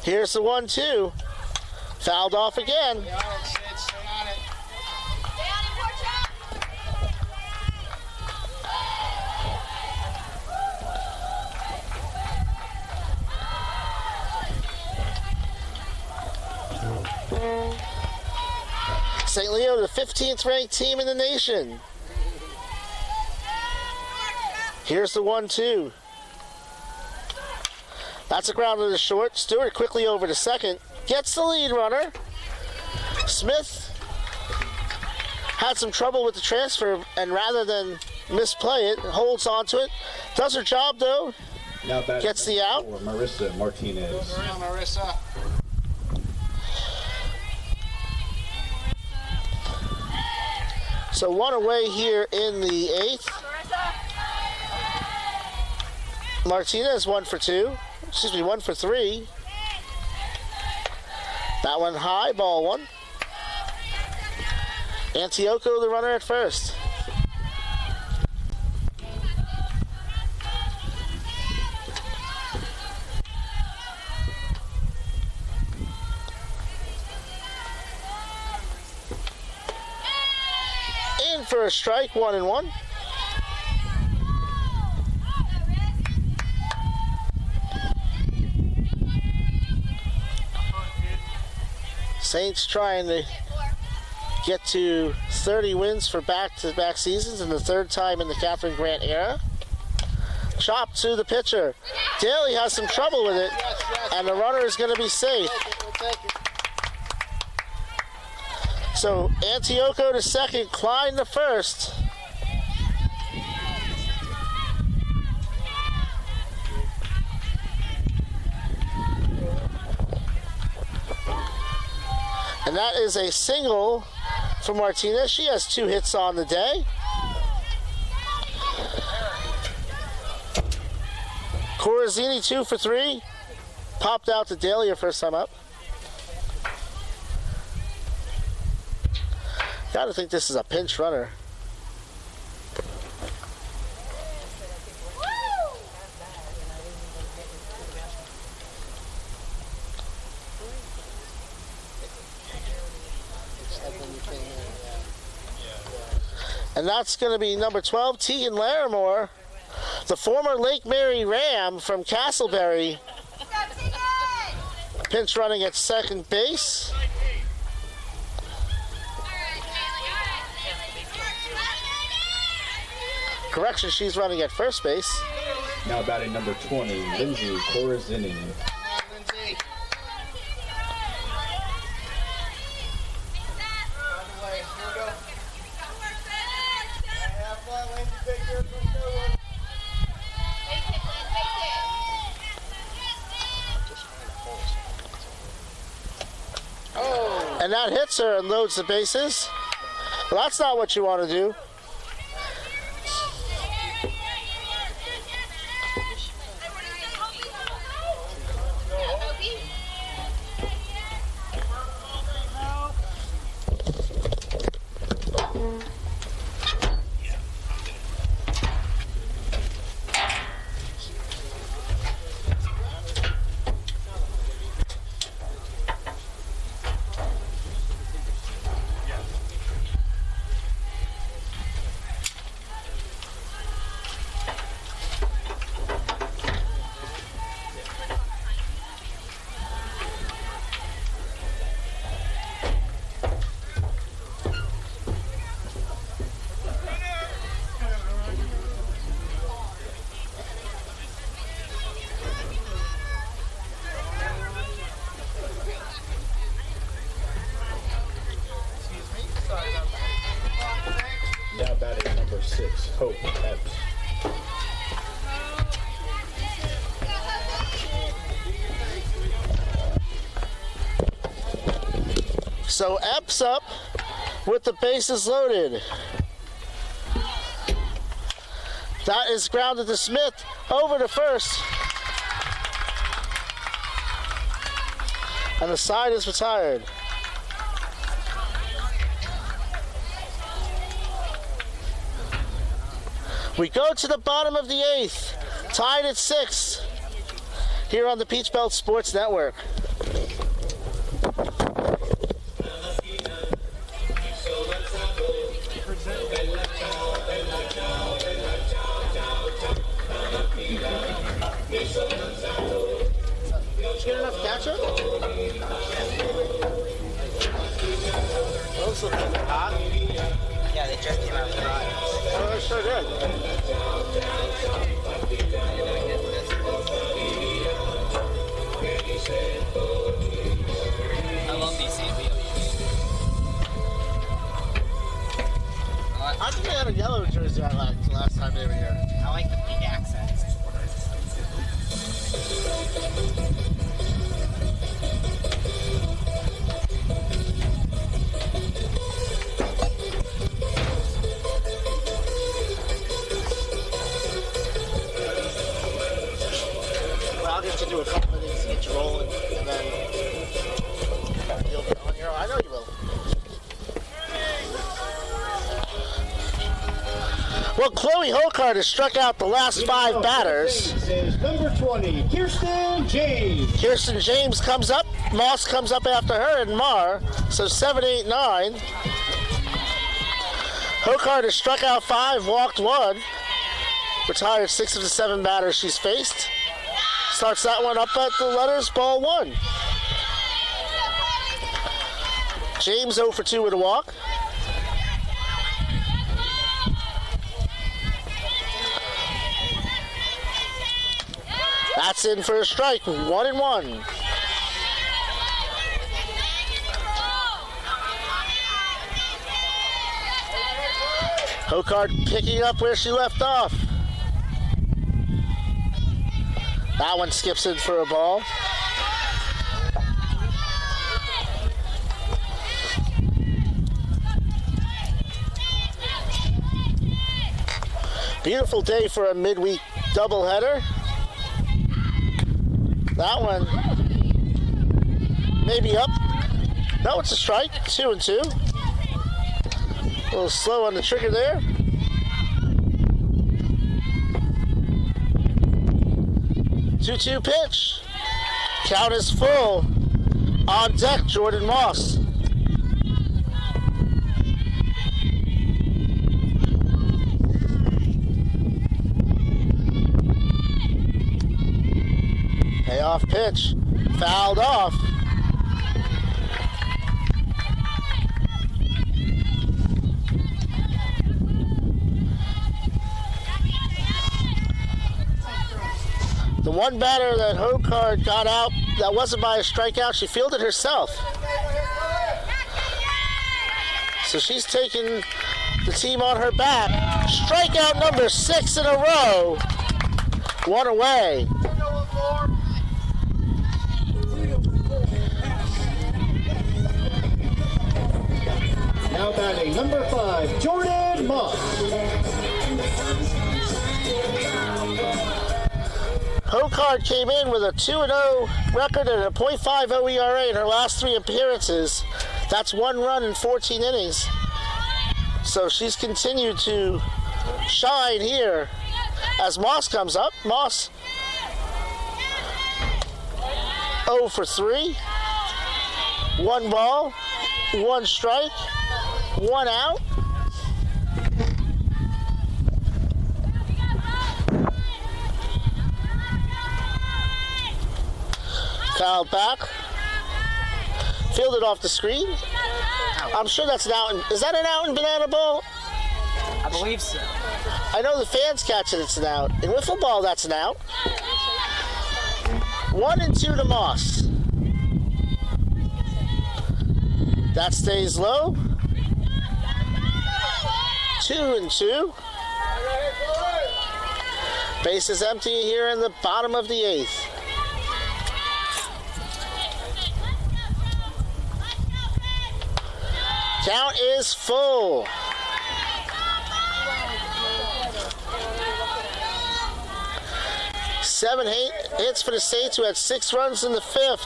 Here's the 1-2. Fouled off again. Stay on it, Sid. Stay on it. St. Leo, the 15th ranked team in the nation. Here's the 1-2. That's a grounder to short. Stewart quickly over to second. Gets the lead runner. Smith had some trouble with the transfer, and rather than misplay it, holds onto it. Does her job, though. Now Gets the out. For Marissa Martinez. Come on, Marissa. So 1 away here in the 8th. Martinez 1 for 2. Excuse me, 1 for 3. That one high, ball 1. Antioco, the runner at first. In for a strike, 1-1. Saints trying to get to 30 wins for back-to-back seasons and the third time in the Catherine Grant era. Chop to the pitcher. Daly has some trouble with it, and the runner is going to be safe. So Antioco to second, Klein to first. And that is a single for Martinez. She has 2 hits on the day. Corazzini 2 for 3. Popped out to Daly her first time up. Gotta think this is a pinch runner. And that's going to be number 12, Tegan Larimore, the former Lake Mary Ram from Castleberry, pinch running at second base. Correction, she's running at first base. Now batting number 20, Lindsay Corazzini. And that hits her and loads the bases. Well, that's not what you want to do. Now batting number 6, Hope Epps. So Epps up with the bases loaded. That is grounded to Smith, over to first. And the side is retired. We go to the bottom of the 8th, tied at 6, here on the Peach Belt Sports Network. Did you get enough ketchup? Those look hot. Yeah, they just came out of the fries. Oh, they're so good. I love these CBOs. I think they had a yellow jersey I liked the last time they were here. I like the big accents. Well, I'll get you to do a couple of things to get you rolling, and then you'll be on your own. I know you will. Well, Chloe Hokart has struck out the last 5 batters. Is number 20, Kirsten James. Kirsten James comes up. Moss comes up after her and Marr. So 7, 8, 9. Hokart has struck out 5, walked 1. Retired 6 of the 7 batters she's faced. Starts that one up at the letters, ball 1. James 0 for 2 with a walk. That's in for a strike. 1-1. Hokard picking up where she left off. That one skips in for a ball. Beautiful day for a midweek doubleheader. That one maybe up. No, it's a strike. 2-2. A little slow on the trigger there. Two-two pitch. Count is full. On deck, Jordan Moss. Payoff pitch. Fouled off. The one batter that Hokard got out, that wasn't by a strikeout, she fielded herself. So she's taking the team on her back. Strikeout number 6 in a row. One away. Now batting number 5, Jordan Moss. Hokard came in with a 2-0 record and a .50 ERA in her last 3 appearances. That's 1 run in 14 innings. So she's continued to shine here as Moss comes up. Moss 0 for 3. 1 ball, 1 strike, 1 out. Fouled back. Fielded off the screen. I'm sure that's an out. Is that an out in banana ball? I believe so. I know the fans catch it, it's an out. In wiffle ball, that's an out. 1-2 to Moss. That stays low. 2-2. Base is empty here in the bottom of the 8th. Count is full. 7 hits for the Saints, who had 6 runs in the 5th.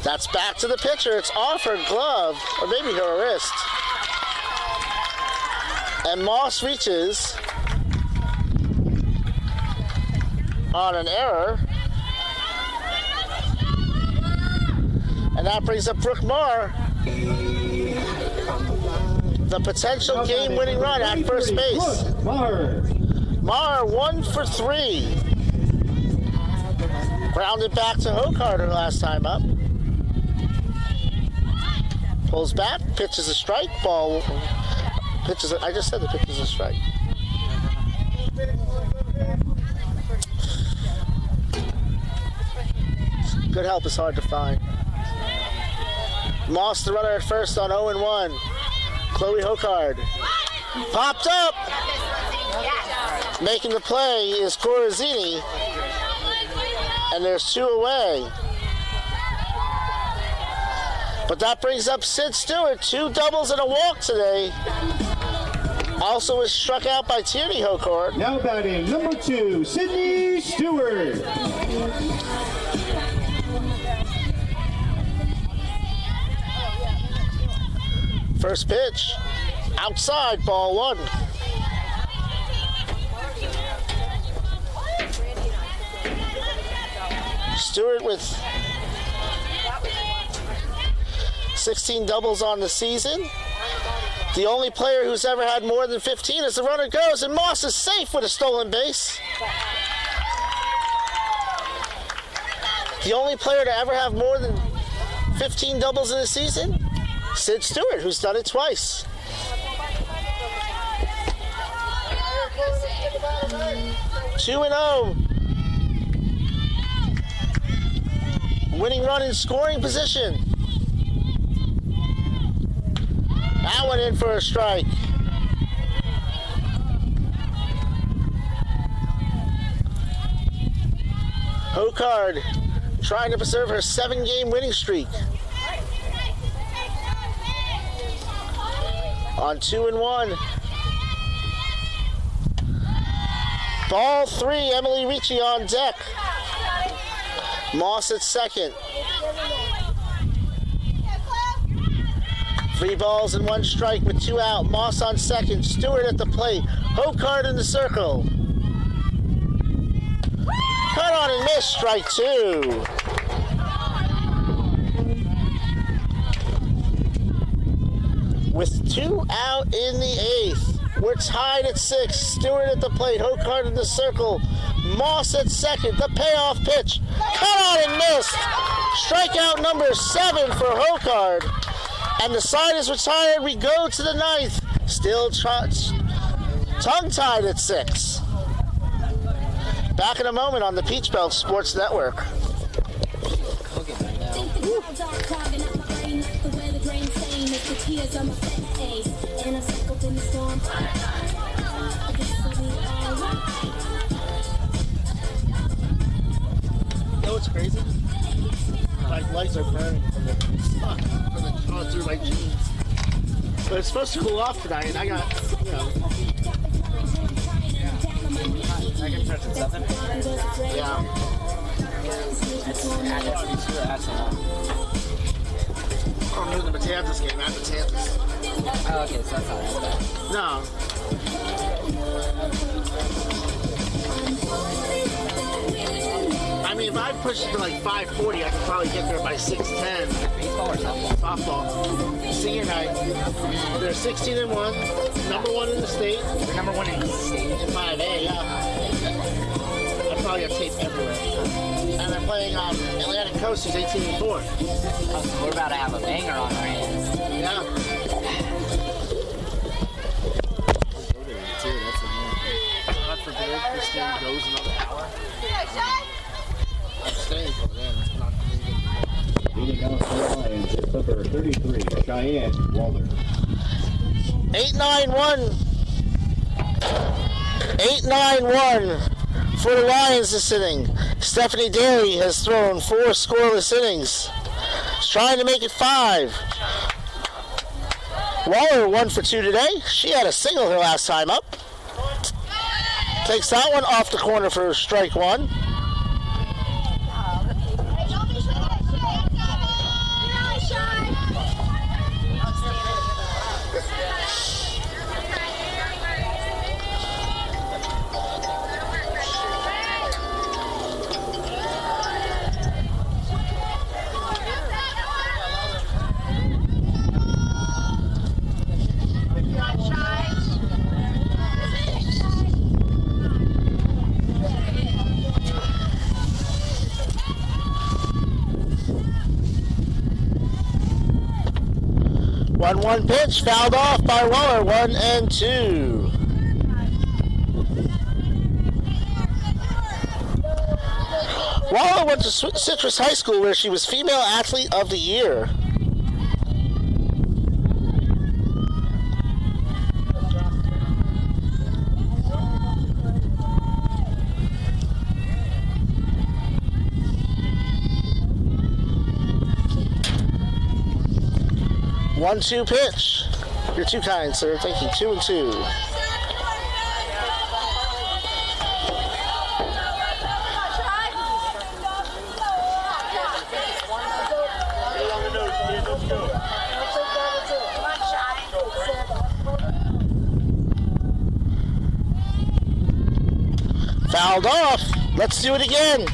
That's back to the pitcher. It's off her glove, or maybe her wrist. And Moss reaches on an error. And that brings up Brooke Marr, the potential game-winning run at first base. Marr 1 for 3. Grounded back to Hokard her last time up. Pulls back, pitches a strike, ball. I just said the pitch is a strike. Good help is hard to find. Moss, the runner at first on 0-1. Chloe Hokard. Popped up! Making the play is Corazzini. And there's 2 away. But that brings up Sid Stewart. 2 doubles and a walk today. Also was struck out by Tierney Hokard. Now batting number 2, Sydney Stewart. First pitch, outside, ball 1. Stewart with 16 doubles on the season. The only player who's ever had more than 15 as the runner goes, and Moss is safe with a stolen base. The only player to ever have more than 15 doubles in a season? Sid Stewart, who's done it twice. 2-0. Winning run in scoring position. That one in for a strike. Hokard trying to preserve her 7-game winning streak. On 2-1. Ball 3, Emily Ricci on deck. Moss at second. 3 balls and 1 strike with 2 out. Moss on second. Stewart at the plate. Hokard in the circle. Cut on and miss. Strike 2. With 2 out in the 8th. We're tied at 6. Stewart at the plate. Hokard in the circle. Moss at second. The payoff pitch. Cut on and missed. Strikeout number 7 for Hokard. And the side is retired. We go to the 9th. Still tongue-tied at 6. Back in a moment on the Peach Belt Sports Network. You know what's crazy? My lights are burning from the sun, from the draw through my jeans. But it's supposed to cool off tonight, and I got, you know. I can touch it 7. Yeah. I'm doing the Matanzas game at Matanzas. Oh, okay, so that's not bad. No. I mean, if I push it to like 5:40, I could probably get there by 6:10. Baseball or softball? Softball. Senior night. They're 16-1, number 1 in the state. They're number 1 in the state. In 5A, yeah. I probably got tape everywhere. And they're playing Atlantic Coast, who's 18-4. Oh, so we're about to have a banger on our hands. Yeah. God forbid this game goes another hour. I'm staying for then. It's not Leading out for the Lions is number 33, Cheyenne Waller. 8-9-1. 8-9-1 for the Lions this inning. Stephanie Daly has thrown 4 scoreless innings. She's trying to make it 5. Waller 1 for 2 today. She had a single her last time up. Takes that one off the corner for strike 1. One pitch, fouled off by Waller, 1-2. Waller went to Citrus High School where she was Female Athlete of the Year. One-two pitch. You're too kind, sir. Thank you. 2-2. Fouled off. Let's do it again.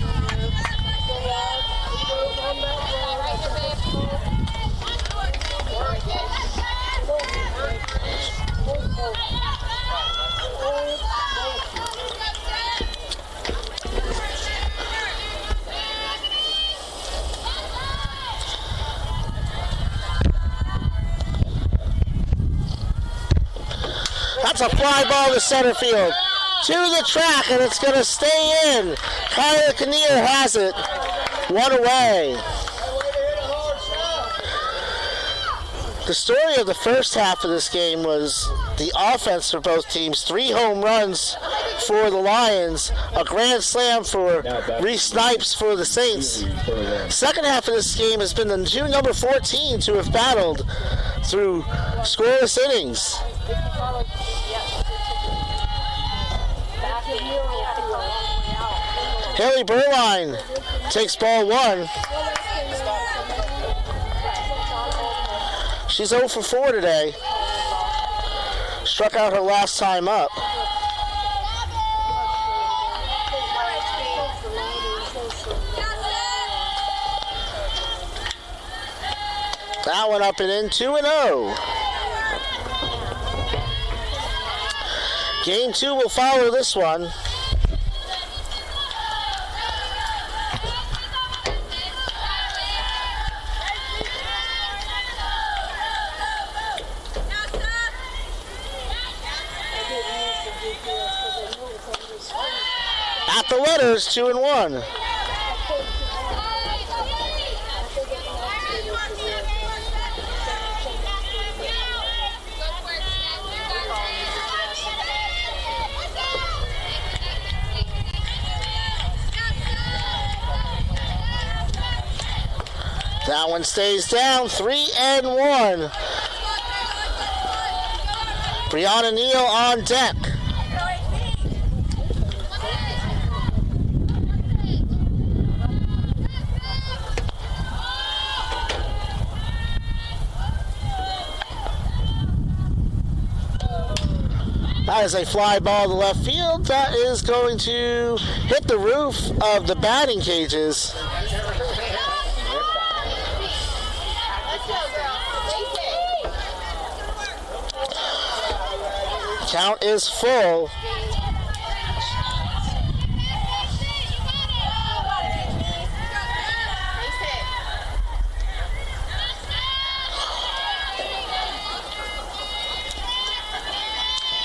That's a fly ball to center field. to the track, and it's going to stay in. Kyler Kinnear has it. One away. The story of the first half of this game was the offense for both teams. 3 home runs for the Lions, a grand slam for Reese Snipes for the Saints. Second half of this game has been the two number 14 to have battled through scoreless innings. Haley Burline takes ball 1. She's 0 for 4 today. Struck out her last time up. That one up and in, 2-0. Game 2 will follow this one. At the letters, 2-1. That one stays down, 3-1. Brianna Neal on deck. That is a fly ball to left field. That is going to hit the roof of the batting cages. Count is full.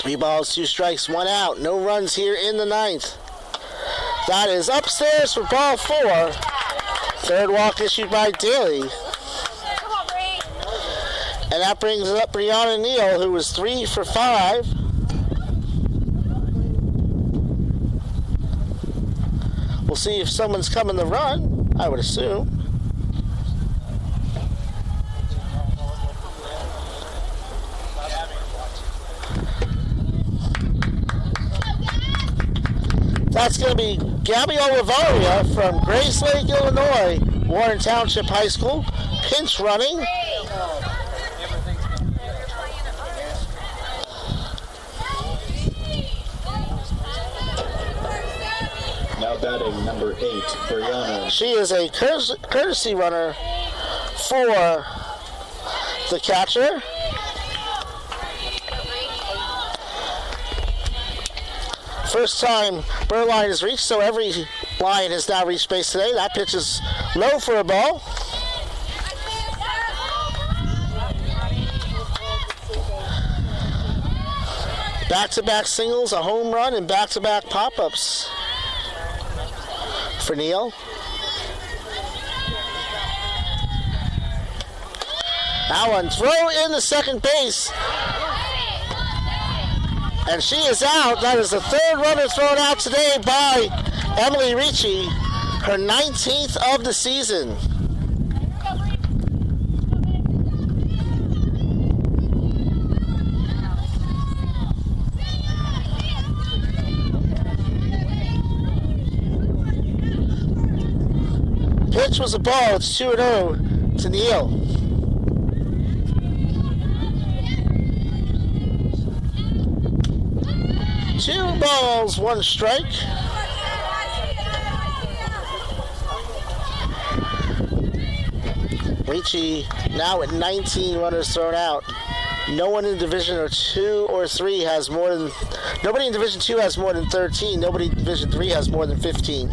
Three balls, 2 strikes, 1 out. No runs here in the 9th. That is upstairs for ball 4. Third walk issued by Daly. And that brings up Brianna Neal, who was 3 for 5. We'll see if someone's coming to run, I would assume. That's going to be Gabby Olivaria from Grace Lake, Illinois, Warren Township High School, pinch running. Now batting number 8, Brianna. She is a courtesy runner for the catcher. First time Burline has reached, so every line has now reached base today. That pitch is low for a ball. Back-to-back singles, a home run, and back-to-back pop-ups for Neal. That one throw in the second base. And she is out. That is the 3rd runner thrown out today by Emily Ricci, her 19th of the season. Pitch was a ball. It's 2-0 to Neal. Two balls, 1 strike. Ricci now at 19 runners thrown out. No one in Division 2 or 3 has more than... Nobody in Division 2 has more than 13. Nobody in Division 3 has more than 15.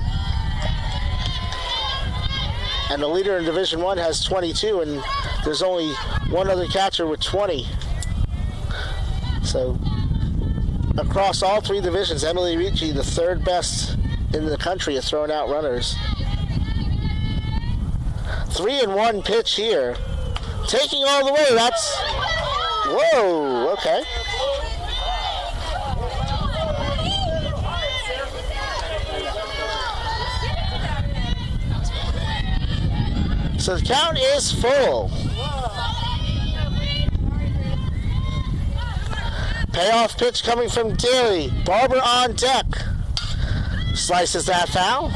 And the leader in Division 1 has 22, and there's only one other catcher with 20. So... across all three divisions. Emily Ricci, the third best in the country at throwing out runners. 3-1 pitch here. Taking all the way, that's... Whoa, okay. So the count is full. Payoff pitch coming from Daly. Barber on deck. Slices that foul.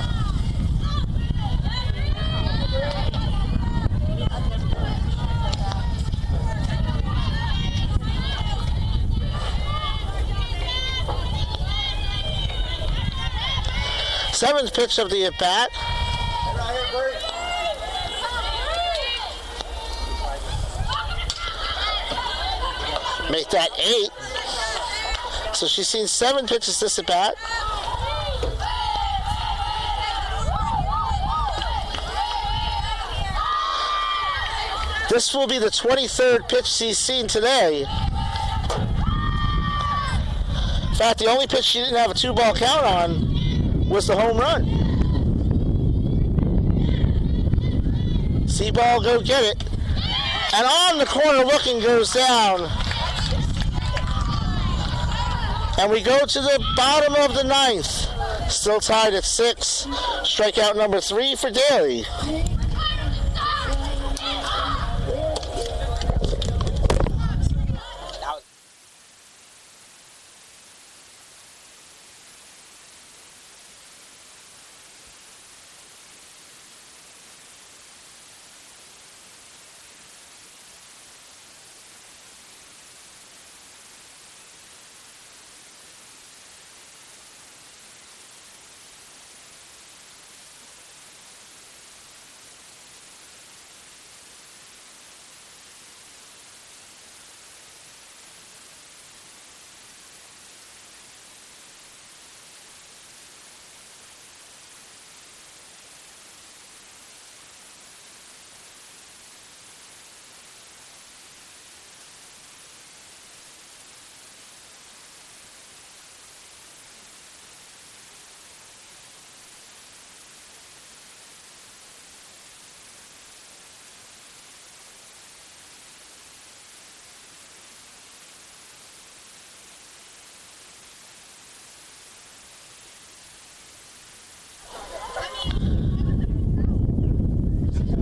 Seventh pitch of the at-bat. Make that 8. So she's seen 7 pitches this at-bat. This will be the 23rd pitch she's seen today. In fact, the only pitch she didn't have a 2-ball count on was the home run. C-ball, go get it. And on the corner looking goes down. And we go to the bottom of the 9th. Still tied at 6. Strikeout number 3 for Daly.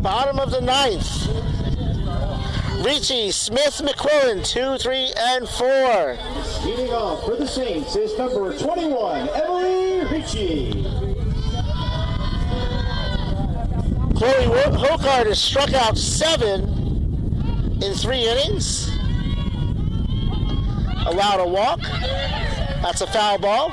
Bottom of the 9th. Ricci, Smith, McQuillan, 2, 3, and 4. Leading off for the Saints is number 21, Emily Ricci. Chloe Hokard has struck out 7 in 3 innings. Allowed a walk. That's a foul ball.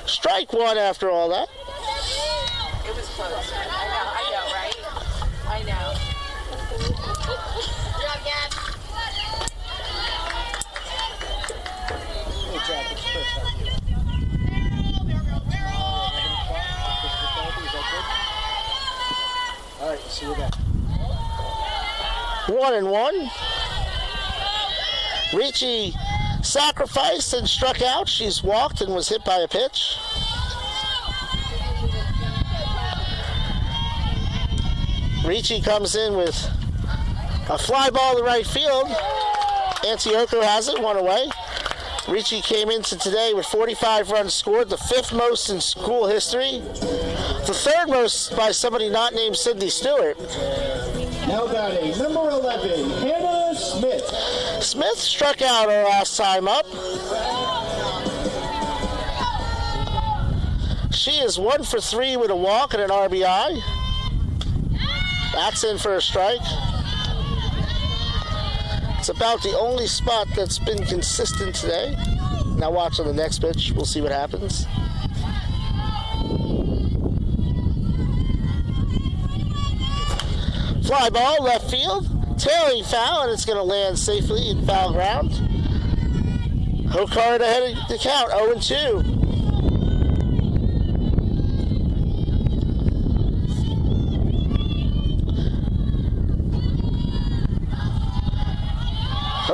Strike 1 after all that. It was close. I know, right? I know. Good job, Gab. Good job, it's Chris. All right, see you again. 1-1. Ricci sacrificed and struck out. She's walked and was hit by a pitch. Ricci comes in with a fly ball to right field. Antioco has it, 1 away. Ricci came into today with 45 runs scored, the 5th most in school history. The 3rd most by somebody not named Sydney Stewart. Now batting, number 11, Hannah Smith. Smith struck out her last time up. She is 1 for 3 with a walk and an RBI. That's in for a strike. It's about the only spot that's been consistent today. Now watch on the next pitch. We'll see what happens. Fly ball, left field. Tailing foul, and it's going to land safely in foul ground. Hokard ahead of the count, 0-2.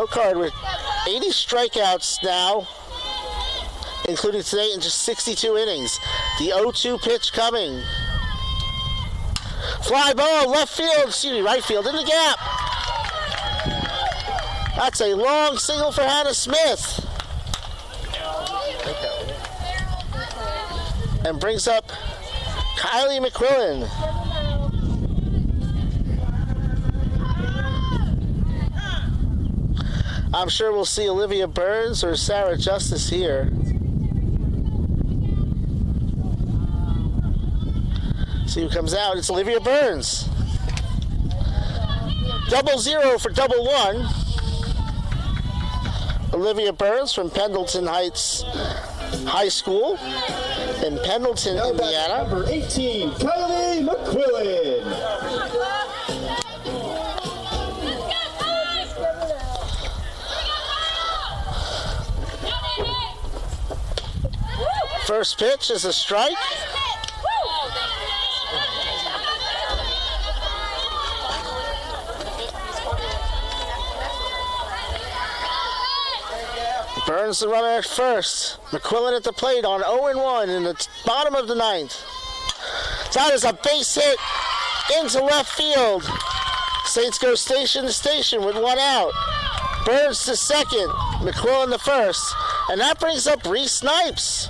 Hokard with 80 strikeouts now, including today in just 62 innings. The 0-2 pitch coming. Fly ball, left field, right field in the gap. That's a long single for Hannah Smith. And brings up Kylie McQuillan. I'm sure we'll see Olivia Burns or Sarah Justice here. See who comes out. It's Olivia Burns. 0-0 for 1-1. Olivia Burns from Pendleton Heights High School in Pendleton, Now Indiana. Number 18, Kylie McQuillan. First pitch is a strike. Burns the runner at first. McQuillan at the plate on 0-1 in the bottom of the ninth. That is a base hit into left field. Saints go station to station with one out. Burns to second, McQuillan the first, and that brings up Reese Snipes.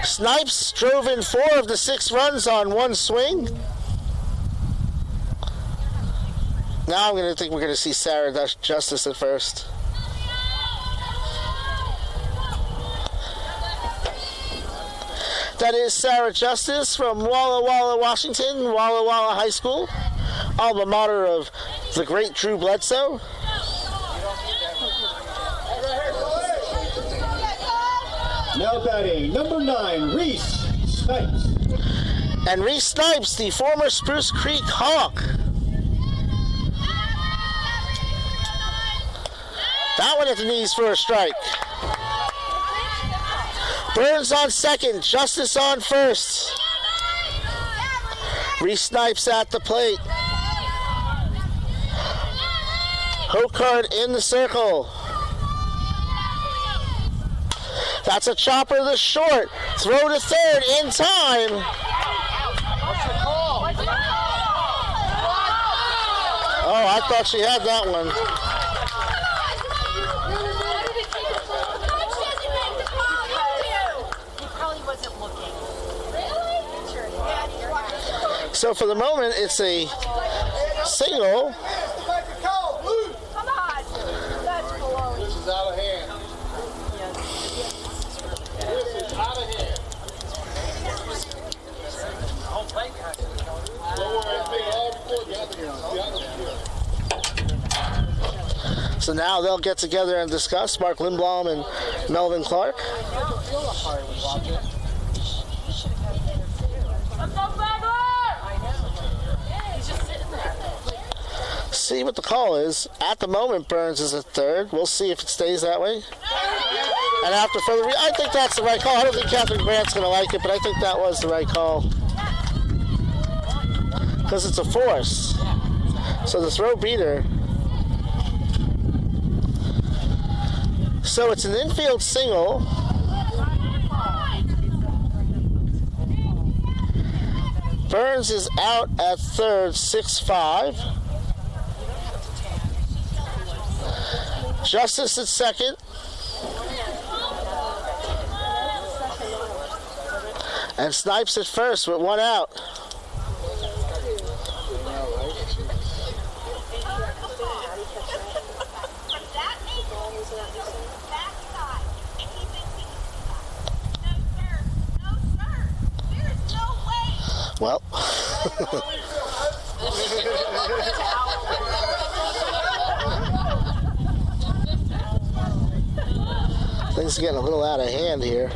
Snipes drove in 4 of the 6 runs on one swing. Now I'm going to think we're going to see Sarah Justice at first. That is Sarah Justice from Walla Walla, Washington, Walla Walla High School, alma mater of the great Drew Bledsoe. Now batting, number 9, Reese Snipes. And Reese Snipes, the former Spruce Creek Hawk. That one at the knees for a strike. Burns on second, Justice on first. Reese Snipes at the plate. Hokard in the circle. That's a chopper to short. Throw to third in time. Oh, I thought she had that one. So for the moment, it's a single. Come on. That's baloney. This is out of hand. This is out of hand. Don't worry, it's been all before. So now they'll get together and discuss. Mark Lindblom and Melvin Clark. Let's go, Flagler! He's just sitting there. See what the call is. At the moment, Burns is at third. We'll see if it stays that way. And after further, I think that's the right call. I don't think Catherine Grant's going to like it, but I think that was the right call. Because it's a force. So the throw beat her. So it's an infield single. Burns is out at third, 6-5. Justice at second. And Snipes at first with one out. Well, things are getting a little out of hand here.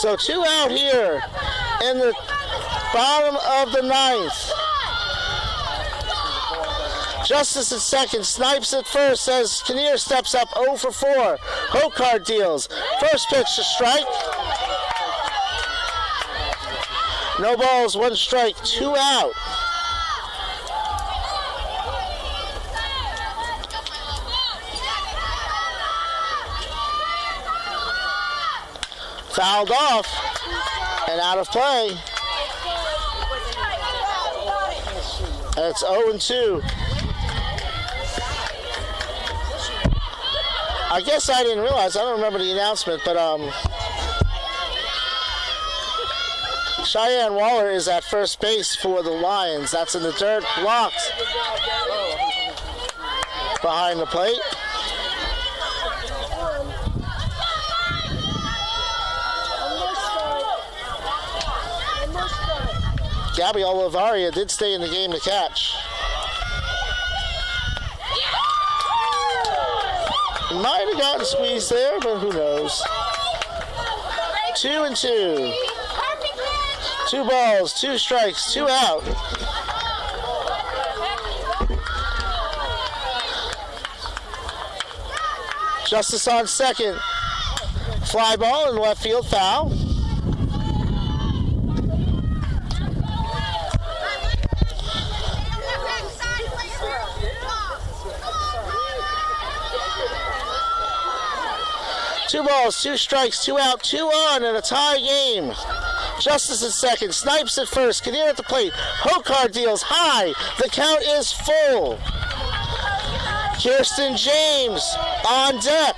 So 2 out here in the bottom of the 9th. Justice at second, Snipes at first as Kinnear steps up 0 for 4. Hokard deals. First pitch to strike. No balls, 1 strike, 2 out. Fouled off and out of play. And it's 0-2. I guess I didn't realize, I don't remember the announcement, but Cheyenne Waller is at first base for the Lions. That's in the dirt, blocked behind the plate. Gabby Olivaria did stay in the game to catch. Might have gotten squeezed there, but who knows. 2-2. 2 balls, 2 strikes, 2 out. Justice on second. Fly ball in left field, foul. Two balls, 2 strikes, 2 out, 2 on in a tie game. Justice at second, Snipes at first, Kinnear at the plate. Hokard deals high. The count is full. Kirsten James on deck.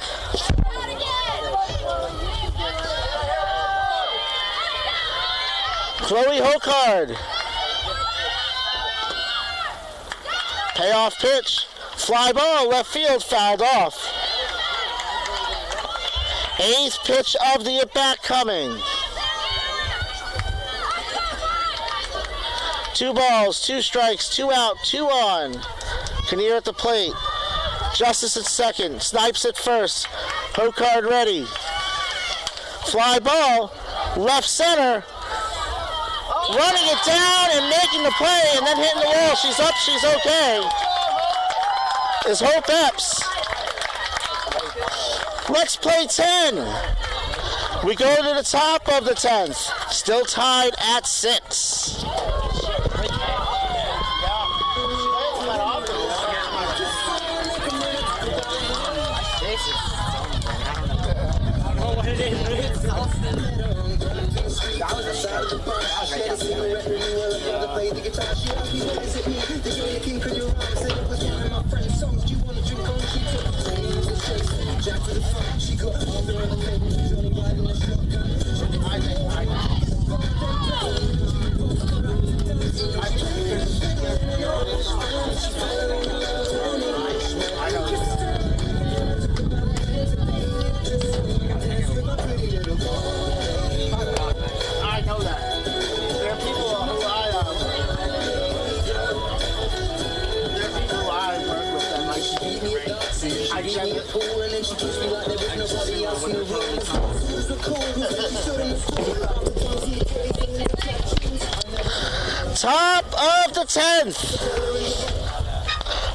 Chloe Hokard. Payoff pitch. Fly ball, left field, fouled off. 8th pitch of the at-bat coming. 2 balls, 2 strikes, 2 out, 2 on. Kinnear at the plate. Justice at second. Snipes at first. Hokard ready. Fly ball. Left center. Running it down and making the play and then hitting the wall. She's up. She's okay. Is Hope Epps. Let's play 10. We go to the top of the 10th. Still tied at 6. Top of the 10th.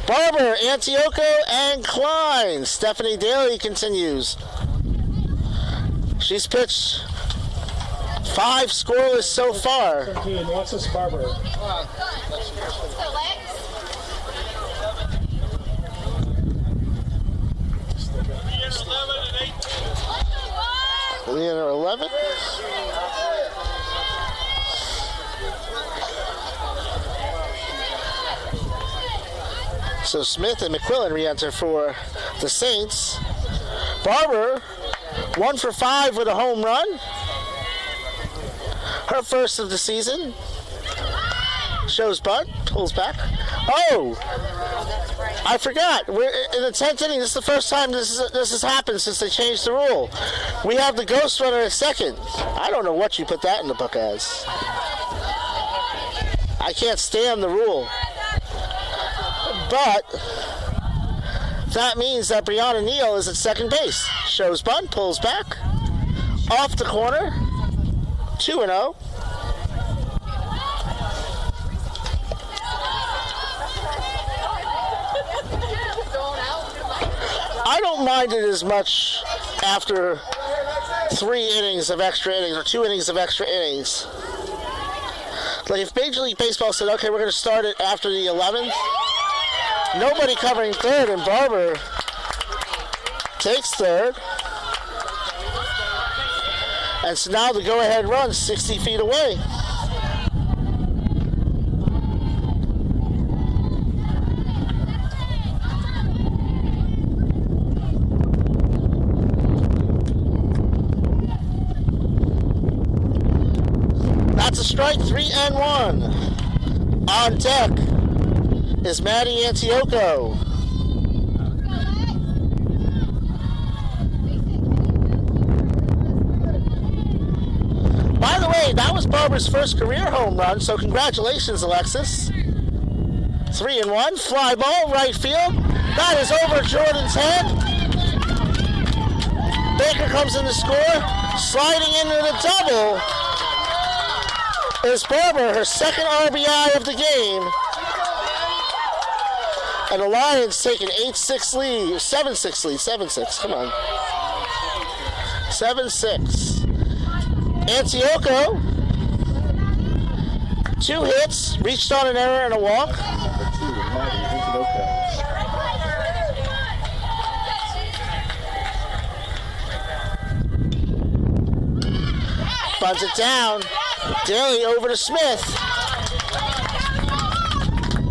Barber, Antioco, and Klein. Stephanie Daly continues. She's pitched 5 scoreless so far. 17, Alexis Barber. Leaner 11. So Smith and McQuillan re-enter for the Saints. Barber, 1 for 5 with a home run. Her first of the season. Shows bunt, pulls back. Oh! I forgot. We're in the 10th inning. This is the first time this has happened since they changed the rule. We have the ghost runner at second. I don't know what you put that in the book as. I can't stand the rule. But that means that Brianna Neal is at second base. Shows bunt, pulls back. Off the corner. 2-0. I don't mind it as much after 3 innings of extra innings or 2 innings of extra innings. Like if Major League Baseball said, okay, we're going to start it after the 11th, nobody covering third, and Barber takes third. And so now the go-ahead run 60 feet away. That's a strike, 3-1. On deck is Matty Antioco. By the way, that was Barber's first career home run, so congratulations, Alexis. 3-1, fly ball, right field. That is over Jordan's head. Baker comes in to score. Sliding into the double is Barber, her second RBI of the game. And the Lions take an 8-6 lead, 7-6 lead, 7-6, come on. 7-6. Antioco, 2 hits, reached on an error and a walk. Bunts it down. Daly over to Smith.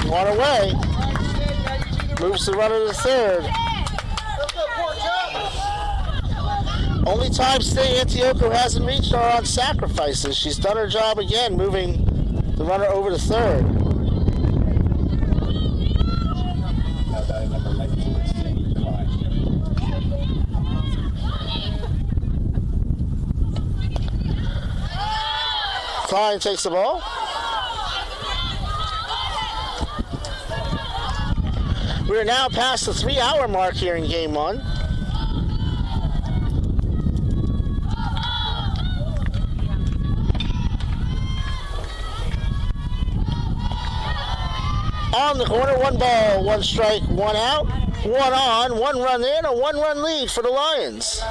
1 away. Moves the runner to third. Only times today Antioco hasn't reached are on sacrifices. She's done her job again, moving the runner over to third. Klein takes the ball. We are now past the 3-hour mark here in Game 1. On the corner, 1 ball, 1 strike, 1 out, 1 on, 1 run in, a 1-run lead for the Lions.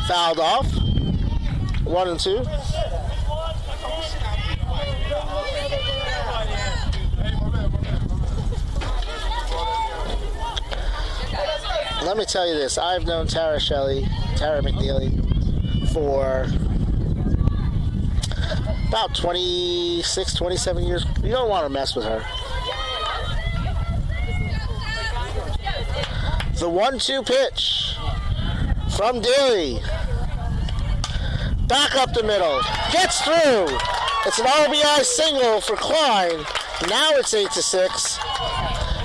Fouled off. 1-2. Let me tell you this. I've known Tara McNeely, for about 26, 27 years. You don't want to mess with her. The 1-2 pitch from Daly. Back up the middle. Gets through. It's an RBI single for Klein. Now it's 8-6.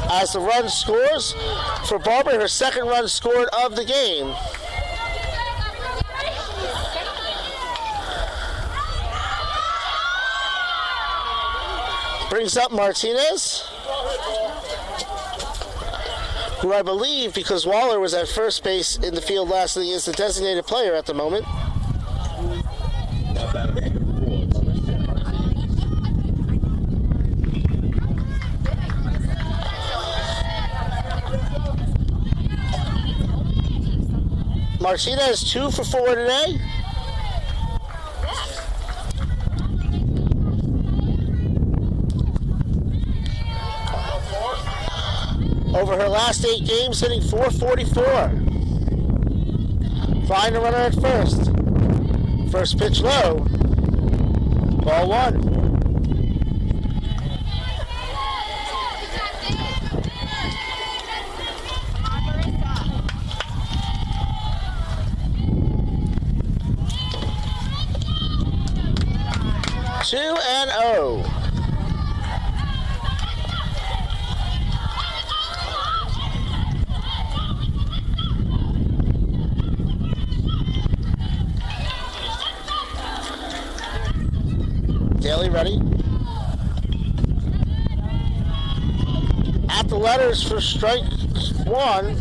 As the run scores for Barber, her second run scored of the game. Brings up Martinez, who I believe, because Waller was at first base in the field last inning, is the designated player at the moment. Martinez 2 for 4 today. Over her last 8 games, hitting .444. Find a runner at first. First pitch low. Ball 1. Two and 0. Daly ready. the letters for strike one.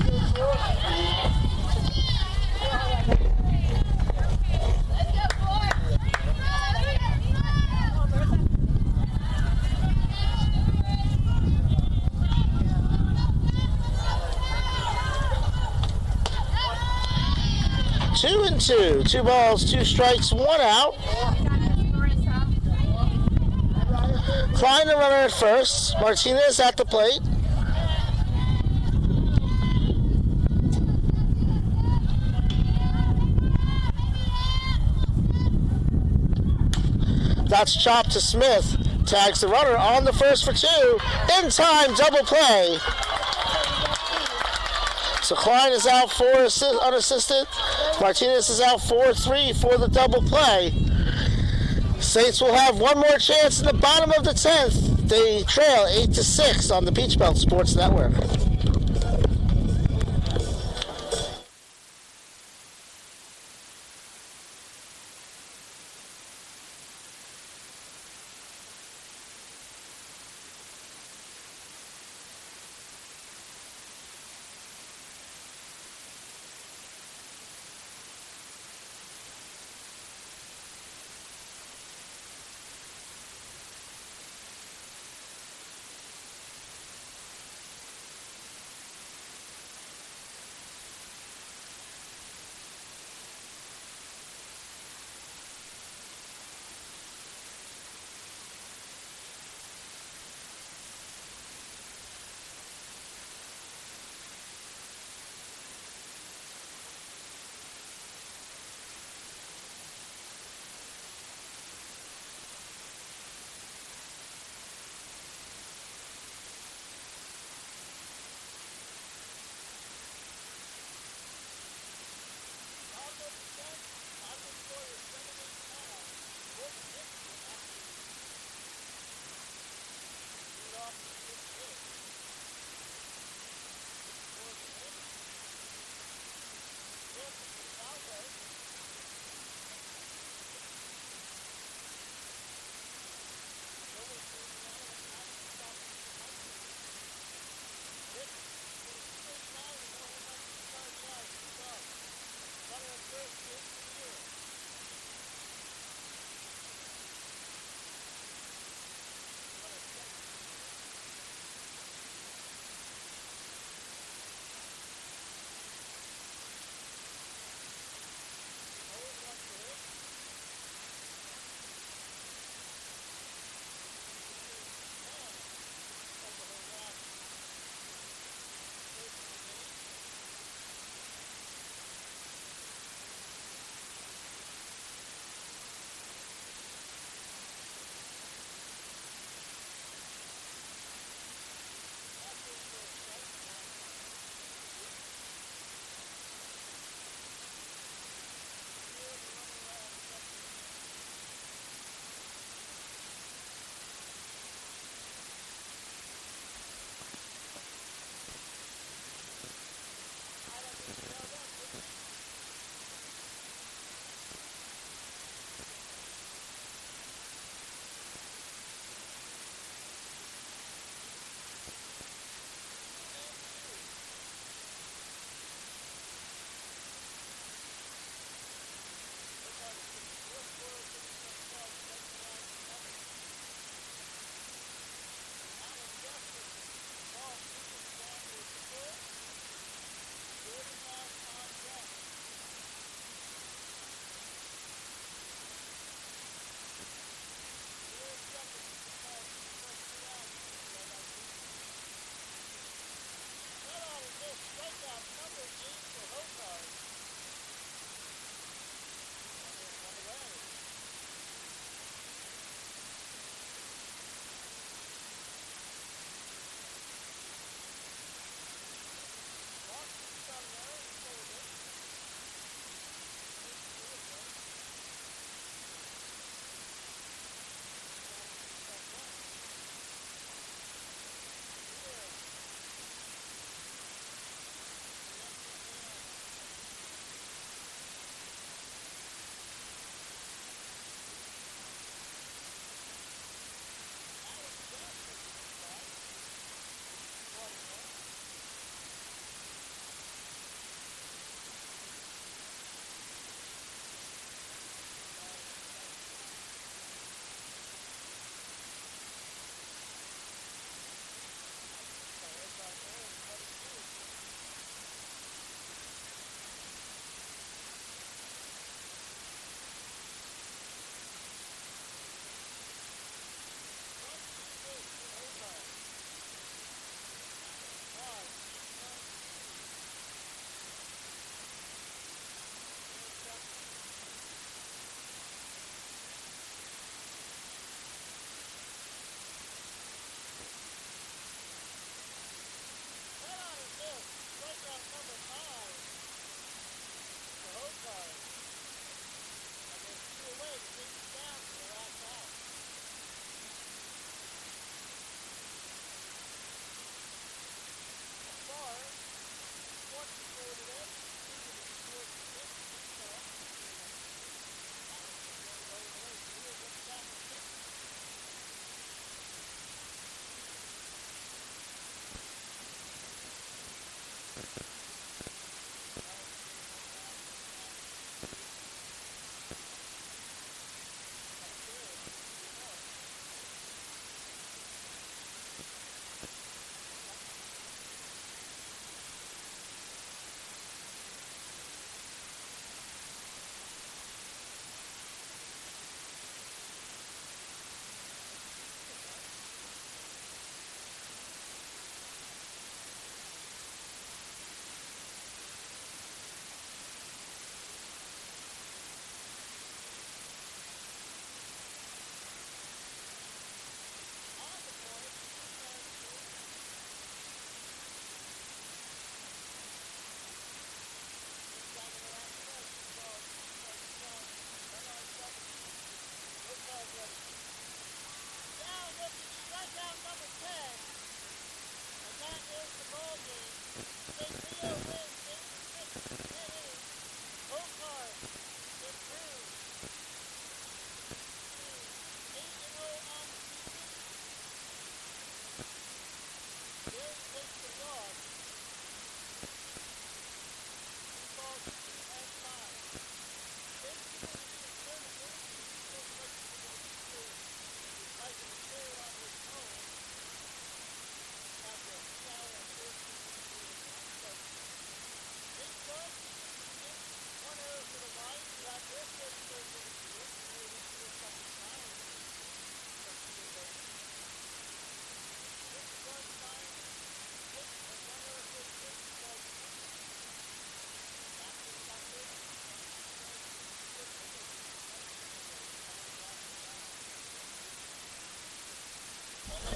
Two and two. 2 balls, 2 strikes, 1 out. Klein the runner at first. Martinez at the plate. That's chopped to Smith. Tags the runner on the first for 2. In time, double play. So Klein is out 4 unassisted. Martinez is out 4-3 for the double play. Saints will have one more chance in the bottom of the 10th. They trail 8-6 on the Peach Belt Sports Network.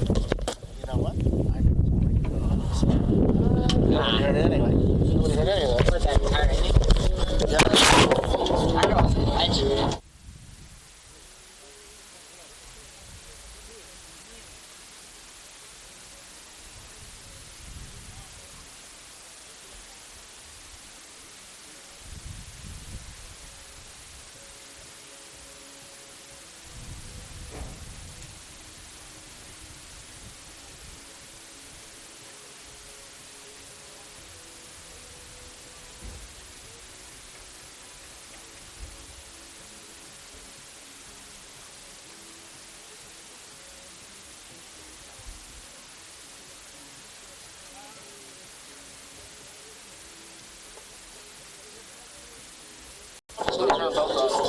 You know what? I heard it anyway. You would have heard anyway. Put that tire in it. Yeah. I don't. I just. So,